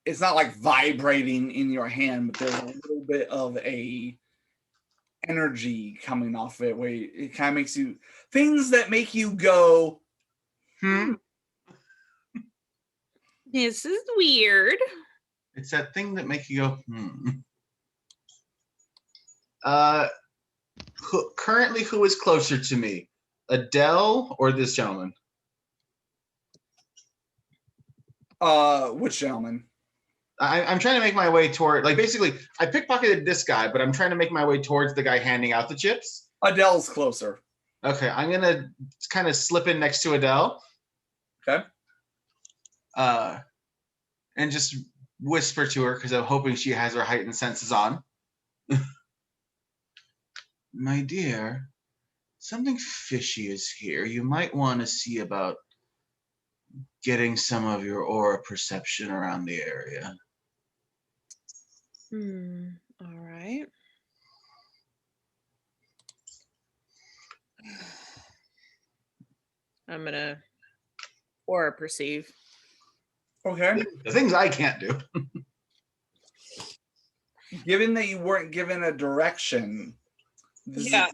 it's not like vibrating in your hand, but there's a little bit of a energy coming off it where it kind of makes you, things that make you go, This is weird. It's that thing that makes you go, Currently, who is closer to me? Adele or this gentleman? Which gentleman? I'm trying to make my way toward, like, basically, I pickpocketed this guy, but I'm trying to make my way towards the guy handing out the chips. Adele's closer. Okay, I'm going to kind of slip in next to Adele. Okay. And just whisper to her, because I'm hoping she has her heightened senses on. My dear, something fishy is here. You might want to see about getting some of your aura perception around the area. All right. I'm gonna aura perceive. Okay. The things I can't do. Given that you weren't given a direction, Yeah.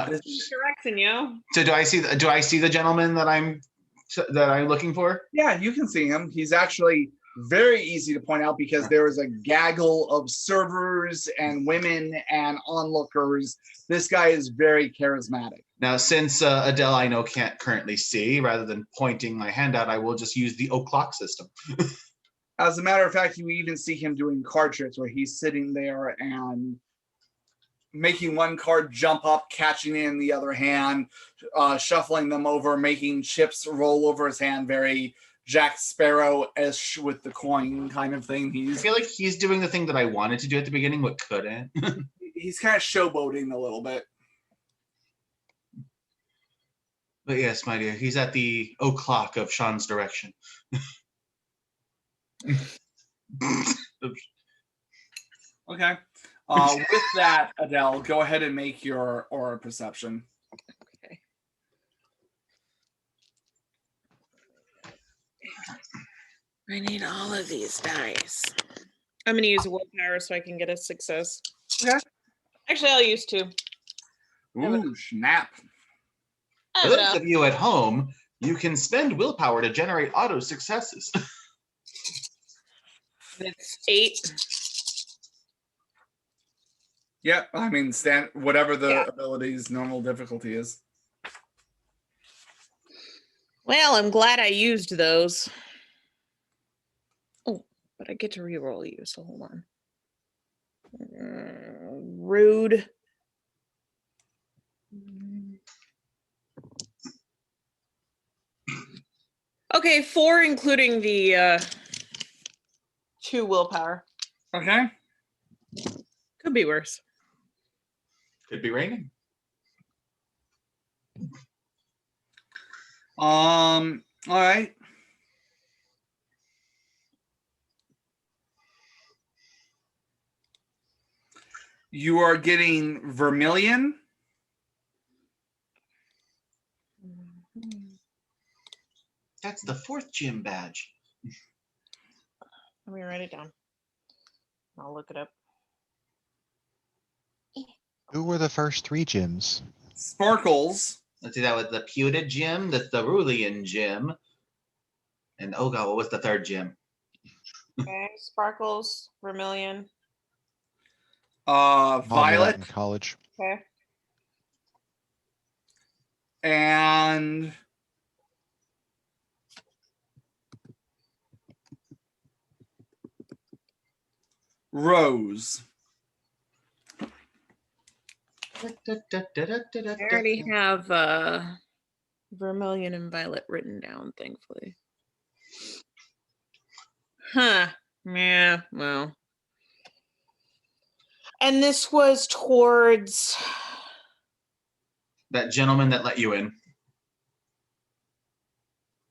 this Direction, yo. So do I see the gentleman that I'm looking for? Yeah, you can see him. He's actually very easy to point out because there is a gaggle of servers and women and onlookers. This guy is very charismatic. Now, since Adele I know can't currently see, rather than pointing my hand out, I will just use the o'clock system. As a matter of fact, you even see him doing card tricks where he's sitting there and making one card jump up, catching it in the other hand, shuffling them over, making chips roll over his hand, very Jack Sparrow-ish with the coin kind of thing. I feel like he's doing the thing that I wanted to do at the beginning, but couldn't. He's kind of showboating a little bit. But yes, my dear, he's at the o'clock of Sean's direction. Okay. With that, Adele, go ahead and make your aura perception. Okay. I need all of these dice. I'm gonna use willpower so I can get a success. Okay. Actually, I'll use 2. Ooh, snap. For those of you at home, you can spend willpower to generate auto successes. It's 8. Yep, I mean, whatever the ability's normal difficulty is. Well, I'm glad I used those. Oh, but I get to reroll you, so hold on. Rude. Okay, 4 including the 2 willpower. Okay. Could be worse. Could be raining. All right. You are getting vermilion. That's the 4th gym badge. Let me write it down. I'll look it up. Who were the first 3 gyms? Sparkles. Let's see, that was the Pewted gym, the Cerulean gym, and oh god, what was the 3rd gym? Okay, sparkles, vermilion. I'll know that Violet in college. Okay. and Rose. I already have vermilion and violet written down, thankfully. Huh. Yeah, well. And this was towards That gentleman that let you in,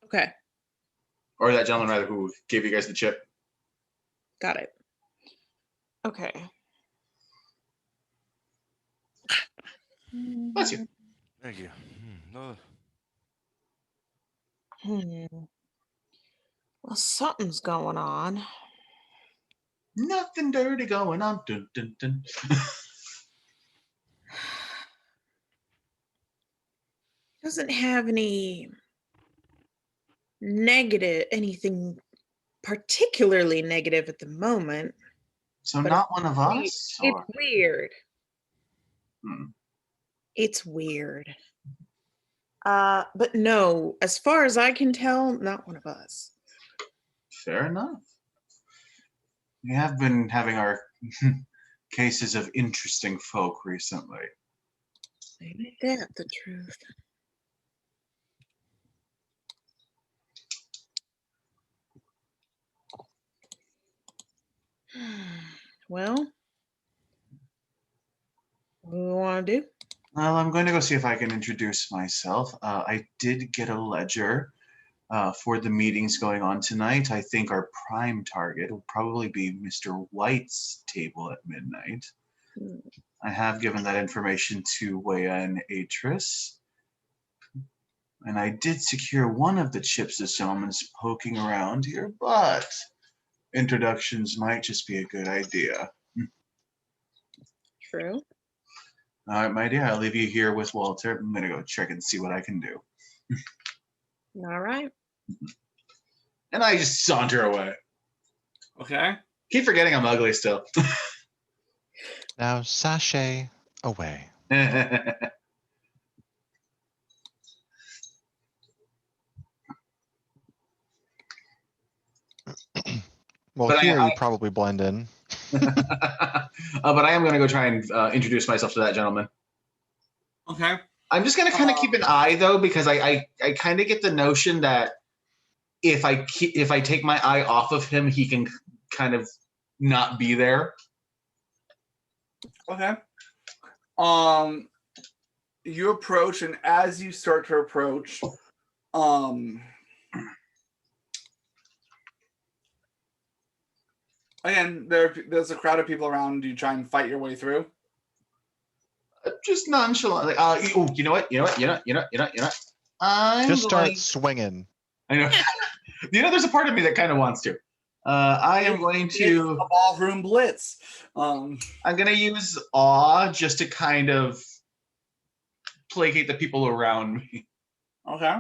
okay, or that gentleman rather who gave you guys the chip. got it. Okay. Bless you. Thank you. No. Well, something's going on. Nothing dirty going on. Dun, dun, dun. Doesn't have anything particularly negative at the moment. So But not one of us? It's Or? weird. Hmm. It's weird. But no, as far as I can tell, not one of us. Fair enough. We have been having our cases of interesting folk recently. Ain't that the truth? Well, what do we want to do? Well, I'm going to go see if I can introduce myself. I did get a ledger for the meetings going on tonight. I think our prime target will probably be Mr. White's table at midnight. I have given that information to Weya and Atris. And I did secure one of the chips of summons poking around here, but introductions might just be a good idea. True. All right, my dear, I'll leave you here with Walter. I'm going to go check and see what I can do. All right. And I just saunter away. Okay. Keep forgetting I'm ugly still. Now sashay away. Well, But here you probably blend in. But I am going to go try and introduce myself to that gentleman. Okay. I'm just going to kind of keep an eye, though, because I kind of get the notion that if I take my eye off of him, he can kind of not be there. Okay. You approach, and as you start to approach, again, there's a crowd of people around. You try and fight your way through. Just nonchalant. Like, you know what? Just start swinging. I know. There's a part of me that kind of wants to. I am going to a ballroom blitz. I'm going to use awe just to kind of placate the people around me. Okay.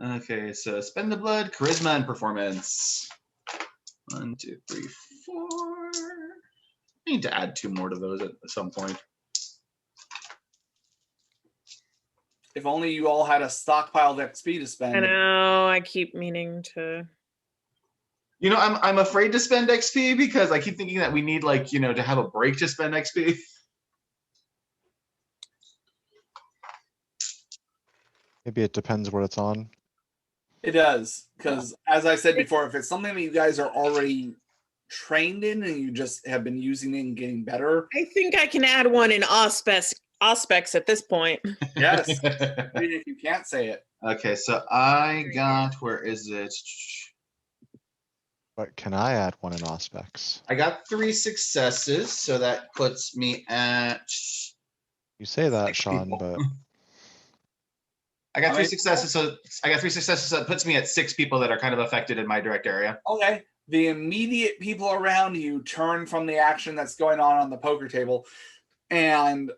Okay, so spend the blood, charisma, and performance. 1, 2, 3, 4. I need to add 2 more to those at some point. If only you all had a stockpiled XP to spend. I know. I keep meaning to. I'm afraid to spend XP because I keep thinking that we need to have a break to spend XP. Maybe it depends what it's on. It does, because as I said before, if it's something that you guys are already trained in and you just have been using it and getting better, I think I can add one in Auspex at this point. yes. Even if you can't say it. Okay, so I got, where is it? But can I add one in Auspex? I got 3 successes, so that puts me at. You say that, 6 Sean, people. but I got How 3 many successes, so that puts me at 6 people that are kind of affected in my direct area. Okay. The immediate people around you turn from the action that's going on the poker table, and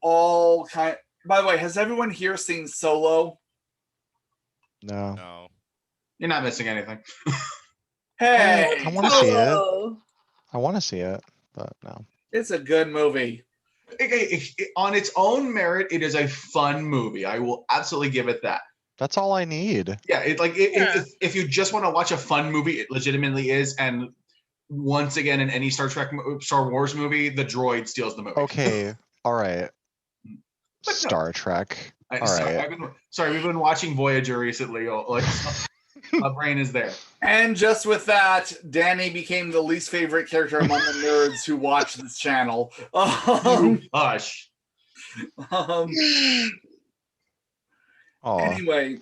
all kind. By the way, has everyone here seen Solo? no. No. You're not missing anything. Hey, I want to see it. Oh. I want to see it, but no. it's a good movie. On its own merit, it is a fun movie. I will absolutely give it that. That's all I need. Yeah, Yeah. if you just want to watch a fun movie, it legitimately is. And once again, in any Star Wars movie, the droid steals the movie. Okay. All right. But no. Star Trek. All Sorry, right. we've been watching Voyager recently. Like, my brain is there. And just with that, Danny became the least favorite character among the nerds who watch this channel. Hush. Oh, Anyway,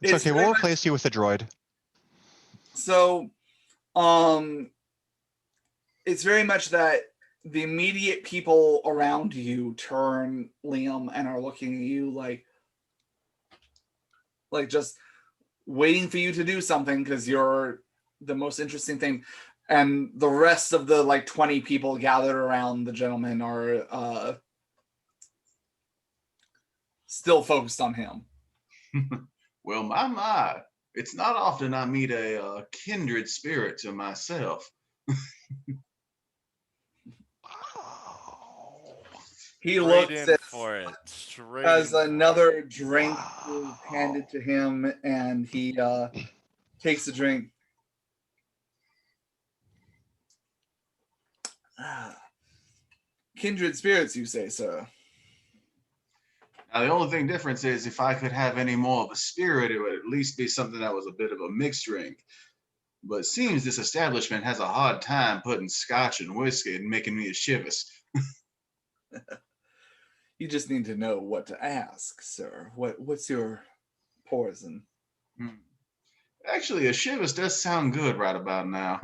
it's okay. very We'll much- replace you with a droid. So, it's very much that the immediate people around you turn, Liam, and are looking at you like just waiting for you to do something because you're the most interesting thing. And the rest of the 20 people gathered around the gentleman are still focused on him. Well, my, it's not often I meet a kindred spirit to myself. He Straight looks in for it. Straight as in for it. another drink is Wow. handed to him, and he takes a drink. Kindred spirits, you say, sir? Now, the only thing difference is if I could have any more of a spirit, it would at least be something that was a bit of a mixed drink. But it seems this establishment has a hard time putting scotch and whiskey and making me a shivers. You just need to know what to ask, sir. What's your poison? Actually, a shivers does sound good right about now.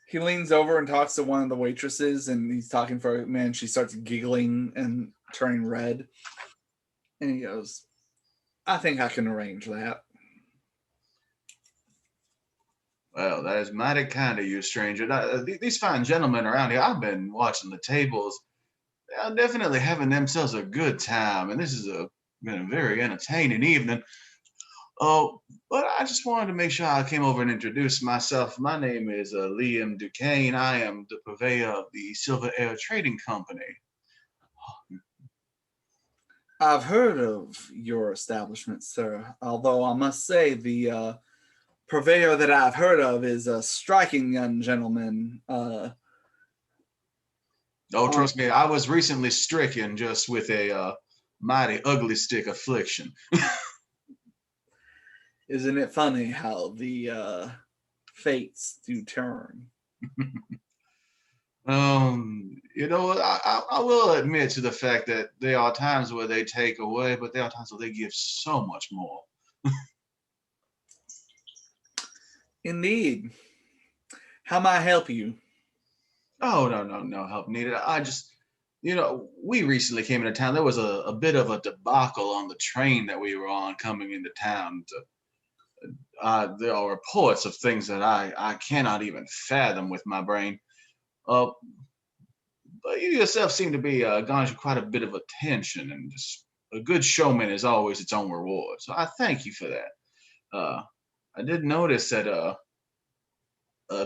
He leans over and talks to one of the waitresses, and he's talking for a minute. She starts giggling and turning red. And he goes, I think I can arrange that. Well, that is mighty kind of you, stranger. These fine gentlemen around here, I've been watching the tables. They are definitely having themselves a good time, and this has been a very entertaining evening. Oh, but I just wanted to make sure I came over and introduced myself. My name is Liam Duquesne. I am the purveyor of the Silver Air Trading Company. I've heard of your establishment, sir, although I must say the purveyor that I've heard of is a striking young gentleman. Oh, trust me, I was recently stricken just with a mighty ugly stick affliction. Isn't it funny how the fates do turn? You know, I will admit to the fact that there are times where they take away, but there are times where they give so much more. Indeed. How may I help you? Oh, no help needed. I just, we recently came into town. There was a bit of a debacle on the train that we were on coming into town. There are reports of things that I cannot even fathom with my brain. But you yourself seem to be garnering quite a bit of attention, and just a good showman is always its own reward. So I thank you for that. I did notice that a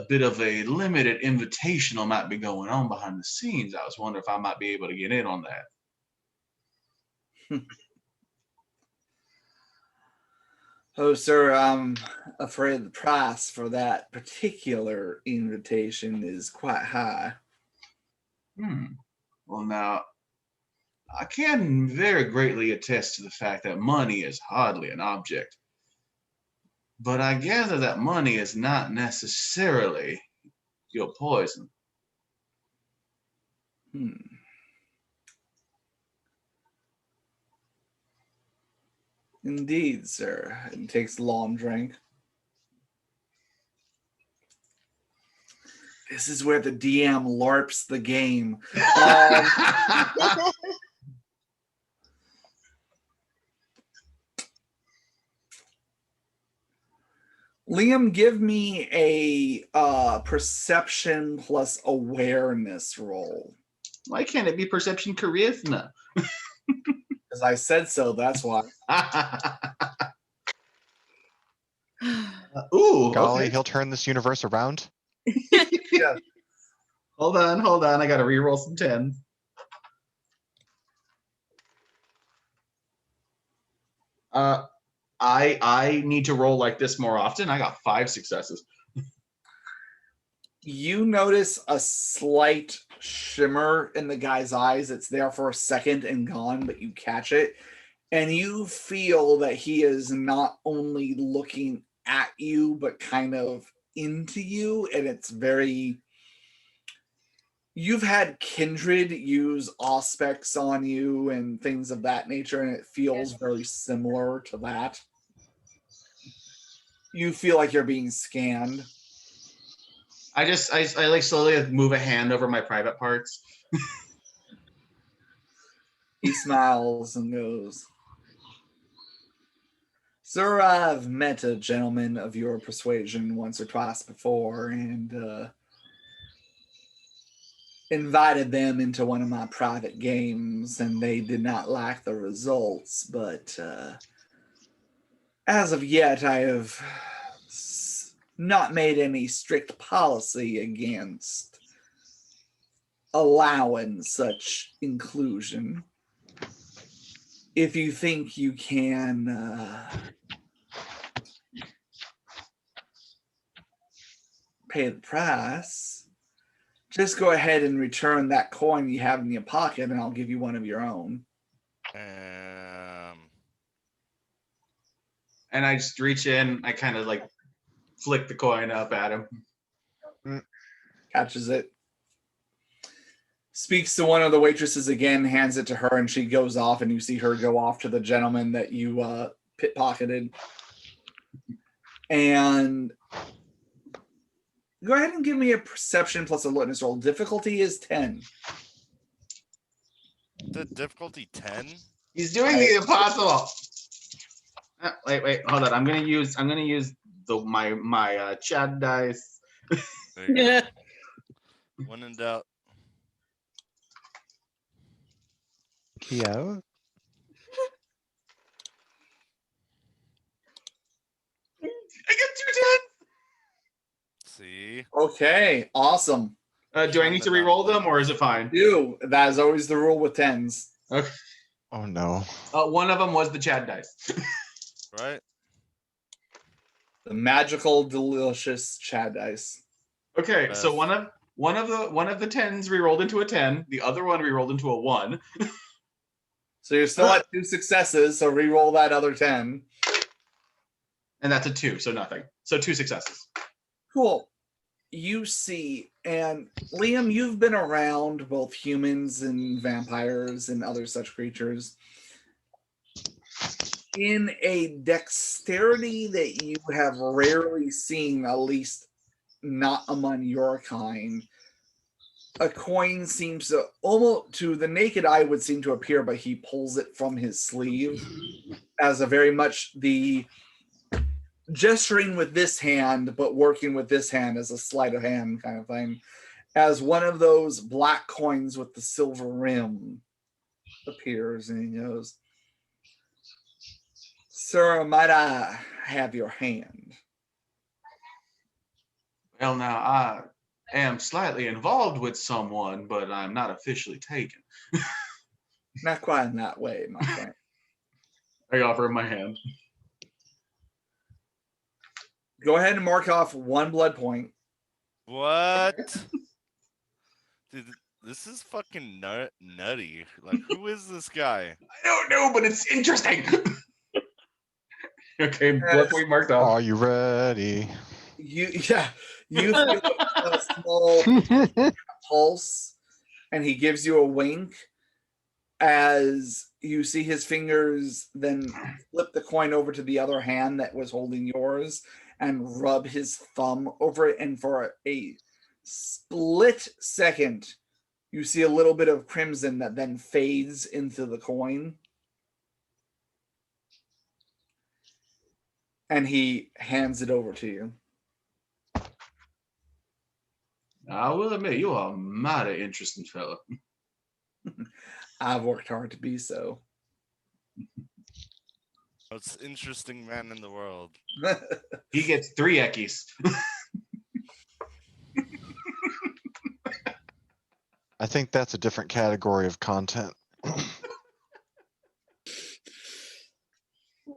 bit of a limited invitational might be going on behind the scenes. I was wondering if I might be able to get in on that. Oh, sir, I'm afraid the price for that particular invitation is quite high. Well, now, I can very greatly attest to the fact that money is hardly an object. But I gather that money is not necessarily your poison. Indeed, sir. And takes a long drink. This is where the DM LARPs the game. Liam, give me a perception plus awareness roll. Why can't it be perception charisma? Because I said so, that's why. Ooh, Golly, okay. he'll turn this universe around. Yeah. Hold on. I gotta re-roll some 10s. I need to roll like this more often. I got 5 successes. You notice a slight shimmer in the guy's eyes. It's there for a second and gone, but you catch it. And you feel that he is not only looking at you, but kind of into you. And it's very. You've had kindred use aspects on you and things of that nature, and it feels very similar to that. You feel like you're being scanned. I like slowly move a hand over my private parts. He smiles and goes, "Sir, I've met a gentleman of your persuasion once or twice before, and invited them into one of my private games, and they did not like the results, but as of yet, I have not made any strict policy against allowing such inclusion. If you think you can pay the price, just go ahead and return that coin you have in your pocket, and I'll give you one of your own." And I just reach in, I kind of like flick the coin up at him. Catches it. Speaks to one of the waitresses again, hands it to her, and she goes off, and you see her go off to the gentleman that you pickpocketed. And go ahead and give me a perception plus a alertness roll. Difficulty is 10. The difficulty 10? He's doing the impossible. Wait, hold on. I'm gonna use my Chad dice. There you go. When in doubt. Yeah. I get 2 10s. See? Okay, awesome. Do I need to re-roll them, or is it fine? You. That is always the rule with 10s. Okay. Oh no. One of them was the Chad dice. Right? The magical, delicious Chad dice. Okay, Best. so one of the 10s re-rolled into a 10. The other one re-rolled into a 1. So you're still at 2 successes, so re-roll that other 10. And that's a 2, so nothing. So 2 successes. Cool. You see, and Liam, you've been around both humans and vampires and other such creatures in a dexterity that you have rarely seen, at least not among your kind. A coin seems to almost, to the naked eye, would seem to appear, but he pulls it from his sleeve as a very much the gesturing with this hand, but working with this hand as a sleight of hand kind of thing, as one of those black coins with the silver rim appears, and he goes, "Sir, might I have your hand?" Well, now I am slightly involved with someone, but I'm not officially taken. Not quite in that way, my friend. I offer him my hand. Go ahead and mark off 1 blood point. What? Dude, this is fucking nutty. Like, who is this guy? I don't know, but it's interesting. Okay, blood point marked off. Are you ready? You feel a small pulse, and he gives you a wink as you see his fingers then flip the coin over to the other hand that was holding yours and rub his thumb over it, and for a split second you see a little bit of crimson that then fades into the coin, and he hands it over to you. I will admit, you are a mighty interesting fellow. I've worked hard to be so. Most interesting man in the world. He gets 3 eckies. I think that's a different category of content.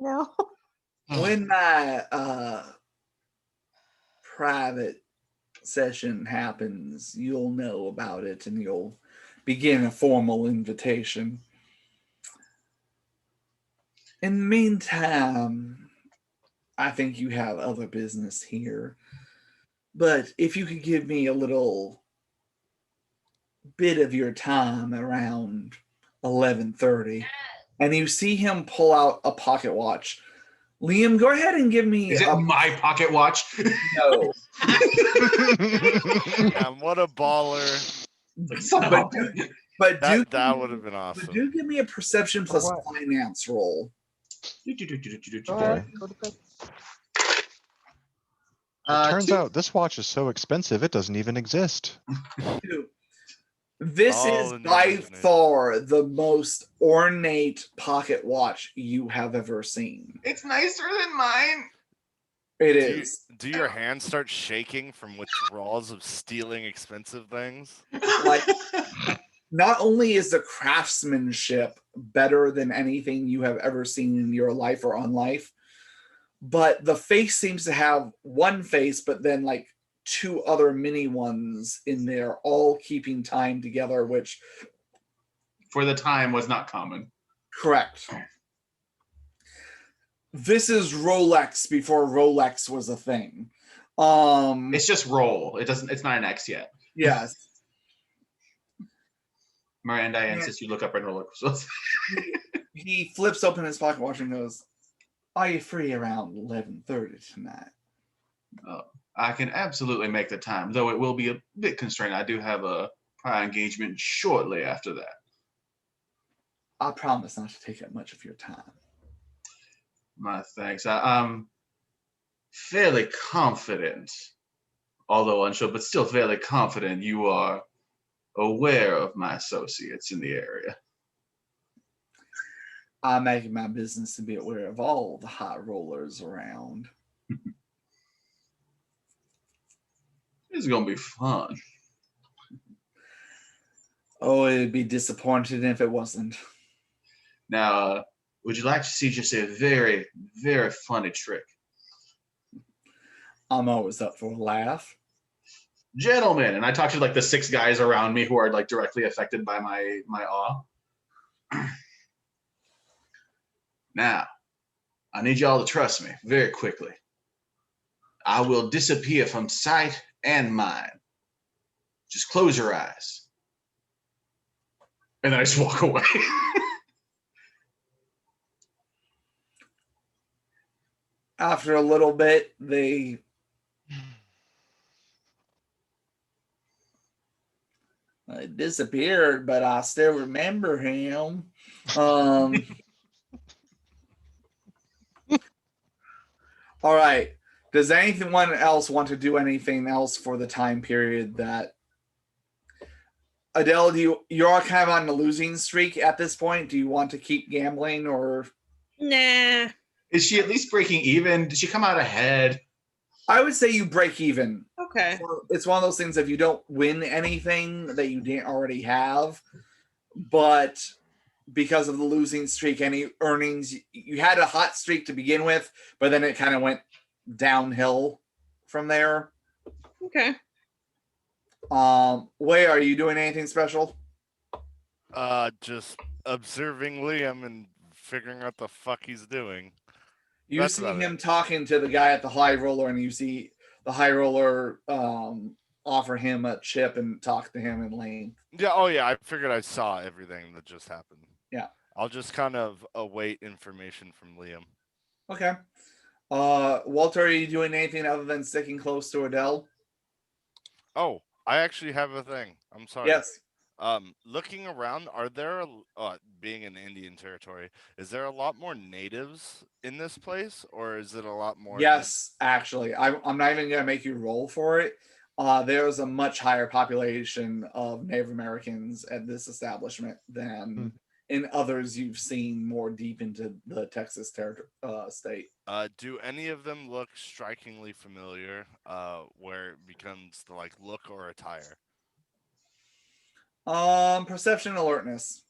No. When my private session happens, you'll know about it and you'll begin a formal invitation. In the meantime, I think you have other business here. But if you could give me a little bit of your time around 11:30, and you see him pull out a pocket watch. Liam, go ahead and give me Is it my pocket watch? no. Damn, what a baller. Son of a- But That would have been but awesome. do give me a perception plus what? finance roll. Go ahead, go to bed. It turns 2. out this watch is so expensive it doesn't even exist. This All is in your by imagination. far the most ornate pocket watch you have ever seen. It's nicer than mine. It Do, is. do your hands start shaking from withdrawals of stealing expensive things? Like, not only is the craftsmanship better than anything you have ever seen in your life or on life, but the face seems to have one face, but then like 2 other mini ones in there, all keeping time together, which For the time was not common. correct. This is Rolex before Rolex was a thing. It's just roll. It's not an X yet. Yes. Miranda insists you look up and roll it. He flips open his pocket watch and goes, "Are you free around 11:30 tonight?" I can absolutely make the time, though it will be a bit constrained. I do have a prior engagement shortly after that. I promise not to take up much of your time. My thanks. I'm fairly confident, although unsure, but still fairly confident you are aware of my associates in the area. I make it my business to be aware of all the high rollers around. It's going to be fun. Oh, it'd be disappointed if it wasn't. Now, would you like to see just a very, very funny trick? I'm always up for a laugh. Gentlemen, and I talk to like the 6 guys around me who are like directly affected by my awe. Now, I need y'all to trust me very quickly. I will disappear from sight and mind. Just close your eyes. And then I just walk away. After a little bit, they disappeared, but I still remember him. All right. Does anyone else want to do anything else for the time period that Adele, you're kind of on the losing streak at this point? Do you want to keep gambling or? Nah. Is she at least breaking even? Did she come out ahead? I would say you break even. Okay. It's one of those things if you don't win anything that you didn't already have, but because of the losing streak, any earnings, you had a hot streak to begin with, but then it kind of went downhill from there. Okay. Way, are you doing anything special? Just observing Liam and figuring out the fuck he's doing. You That's see about him it. talking to the guy at the high roller, and you see the high roller offer him a chip and talk to him in length. Yeah. Oh yeah. I figured I saw everything that just happened. Yeah. I'll just kind of await information from Liam. Okay. Walter, are you doing anything other than sticking close to Adele? Oh, I actually have a thing. I'm sorry. Yes. Looking around, are there, being in Indian territory, is there a lot more natives in this place, or is it a lot more? Yes, actually. I'm not even going to make you roll for it. There's a much higher population of Native Americans at this establishment than in others you've seen more deep into the Texas state. Do any of them look strikingly familiar? Where it becomes the like look or attire? Perception alertness.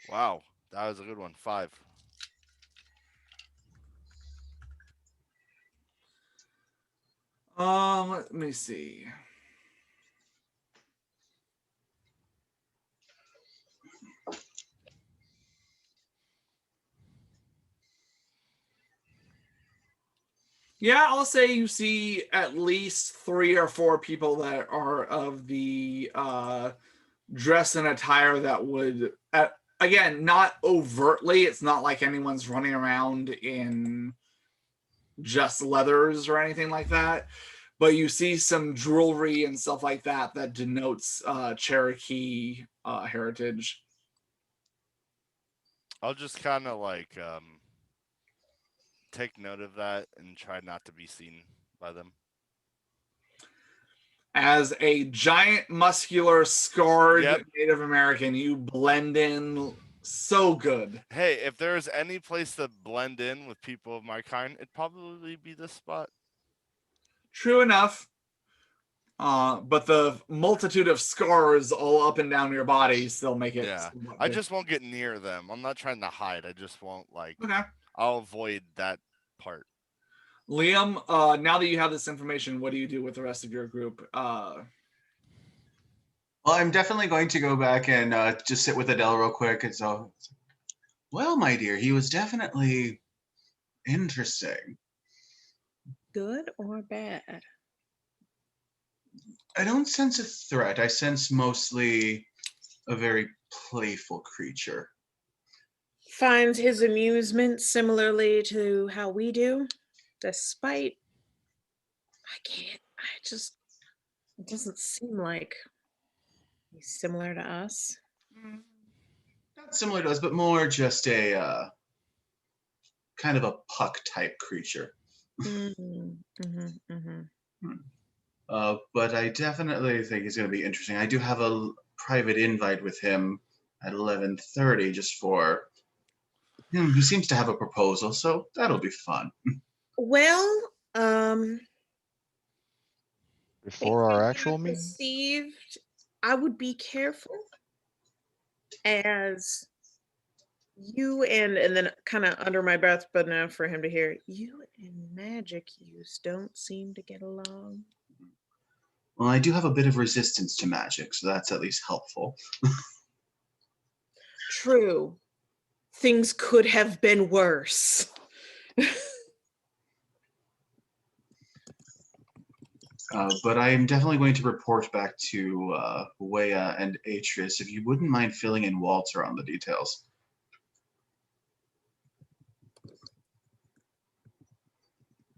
Wow, that was a good one. 5. Let me see. Yeah, I'll say you see at least 3 or 4 people that are of the dress and attire that would, again, not overtly. It's not like anyone's running around in just leathers or anything like that. But you see some jewelry and stuff like that that denotes Cherokee heritage. I'll just kind of like take note of that and try not to be seen by them. As a giant, muscular, scarred Yep. Native American, you blend in so good. Hey, if there's any place to blend in with people of my kind, it'd probably be this spot. True enough. But the multitude of scars all up and down your body still make it. Yeah, I just won't get near them. I'm not trying to hide. I just won't like. Okay. I'll avoid that part. Liam, now that you have this information, what do you do with the rest of your group? Well, I'm definitely going to go back and just sit with Adele real quick. And so, well, my dear, he was definitely interesting. Good or bad? I don't sense a threat. I sense mostly a very playful creature. Finds his amusement similarly to how we do, despite it doesn't seem like he's similar to us. Not similar to us, but more just a kind of a puck type creature. But I definitely think he's going to be interesting. I do have a private invite with him at 11:30 just for him. He seems to have a proposal, so that'll be fun. Well, Before our actual meeting? Perceived, I would be careful as you and then kind of under my breath, but enough for him to hear, you and magic use don't seem to get along. Well, I do have a bit of resistance to magic, so that's at least helpful. True. Things could have been worse. But I am definitely going to report back to Wea and Atreus, if you wouldn't mind filling in Walter on the details.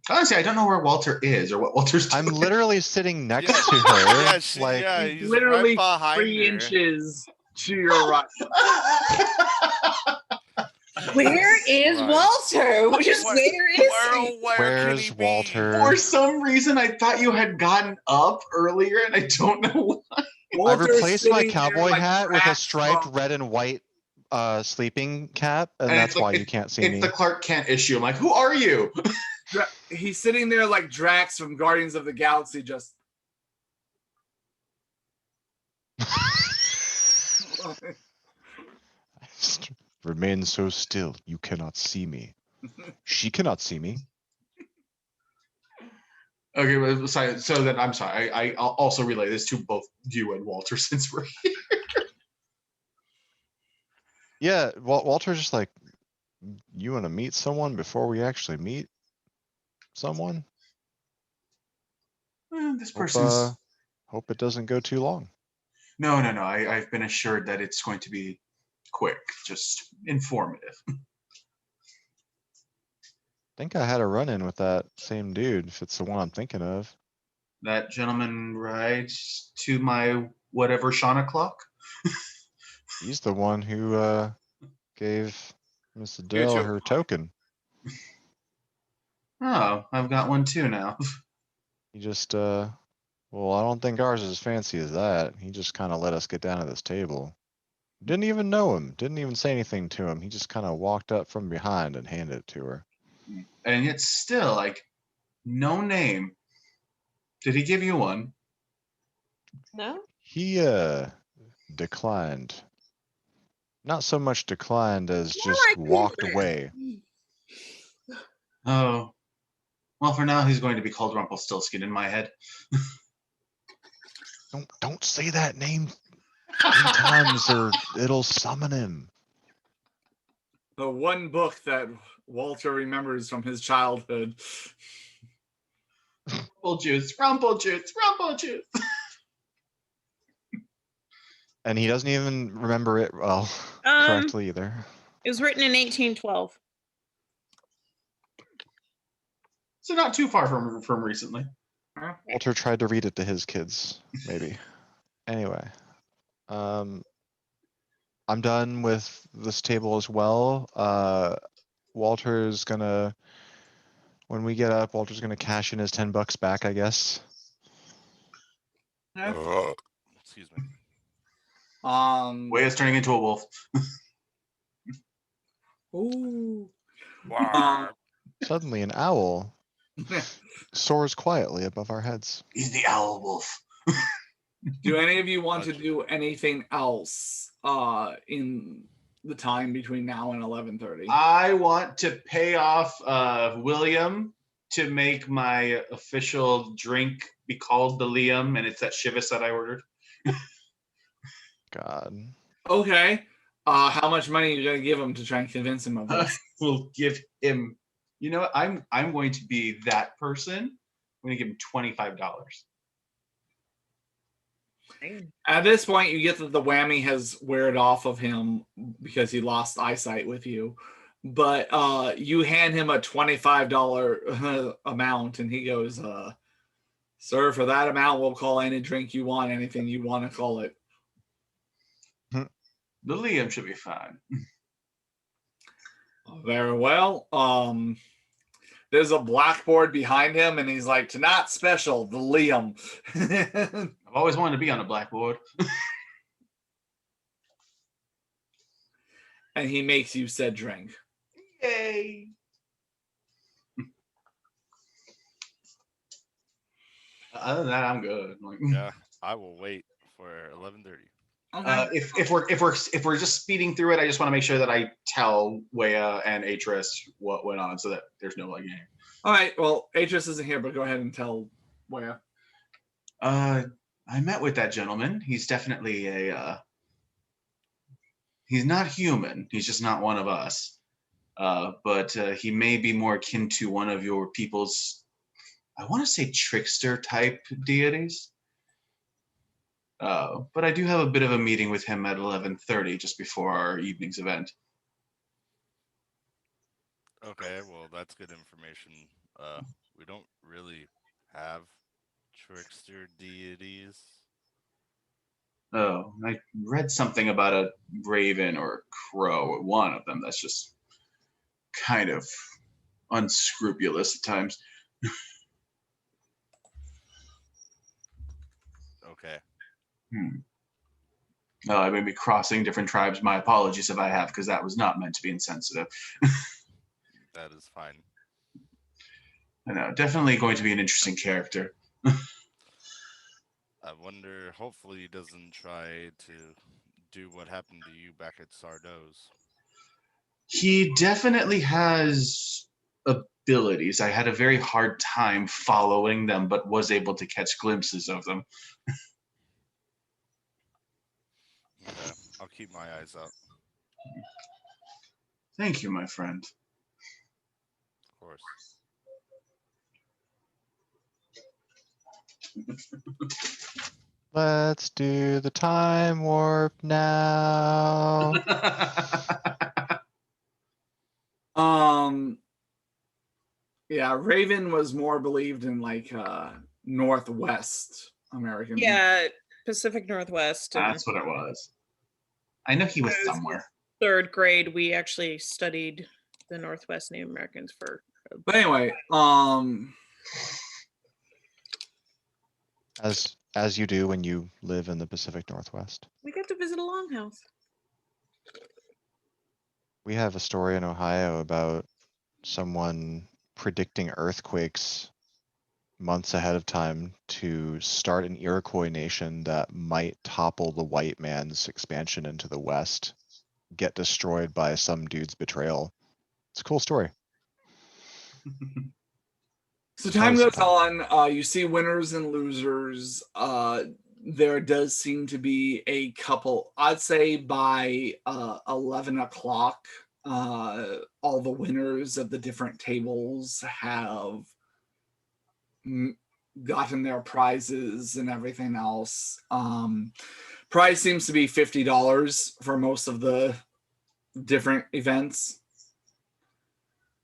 Honestly, I don't know where Walter is or what Walter's doing. I'm literally sitting next Yeah. to her. Yeah, like, he's literally right behind 3 her. inches to your right. Where is Right. Walter? Just where is he? Where can Where's he be? Walter? For some reason, I thought you had gotten up earlier, and I don't know why. I Walter's replaced my sitting there cowboy like hat with a Drax striped from- red and white sleeping cap, and And that's it's like- why you can't see It's me. the Clark Kent issue. I'm like, who are you? He's sitting there like Drax from Guardians of the Galaxy, just. Remain so still, you cannot see me. She cannot see me. Okay, well, so then I'm sorry. I'll also relay this to both you and Walter since we're here. Yeah, Walter's just like, you want to meet someone before we actually meet someone? This Hope, person's hope it doesn't go too long. no. I've been assured that it's going to be quick, just informative. I think I had a run-in with that same dude, if it's the one I'm thinking of. That gentleman rides to my whatever Shauna clock. He's the one who gave Miss You Adele too. her token. Oh, I've got one too now. He just well, I don't think ours is as fancy as that. He just kind of let us get down to this table. Didn't even know him. Didn't even say anything to him. He just kind of walked up from behind and handed it to her. And it's still like no name. Did he give you one? No? He declined. Not so much declined as More just like walked movement. away. Oh, well, for now he's going to be called Rumpelstiltskin in my head. Don't say that name 3 times or it'll summon him. The one book that Walter remembers from his childhood. Rumpeljuice. And he doesn't even remember it well correctly either. It was written in 1812. So not too far from recently. Walter tried to read it to his kids, maybe. Anyway, I'm done with this table as well. Walter's gonna, when we get up, Walter's gonna cash in his $10 back, I guess. Excuse me. Waya's turning into a wolf. Ooh. Suddenly, an owl soars quietly above our heads. He's the owl wolf. Do any of you want to do anything else in the time between now and 11:30? I want to pay off William to make my official drink be called the Liam, and it's that Chivas that I ordered. God. Okay. How much money are you gonna give him to try and convince him of this? We'll give him. You know what? I'm going to be that person. I'm going to give him $25. At this point, you get that the whammy has weared off of him because he lost eyesight with you. But you hand him a $25 amount, and he goes, "Sir, for that amount, we'll call any drink you want, anything you want to call it." The Liam should be fine. Very well. There's a blackboard behind him, and he's like, "Tonight special, the Liam." I've always wanted to be on a blackboard. And he makes you said drink. Yay! Other than that, I'm good. Like, Yeah, I will wait for 11:30. Okay. if we're just speeding through it, I just want to make sure that I tell Wea and Atris what went on, so that there's no like. All right. Well, Atris isn't here, but go ahead and tell Wea. I met with that gentleman. He's definitely he's not human. He's just not one of us. But he may be more akin to one of your people's, I want to say, trickster type deities. But I do have a bit of a meeting with him at 11:30, just before our evening's event. Okay, well that's good information. We don't really have trickster deities. Oh, I read something about a raven or a crow, one of them that's just kind of unscrupulous at times. Okay. I may be crossing different tribes. My apologies if I have, because that was not meant to be insensitive. That is fine. I know, definitely going to be an interesting character. I wonder, hopefully he doesn't try to do what happened to you back at Sardo's. He definitely has abilities. I had a very hard time following them, but was able to catch glimpses of them. Okay, I'll keep my eyes out, Thank you, my friend. of course. Let's do the time warp now. Yeah, Raven was more believed in like Northwest American. Yeah, Pacific Northwest. And That's what it was. I know he was It was- somewhere. third grade, we actually studied the Northwest Native Americans for. But anyway, As you do when you live in the Pacific Northwest. We got to visit a longhouse. We have a story in Ohio about someone predicting earthquakes months ahead of time to start an Iroquois nation that might topple the white man's expansion into the West, get destroyed by some dude's betrayal. It's a cool story. so time That was goes on. You see winners and losers. There does seem to be a couple. I'd say by 11 o'clock, all the winners of the different tables have gotten their prizes and everything else. Prize seems to be $50 for most of the different events.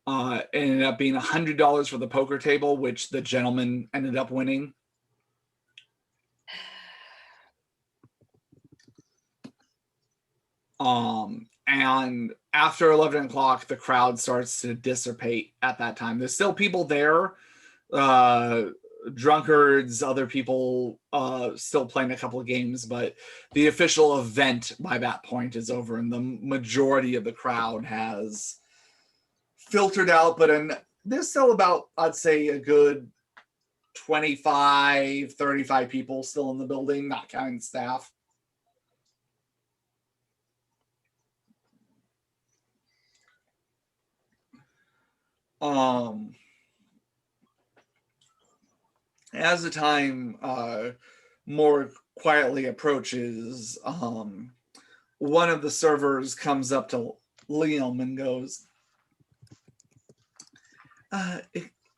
Ended up being $100 for the poker table, which the gentleman ended up winning. And after 11 o'clock, the crowd starts to dissipate at that time. There's still people there, drunkards, other people still playing a couple of games, but the official event by that point is over, and the majority of the crowd has filtered out. But there's still about, I'd say, a good 25, 35 people still in the building, not counting staff. As the time more quietly approaches, one of the servers comes up to Liam and goes,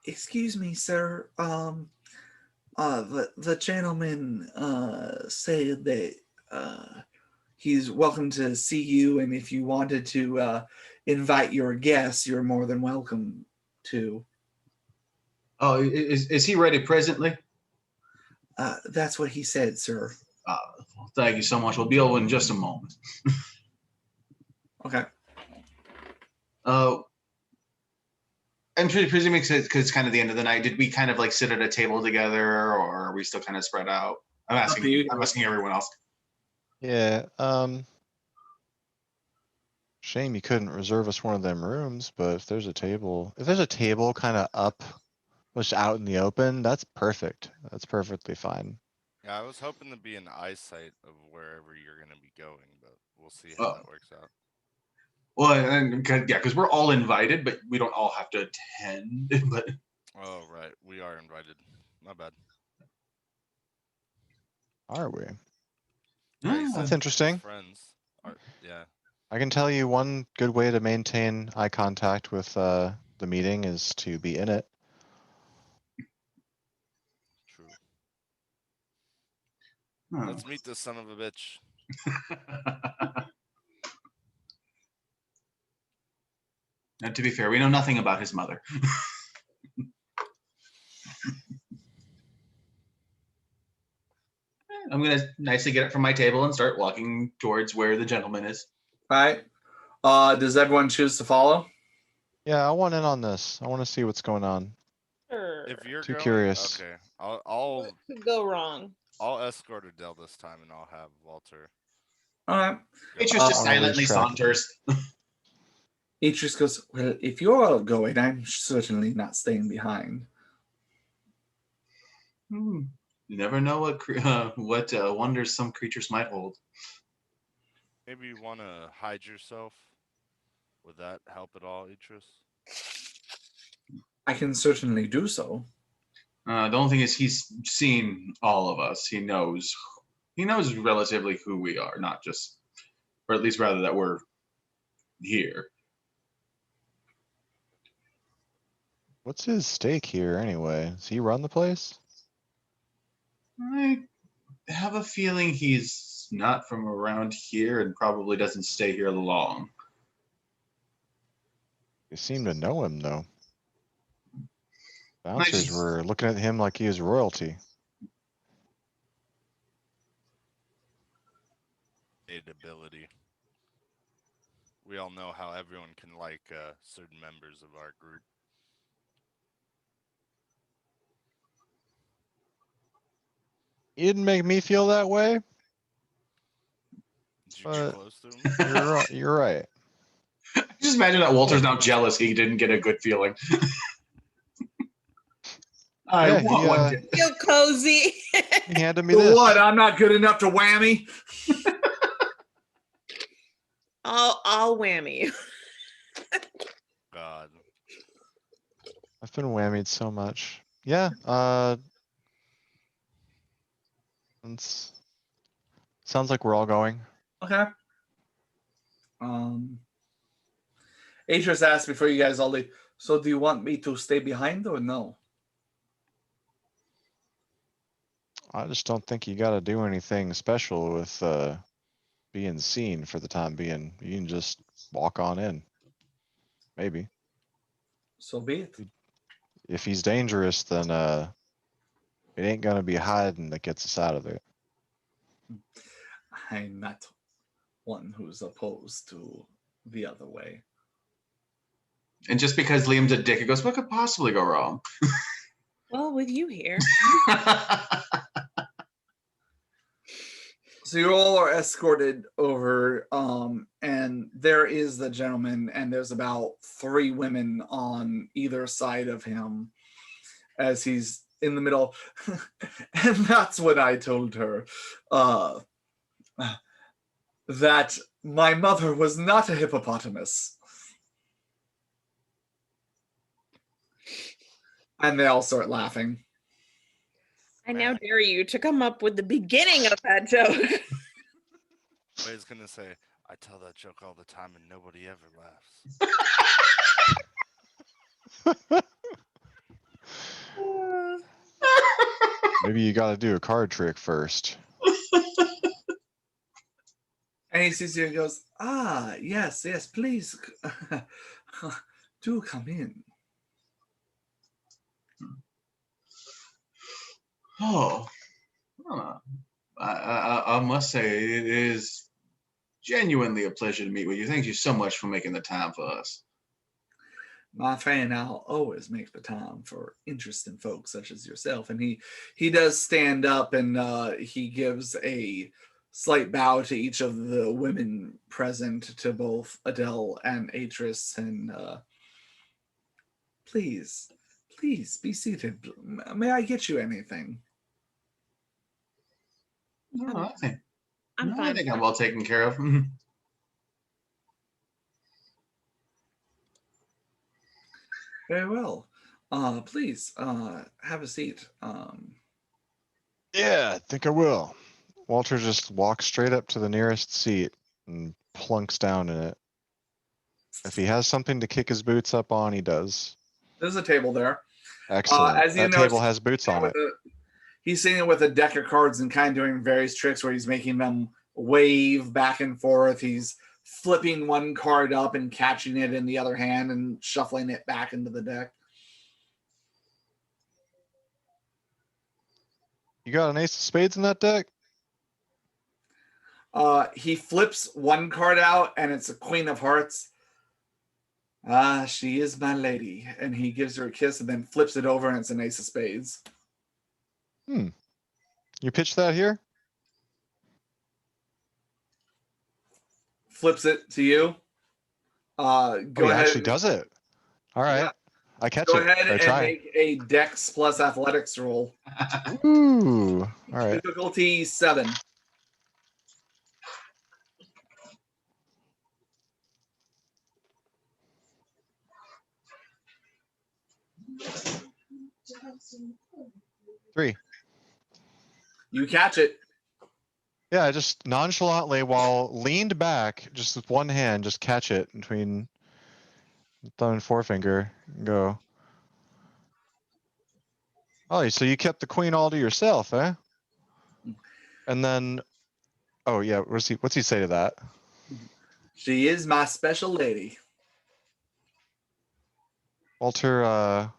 excuse me, sir. The gentleman said that he's welcome to see you, and if you wanted to invite your guests, you're more than welcome to. Oh, is he ready presently? That's what he said, sir. Thank you so much. We'll be over in just a moment. Okay. I'm presuming because it's kind of the end of the night. Did we kind of like sit at a table together, or are we still kind of spread out? I'm asking everyone else. Yeah. Shame you couldn't reserve us one of them rooms, but if there's a table kind of up, just out in the open, that's perfect. That's perfectly fine. Yeah, I was hoping to be in eyesight of wherever you're going to be going, but we'll see how that works out. Well, and because we're all invited, but we don't all have to attend. But oh, right, we are invited. My bad. Are we? That's interesting. Friends. Yeah. I can tell you one good way to maintain eye contact with the meeting is to be in it. True. Let's meet this son of a bitch. And to be fair, we know nothing about his mother. I'm going to nicely get up from my table and start walking towards where the gentleman is. All right. Does everyone choose to follow? Yeah, I want in on this. I want to see what's going on. Sure. If you're Too going, curious. okay, I'll What could go wrong? I'll escort Adele this time, and I'll have Walter. All right. Atreus just silently saunters. Atreus goes, well, if you're all going, I'm certainly not staying behind. You never know what wonders some creatures might hold. Maybe you want to hide yourself. Would that help at all, Atreus? I can certainly do so. The only thing is he's seen all of us. He knows relatively who we are, not just, or at least rather that we're here. What's his stake here anyway? Does he run the place? I have a feeling he's not from around here and probably doesn't stay here long. You seem to know him though. I Bouncers just- were looking at him like he was royalty. Ability. We all know how everyone can like certain members of our group. You didn't make me feel that way. Did you get close to him? You're right. You're right. Just imagine that Walter's now jealous he didn't get a good feeling. Yeah, he, Feel cozy. He handed me So this. what? I'm not good enough to whammy. I'll whammy. God. I've been whammied so much. Yeah. Sounds like we're all going. Okay. Atris asked before you guys all leave. So do you want me to stay behind or no? I just don't think you got to do anything special with being seen for the time being. You can just walk on in. Maybe. So be it. If he's dangerous, then it ain't gonna be hiding that gets us out of there. I'm not one who's opposed to the other way. And just because Liam's a dick, it goes, what could possibly go wrong? Well, with you here. So you all are escorted over, and there is the gentleman, and there's about 3 women on either side of him as he's in the middle. And that's what I told her. That my mother was not a hippopotamus. And they all start laughing. I now dare you to come up with the beginning of that joke. I was gonna say, I tell that joke all the time and nobody ever laughs. Maybe you got to do a card trick first. And he sees you and goes, yes, please. Do come in. Oh, I must say, it is genuinely a pleasure to meet with you. Thank you so much for making the time for us. My friend, I'll always make the time for interesting folks such as yourself. And he does stand up and he gives a slight bow to each of the women present, to both Adele and Atris, and please be seated. May I get you anything? No, I think I'm fine. I think I'm well taken care of. Very well. Please have a seat. Yeah, I think I will. Walter just walks straight up to the nearest seat and plunks down in it. If he has something to kick his boots up on, he does. There's a table there. Excellent. As you That notice, table has boots on it. He's sitting with a deck of cards and kind of doing various tricks where he's making them wave back and forth. He's flipping one card up and catching it in the other hand and shuffling it back into the deck. You got an ace of spades in that deck? He flips one card out and it's a Queen of Hearts. She is my lady. And he gives her a kiss and then flips it over and it's an ace of spades. You pitched that here? Flips it to you. Go He ahead. actually does it. All right. Yeah. I catch Go it. ahead I and try. make a Dex plus athletics roll. Ooh. All right. Difficulty 7. 3. You catch it. Yeah, just nonchalantly while leaned back, just with one hand, just catch it between thumb and forefinger and go. Oh, so you kept the queen all to yourself, eh? And then, oh yeah, what's he say to that? She is my special lady. Walter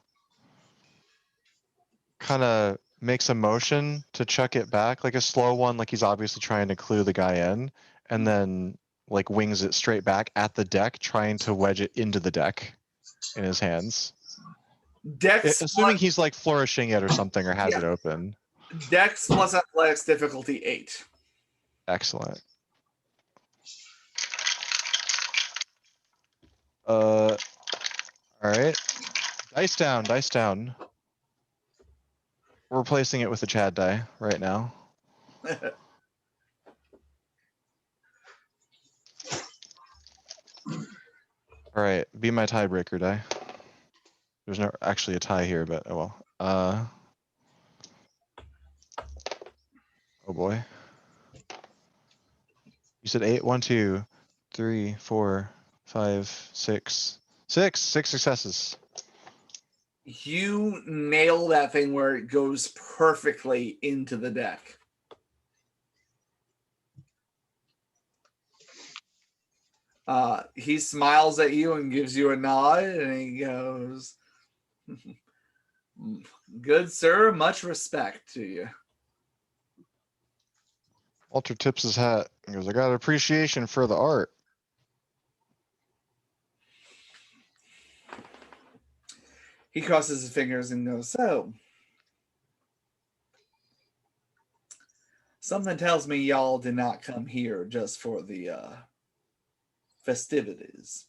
kind of makes a motion to chuck it back, like a slow one, like he's obviously trying to clue the guy in, and then like wings it straight back at the deck, trying to wedge it into the deck in his hands. Dex, Assuming he's like flourishing it or something, or has Yeah. it open. Dex plus athletics difficulty 8. Excellent. All right. Dice down, dice down. We're replacing it with a Chad die right now. All right, be my tiebreaker die. There's not actually a tie here, but oh well. Oh boy. You said 8, 1, 2, 3, 4, 5, 6. 6 successes. You nail that thing where it goes perfectly into the deck. He smiles at you and gives you a nod, and he goes, "Good sir, much respect to you." Walter tips his hat and goes, I got appreciation for the art. He crosses his fingers and goes, "So, something tells me y'all did not come here just for the festivities."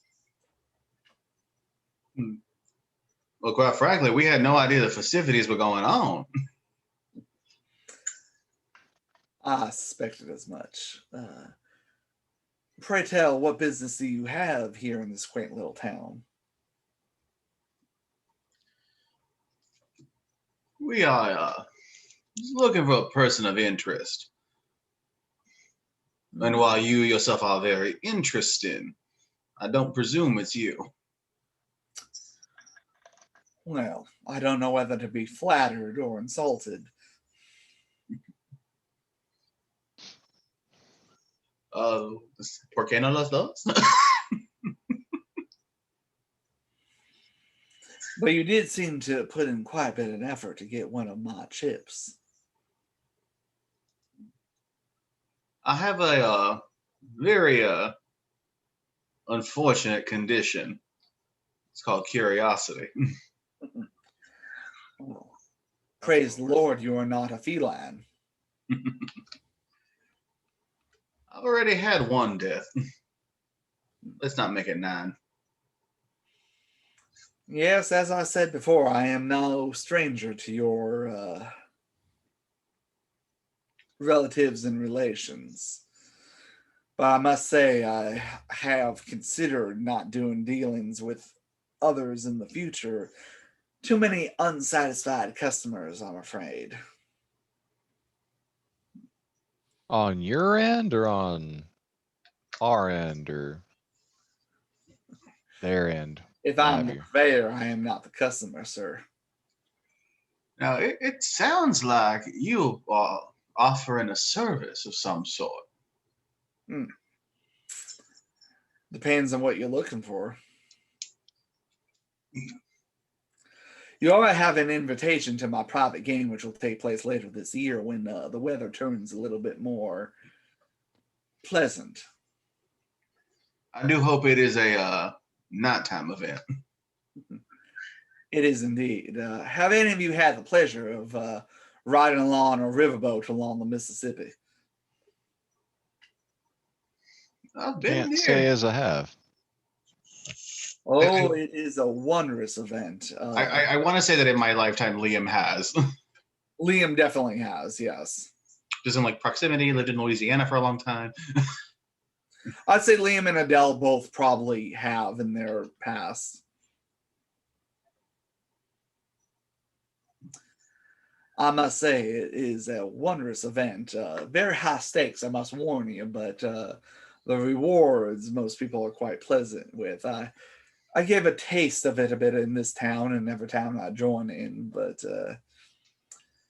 Well, quite frankly, we had no idea the festivities were going on. I suspected as much. Pray tell, what business do you have here in this quaint little town? We are looking for a person of interest. And while you yourself are very interesting, I don't presume it's you. Well, I don't know whether to be flattered or insulted. ¿Por qué no los dos? But you did seem to put in quite a bit of effort to get one of my chips. I have a very unfortunate condition. It's called curiosity. Oh, praise the Lord, you are not a feline. I've already had one death. Let's not make it 9. Yes, as I said before, I am no stranger to your relatives and relations. But I must say, I have considered not doing dealings with others in the future. Too many unsatisfied customers, I'm afraid. On your end or on our end or their end? If What I'm have the you? purveyor, I am not the customer, sir. Now, it sounds like you are offering a service of some sort. Depends on what you're looking for. You already have an invitation to my private game, which will take place later this year when the weather turns a little bit more pleasant. I do hope it is a nighttime event. It is indeed. Have any of you had the pleasure of riding along a riverboat along the Mississippi? I've been Can't there. say as I have. Oh, it is a wondrous event. I want to say that in my lifetime, Liam has. Liam definitely has, yes. Just in like proximity, lived in Louisiana for a long time. I'd say Liam and Adele both probably have in their past. I must say it is a wondrous event. Very high stakes, I must warn you, but the rewards most people are quite pleasant with. I gave a taste of it a bit in this town and every town I join in, but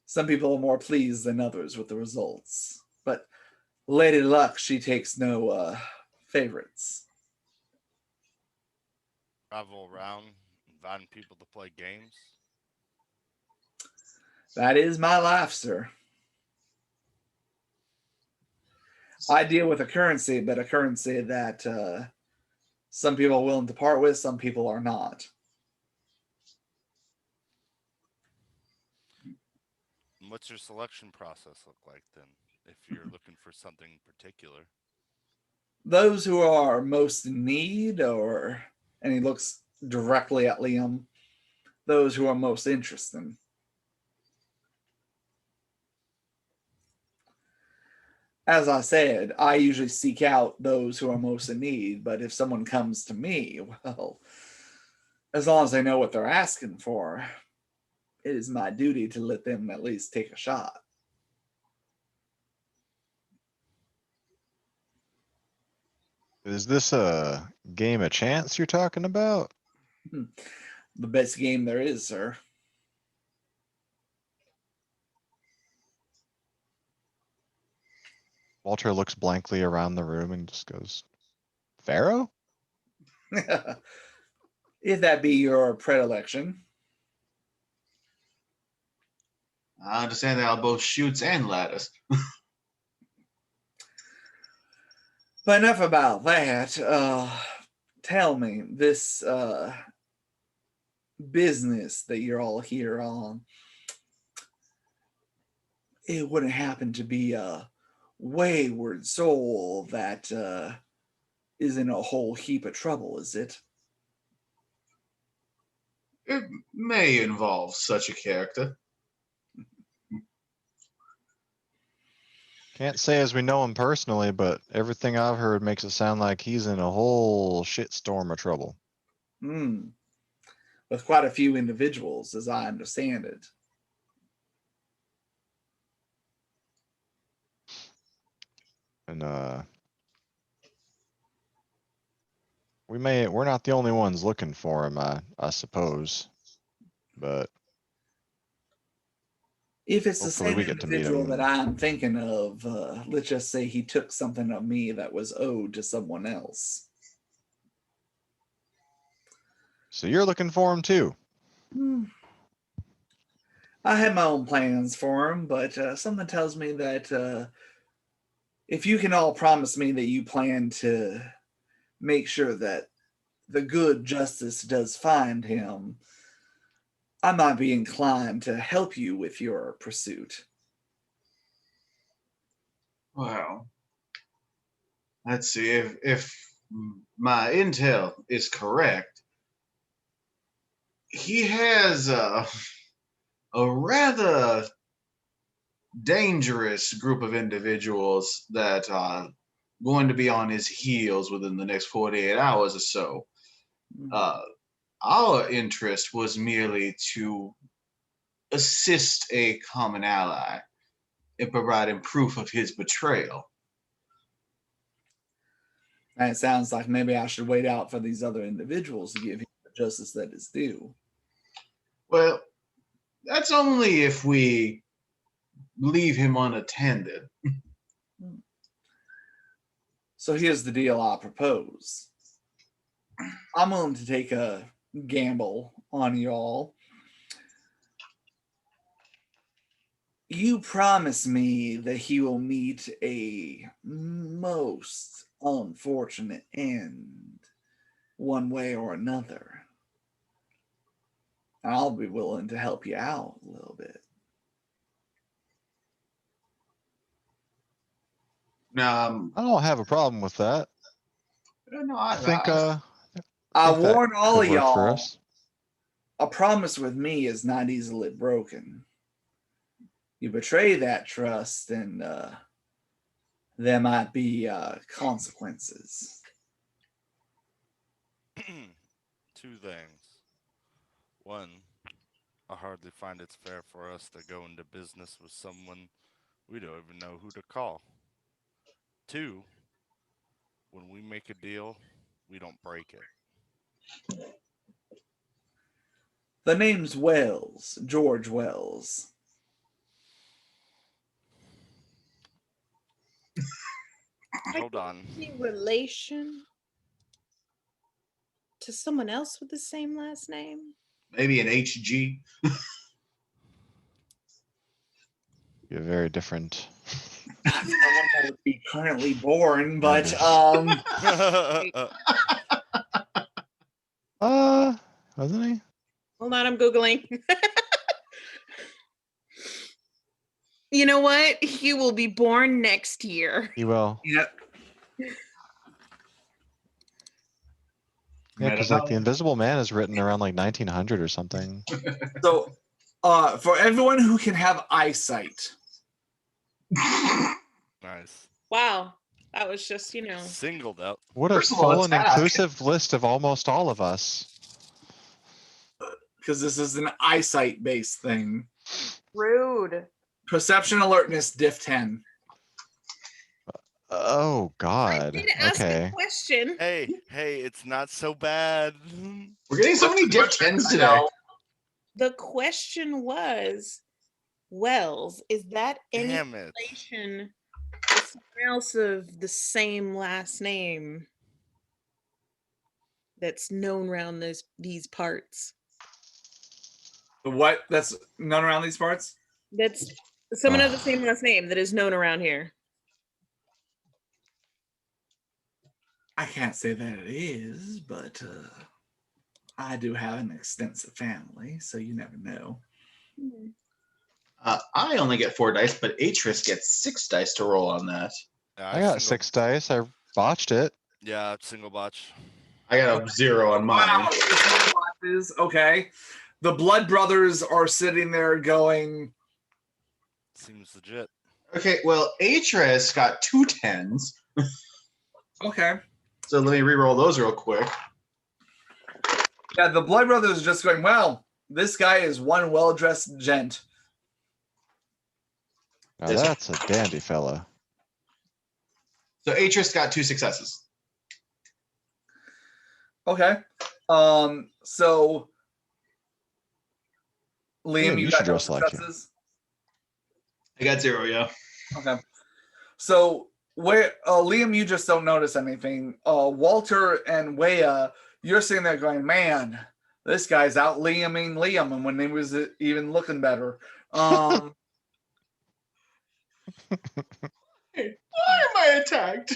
some people are more pleased than others with the results. But Lady Luck, she takes no favorites. Travel around, inviting people to play games. That is my life, sir. I deal with a currency, but a currency that some people are willing to part with, some people are not. And what's your selection process look like then, if you're looking for something particular? Those who are most in need, and he looks directly at Liam, those who are most interested. As I said, I usually seek out those who are most in need, but if someone comes to me, well, as long as they know what they're asking for, it is my duty to let them at least take a shot. Is this a game of chance you're talking about? The best game there is, sir. Walter looks blankly around the room and just goes, Pharaoh? If that be your predilection. I understand they are both shoots and ladders. But enough about that. Tell me, this business that you're all here on, it wouldn't happen to be a wayward soul that is in a whole heap of trouble, is it? It may involve such a character. Can't say as we know him personally, but everything I've heard makes it sound like he's in a whole shitstorm of trouble. With quite a few individuals, as I understand it. And we're not the only ones looking for him, I suppose. But If it's the hopefully same we get to meet individual him. that I'm thinking of, let's just say he took something of me that was owed to someone else. So you're looking for him too. I had my own plans for him, but something tells me that if you can all promise me that you plan to make sure that the good justice does find him, I might be inclined to help you with your pursuit. Well, let's see if my intel is correct. He has a rather dangerous group of individuals that are going to be on his heels within the next 48 hours or so. Our interest was merely to assist a common ally in providing proof of his betrayal. And it sounds like maybe I should wait out for these other individuals to give him the justice that is due. Well, that's only if we leave him unattended. So here's the deal I propose. I'm willing to take a gamble on y'all. You promise me that he will meet a most unfortunate end one way or another. And I'll be willing to help you out a little bit. Now, I don't have a problem with that. no, I think I think that warn all could of work for y'all, us. a promise with me is not easily broken. You betray that trust, and there might be consequences. Two things. One, I hardly find it's fair for us to go into business with someone we don't even know who to call. 2, when we make a deal, we don't break it. The name's Wells, George Wells. Hold on. Any relation to someone else with the same last name? Maybe an HG. You're very different. Not someone that would be currently born, but Wasn't he? Hold on, I'm Googling. You know what? He will be born next year. He will. yeah, Yeah, I because don't like the Invisible Man is written around like 1900 or something. so for everyone who can have eyesight, Nice. Wow. That was just, Singled out. What a First of all, full and attack. inclusive list of almost all of us. because this is an eyesight based thing. rude. Perception alertness diff 10. Oh I God. did ask Okay. a question. Hey, it's not so bad. We're getting so many diff 10s today. No. The question was, Wells, is that any Damn it. relation to someone else of the same last name that's known around these parts? What? That's none around these parts? That's someone of the same last name that is known around here. I can't say that it is, but I do have an extensive family, so you never know. I only get 4 dice, but Atris gets 6 dice to roll on that. Yeah, I got 6 dice. I botched it. Yeah, single botch. I got a 0 on mine. Wow, okay. The Blood Brothers are sitting there going, Seems legit. Okay, well, Atris got 2 10s. okay. So let me re-roll those real quick. Yeah, the Blood Brothers are just going, well, this guy is one well-dressed gent. Now that's a dandy fella. So Atris got 2 successes. Okay. So Liam, You you should got no dress like him. successes? I got 0, yeah. Okay. So where Liam, you just don't notice anything. Walter and Wea, you're sitting there going, man, this guy's out Liaming Liam, and when he was even looking better. Why am I attacked?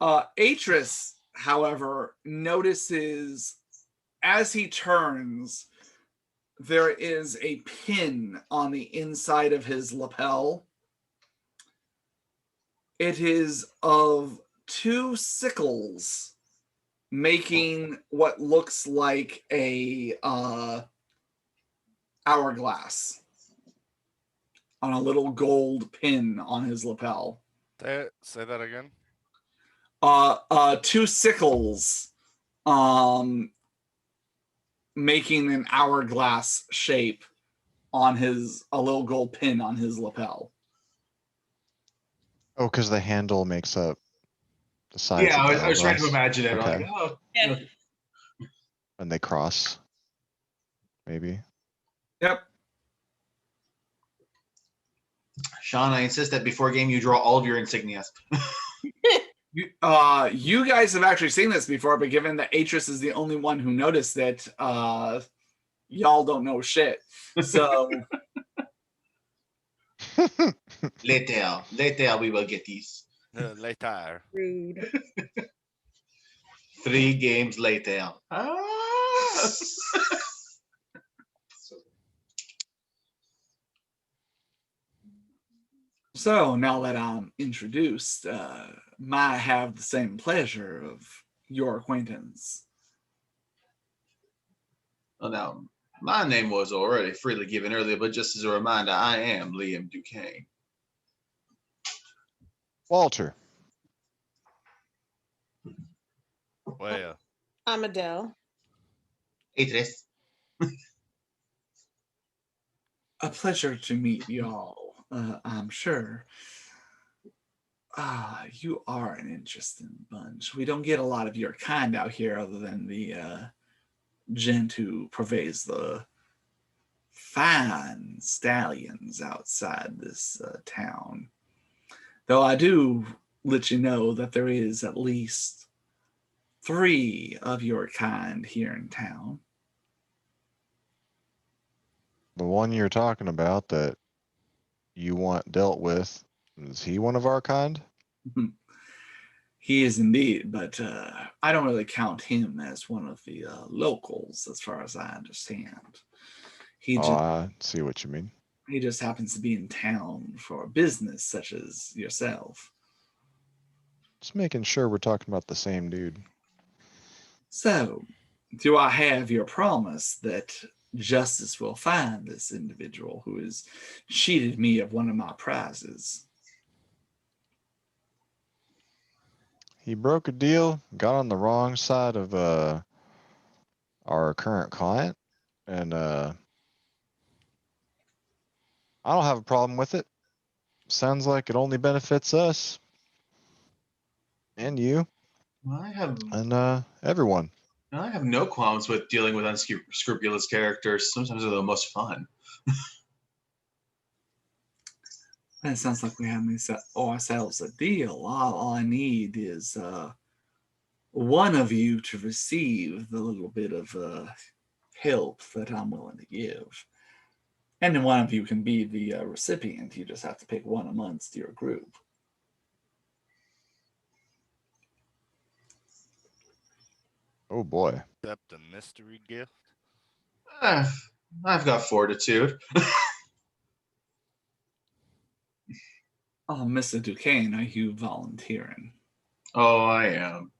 Atris, however, notices as he turns, there is a pin on the inside of his lapel. It is of 2 sickles making what looks like a hourglass on a little gold pin on his lapel. Say that again. 2 sickles making an hourglass shape on a little gold pin on his lapel. Oh, because the handle makes up the sides. Yeah, of the I was trying to hourglass. imagine it. Okay. I'm like, oh, Yeah. And they cross. Maybe. Yep. Sean, I insist that before game you draw all of your insignias. You guys have actually seen this before, but given that Atris is the only one who noticed it, y'all don't know shit. So later we will get these. Later. Rude. 3 games later. So now that I'm introduced, might have the same pleasure of your acquaintance. Well, now, my name was already freely given earlier, but just as a reminder, I am Liam Duquesne. Walter. Wea. I'm Adele. Atris. A pleasure to meet y'all. I'm sure. You are an interesting bunch. We don't get a lot of your kind out here other than the gent who purveys the fine stallions outside this town. Though I do let you know that there is at least 3 of your kind here in town. The one you're talking about that you want dealt with, is he one of our kind? He is indeed, but I don't really count him as one of the locals, as far as I understand. I see what you mean. He just happens to be in town for business, such as yourself. Just making sure we're talking about the same dude. So, do I have your promise that justice will find this individual who has cheated me of one of my prizes? He broke a deal, got on the wrong side of our current client, and I don't have a problem with it. Sounds like it only benefits us and you I have and everyone. no qualms with dealing with unscrupulous characters. Sometimes they're the most fun. It sounds like we have ourselves a deal. All I need is one of you to receive the little bit of help that I'm willing to give. And then one of you can be the recipient. You just have to pick one amongst your group. Oh boy. Accept a mystery gift. I've got fortitude. Oh, Mr. Duquesne, are you volunteering? Oh, I am.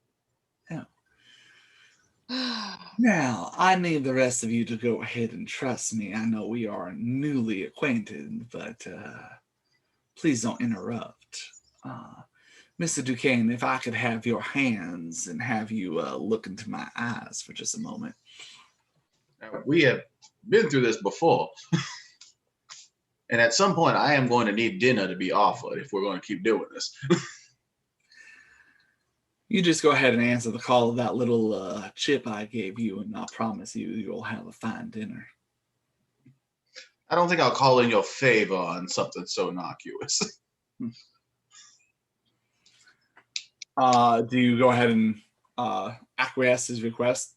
Now, I need the rest of you to go ahead and trust me. I know we are newly acquainted, but please don't interrupt. Mr. Duquesne, if I could have your hands and have you look into my eyes for just a moment. We have been through this before. And at some point, I am going to need dinner to be offered if we're going to keep doing this. You just go ahead and answer the call of that little chip I gave you, and I'll promise you'll have a fine dinner. I don't think I'll call in your favor on something so innocuous. Do you go ahead and acquiesce his request?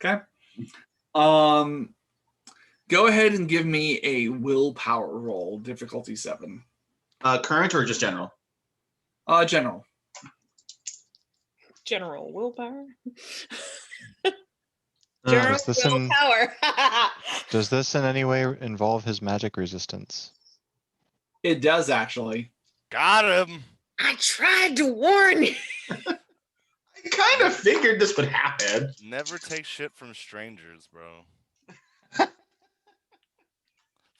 Okay. Go ahead and give me a willpower roll, difficulty 7. Current or just general? General. General willpower. General Does this willpower. Does this in any way involve his magic resistance? It does, actually. Got him. I tried to warn you. I kind of figured this would happen. Never take shit from strangers, bro.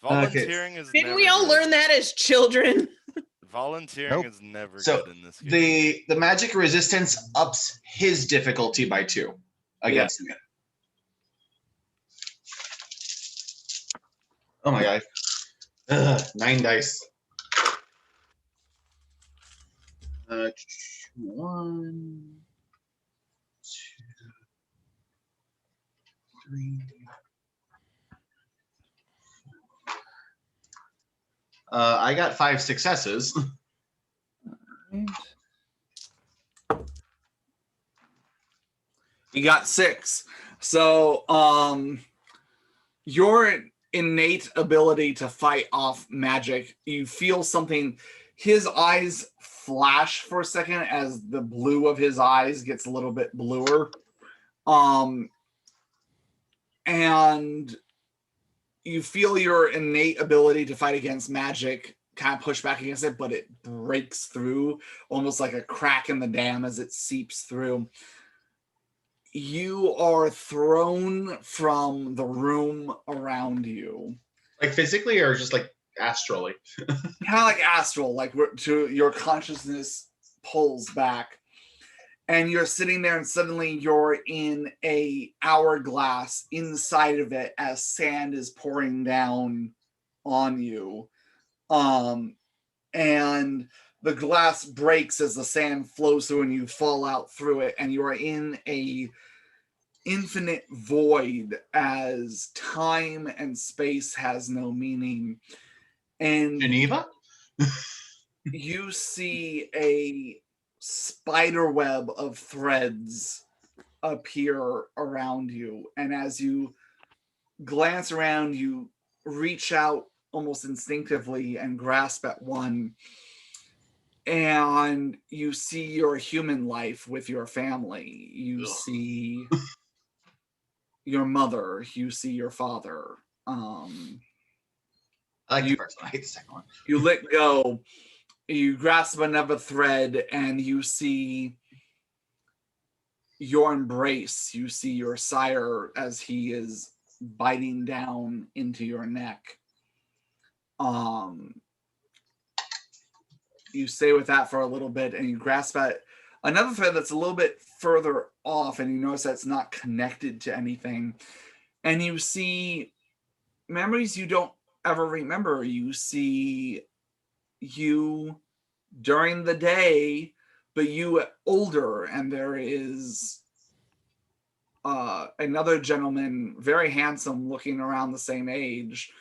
Volunteering is Didn't never we all good. learn that as children? Volunteering is never So good in this game. the magic resistance ups his difficulty by 2 against me. Oh my god. 9 dice. 1, 2, 3. I got 5 successes. You got 6. So, your innate ability to fight off magic, you feel something. His eyes flash for a second as the blue of his eyes gets a little bit bluer. And you feel your innate ability to fight against magic kind of push back against it, but it breaks through almost like a crack in the dam as it seeps through. You are thrown from the room around you. Like physically or just like astrally? Kind of like astral, like to your consciousness pulls back. and you're sitting there and suddenly you're in a hourglass inside of it as sand is pouring down on you. And the glass breaks as the sand flows through and you fall out through it, and you are in a infinite void as time and space has no meaning. And Geneva? you see a spider web of threads appear around you, and as you glance around, you reach out almost instinctively and grasp at one, and you see your human life with your family. You Ugh. see your mother, you see your father. I like the first one. I hate the second one. You let go, you grasp another thread, and you see your embrace. You see your sire as he is biting down into your neck. You stay with that for a little bit, and you grasp at another thread that's a little bit further off, and you notice that's not connected to anything. And you see memories you don't ever remember. You see you during the day, but you older, and there is another gentleman, very handsome, looking around the same age,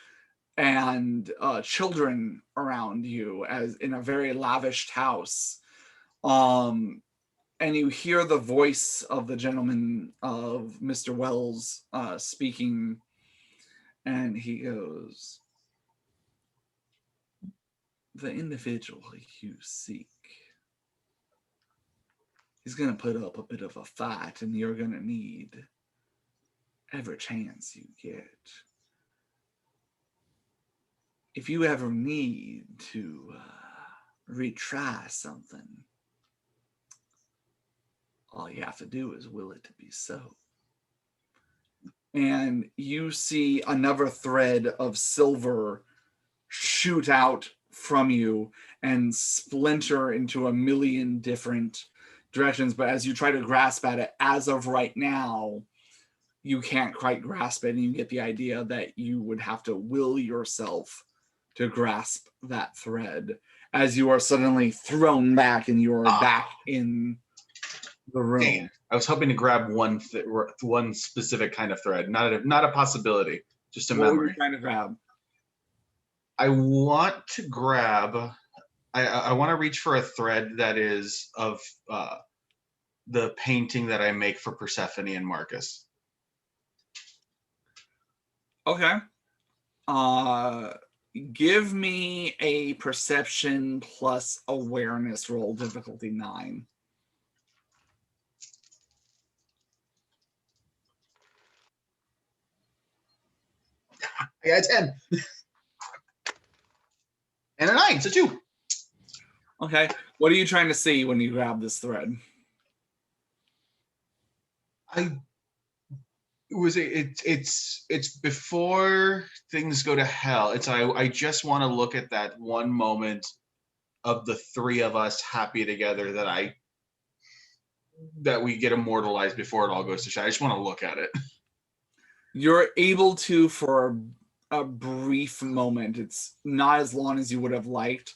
and children around you as in a very lavished house. And you hear the voice of the gentleman, of Mr. Wells, speaking, and he goes, "The individual you seek, he's going to put up a bit of a fight, and you're going to need every chance you get. If you ever need to retry something, all you have to do is will it to be so." And you see another thread of silver shoot out from you and splinter into a million different directions. But as you try to grasp at it, as of right now, you can't quite grasp it, and you get the idea that you would have to will yourself to grasp that thread as you are suddenly thrown back and you are back in the room. Dang it. I was hoping to grab one specific kind of thread, not a possibility, just a What were memory. you trying to grab? I want to grab. I want to reach for a thread that is of the painting that I make for Persephone and Marcus. Okay. Give me a perception plus awareness roll, difficulty 9. I got a 10. And a 9, it's a 2. Okay. What are you trying to see when you grab this thread? It's before things go to hell. I just want to look at that one moment of the three of us happy together that we get immortalized before it all goes to shit. I just want to look at it. You're able to for a brief moment. It's not as long as you would have liked,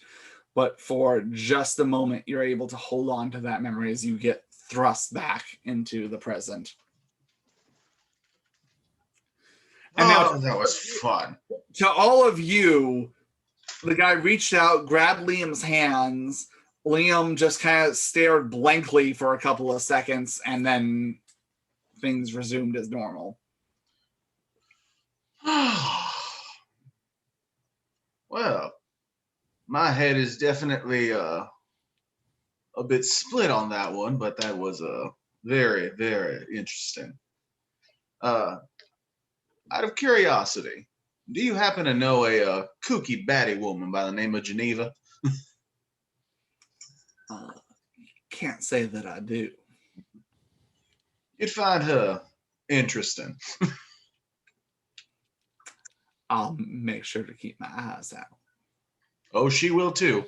but for just a moment, you're able to hold on to that memory as you get thrust back into the present. And now, that was fun. to all of you, the guy reached out, grabbed Liam's hands. Liam just kind of stared blankly for a couple of seconds, and then things resumed as normal. Well, my head is definitely a bit split on that one, but that was very, very interesting. Out of curiosity, do you happen to know a kooky batty woman by the name of Geneva? Can't say that I do. You'd find her interesting. I'll make sure to keep my eyes out. Oh, she will too.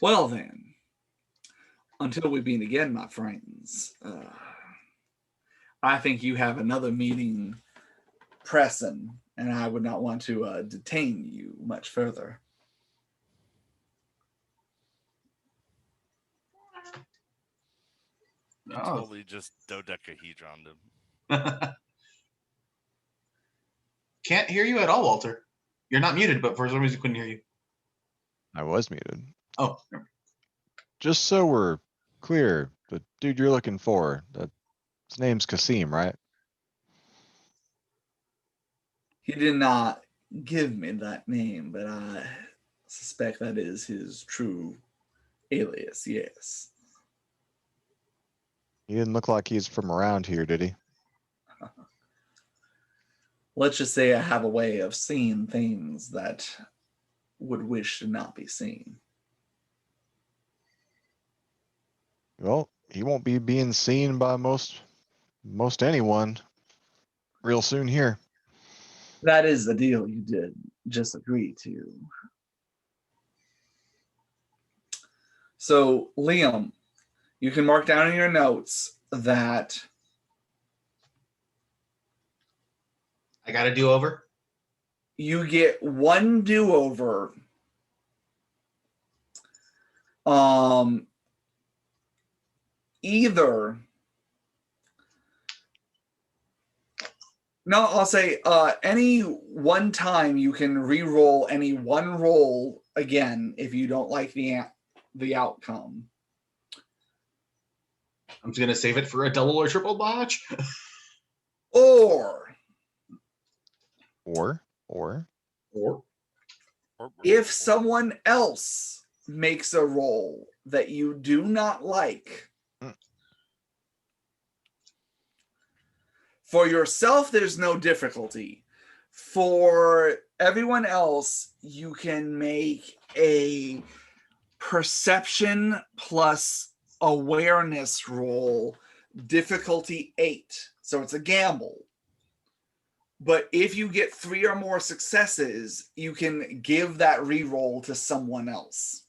Well then, Until we meet again, my friends, I think you have another meeting pressing, and I would not want to detain you much further. I Oh. totally just dodecahedroned him. Can't hear you at all, Walter. You're not muted, but for some reason couldn't hear you. I was muted. Oh, Just so we're clear, the dude you're looking for, his name's Kasim, right? He did not give me that name, but I suspect that is his true alias, yes. He didn't look like he's from around here, did he? Let's just say I have a way of seeing things that would wish to not be seen. Well, he won't be being seen by most anyone real soon here. That is the deal you did just agree to. So, Liam, you can mark down in your notes that I got a do-over. you get one do-over either no, I'll say any one time you can re-roll any one roll again if you don't like the outcome. I'm just gonna save it for a double or triple botch. Or if someone else makes a roll that you do not like, for yourself, there's no difficulty. For everyone else, you can make a perception plus awareness roll, difficulty 8. So it's a gamble. But if you get 3 or more successes, you can give that reroll to someone else.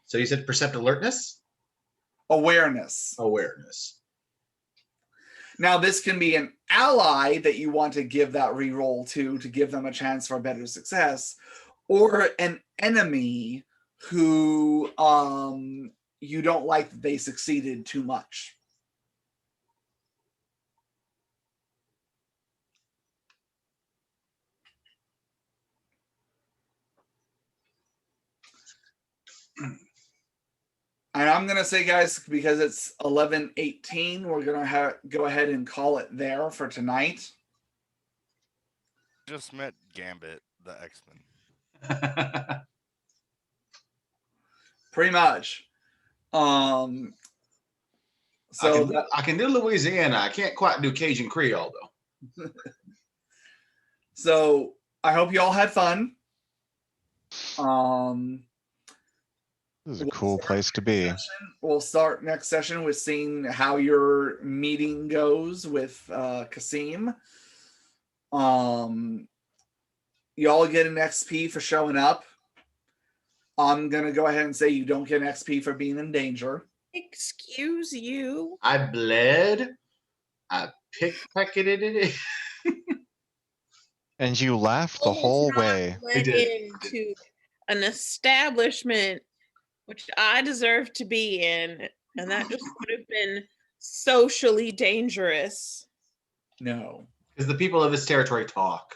So you said percept alertness? Awareness. Awareness. Now, this can be an ally that you want to give that reroll to give them a chance for a better success, or an enemy who you don't like that they succeeded too much. And I'm going to say, guys, because it's 11:18, we're going to go ahead and call it there for tonight. Just met Gambit, the X-Men. Pretty much. So I can do Louisiana. I can't quite do Cajun Creole, though. So I hope you all had fun. This is a cool place to be. We'll start next session with seeing how your meeting goes with Kasim. Y'all get an XP for showing up. I'm gonna go ahead and say you don't get an XP for being in danger. Excuse you. I bled. I pickpocketed it. And you laughed the whole way. Went into an establishment which I deserve to be in, and that just would have been socially dangerous. No. Because the people of this territory talk.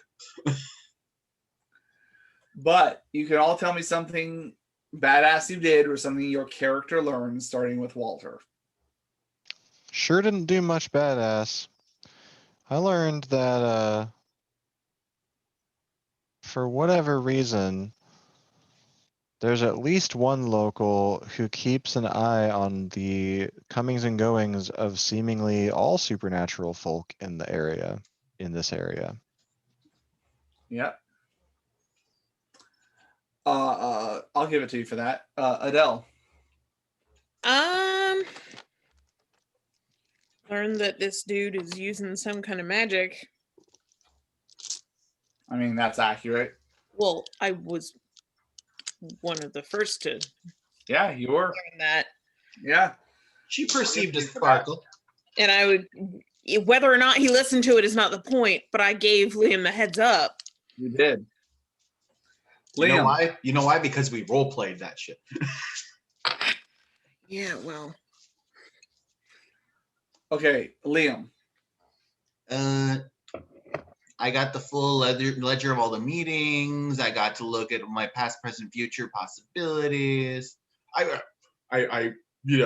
But you can all tell me something badass you did or something your character learned, starting with Walter. Sure didn't do much badass. I learned that for whatever reason, there's at least one local who keeps an eye on the comings and goings of seemingly all supernatural folk in the area, in this area. Yep. I'll give it to you for that. Adele. Learned that this dude is using some kind of magic. I mean, that's accurate. Well, I was one of the first to Yeah, you were. learn that. Yeah. She perceived a for that. sparkle. And I would, whether or not he listened to it is not the point, but I gave Liam the heads up. You did. You know Liam. why? You know why? Because we role played that shit. Yeah, well. Okay, Liam. I got the full ledger of all the meetings. I got to look at my past, present, future possibilities. I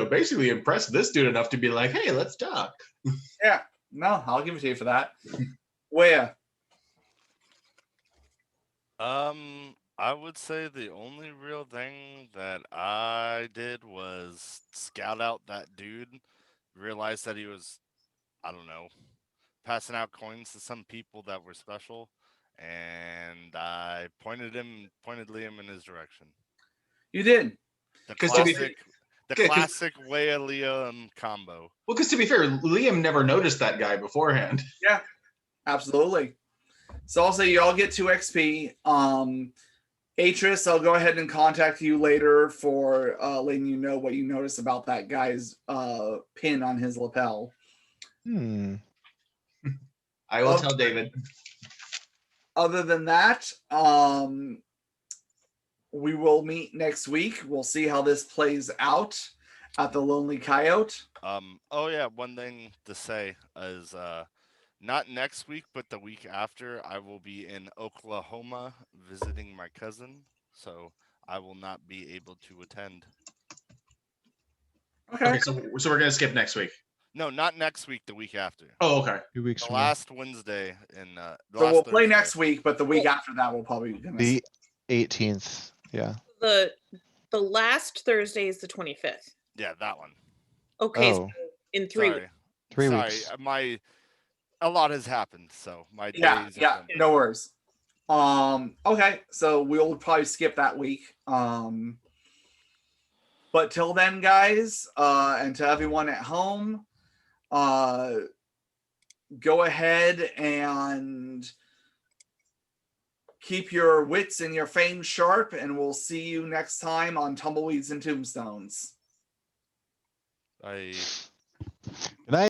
basically impressed this dude enough to be like, hey, let's talk. Yeah. No, I'll give it to you for that. Where? I would say the only real thing that I did was scout out that dude, realize that he was, I don't know, passing out coins to some people that were special, and I pointed Liam in his direction. You did. The 'Cause to be classic way of Liam combo. Well, because to be fair, Liam never noticed that guy beforehand. Yeah, absolutely. So I'll say you all get 2 XP. Atris, I'll go ahead and contact you later for letting you know what you notice about that guy's pin on his lapel. I will tell David. Other than that, we will meet next week. We'll see how this plays out at the Lonely Coyote. Oh yeah, one thing to say is not next week, but the week after, I will be in Oklahoma visiting my cousin, so I will not be able to attend. Okay, so we're gonna skip next week. No, not next week. The week after. Oh, okay. 2 weeks The from now. last Wednesday in. So we'll play next week, but the week after that we'll probably be gonna The 18th. Yeah. The last Thursday is the 25th. Yeah, that one. Okay, Oh. so in 3 Sorry. weeks. 3 Sorry, weeks. a lot has happened, so my days. Yeah, no worries. Okay, so we'll probably skip that week. But till then, guys, and to everyone at home, go ahead and keep your wits and your fame sharp, and we'll see you next time on Tumbleweeds and Tombstones. I. Good night.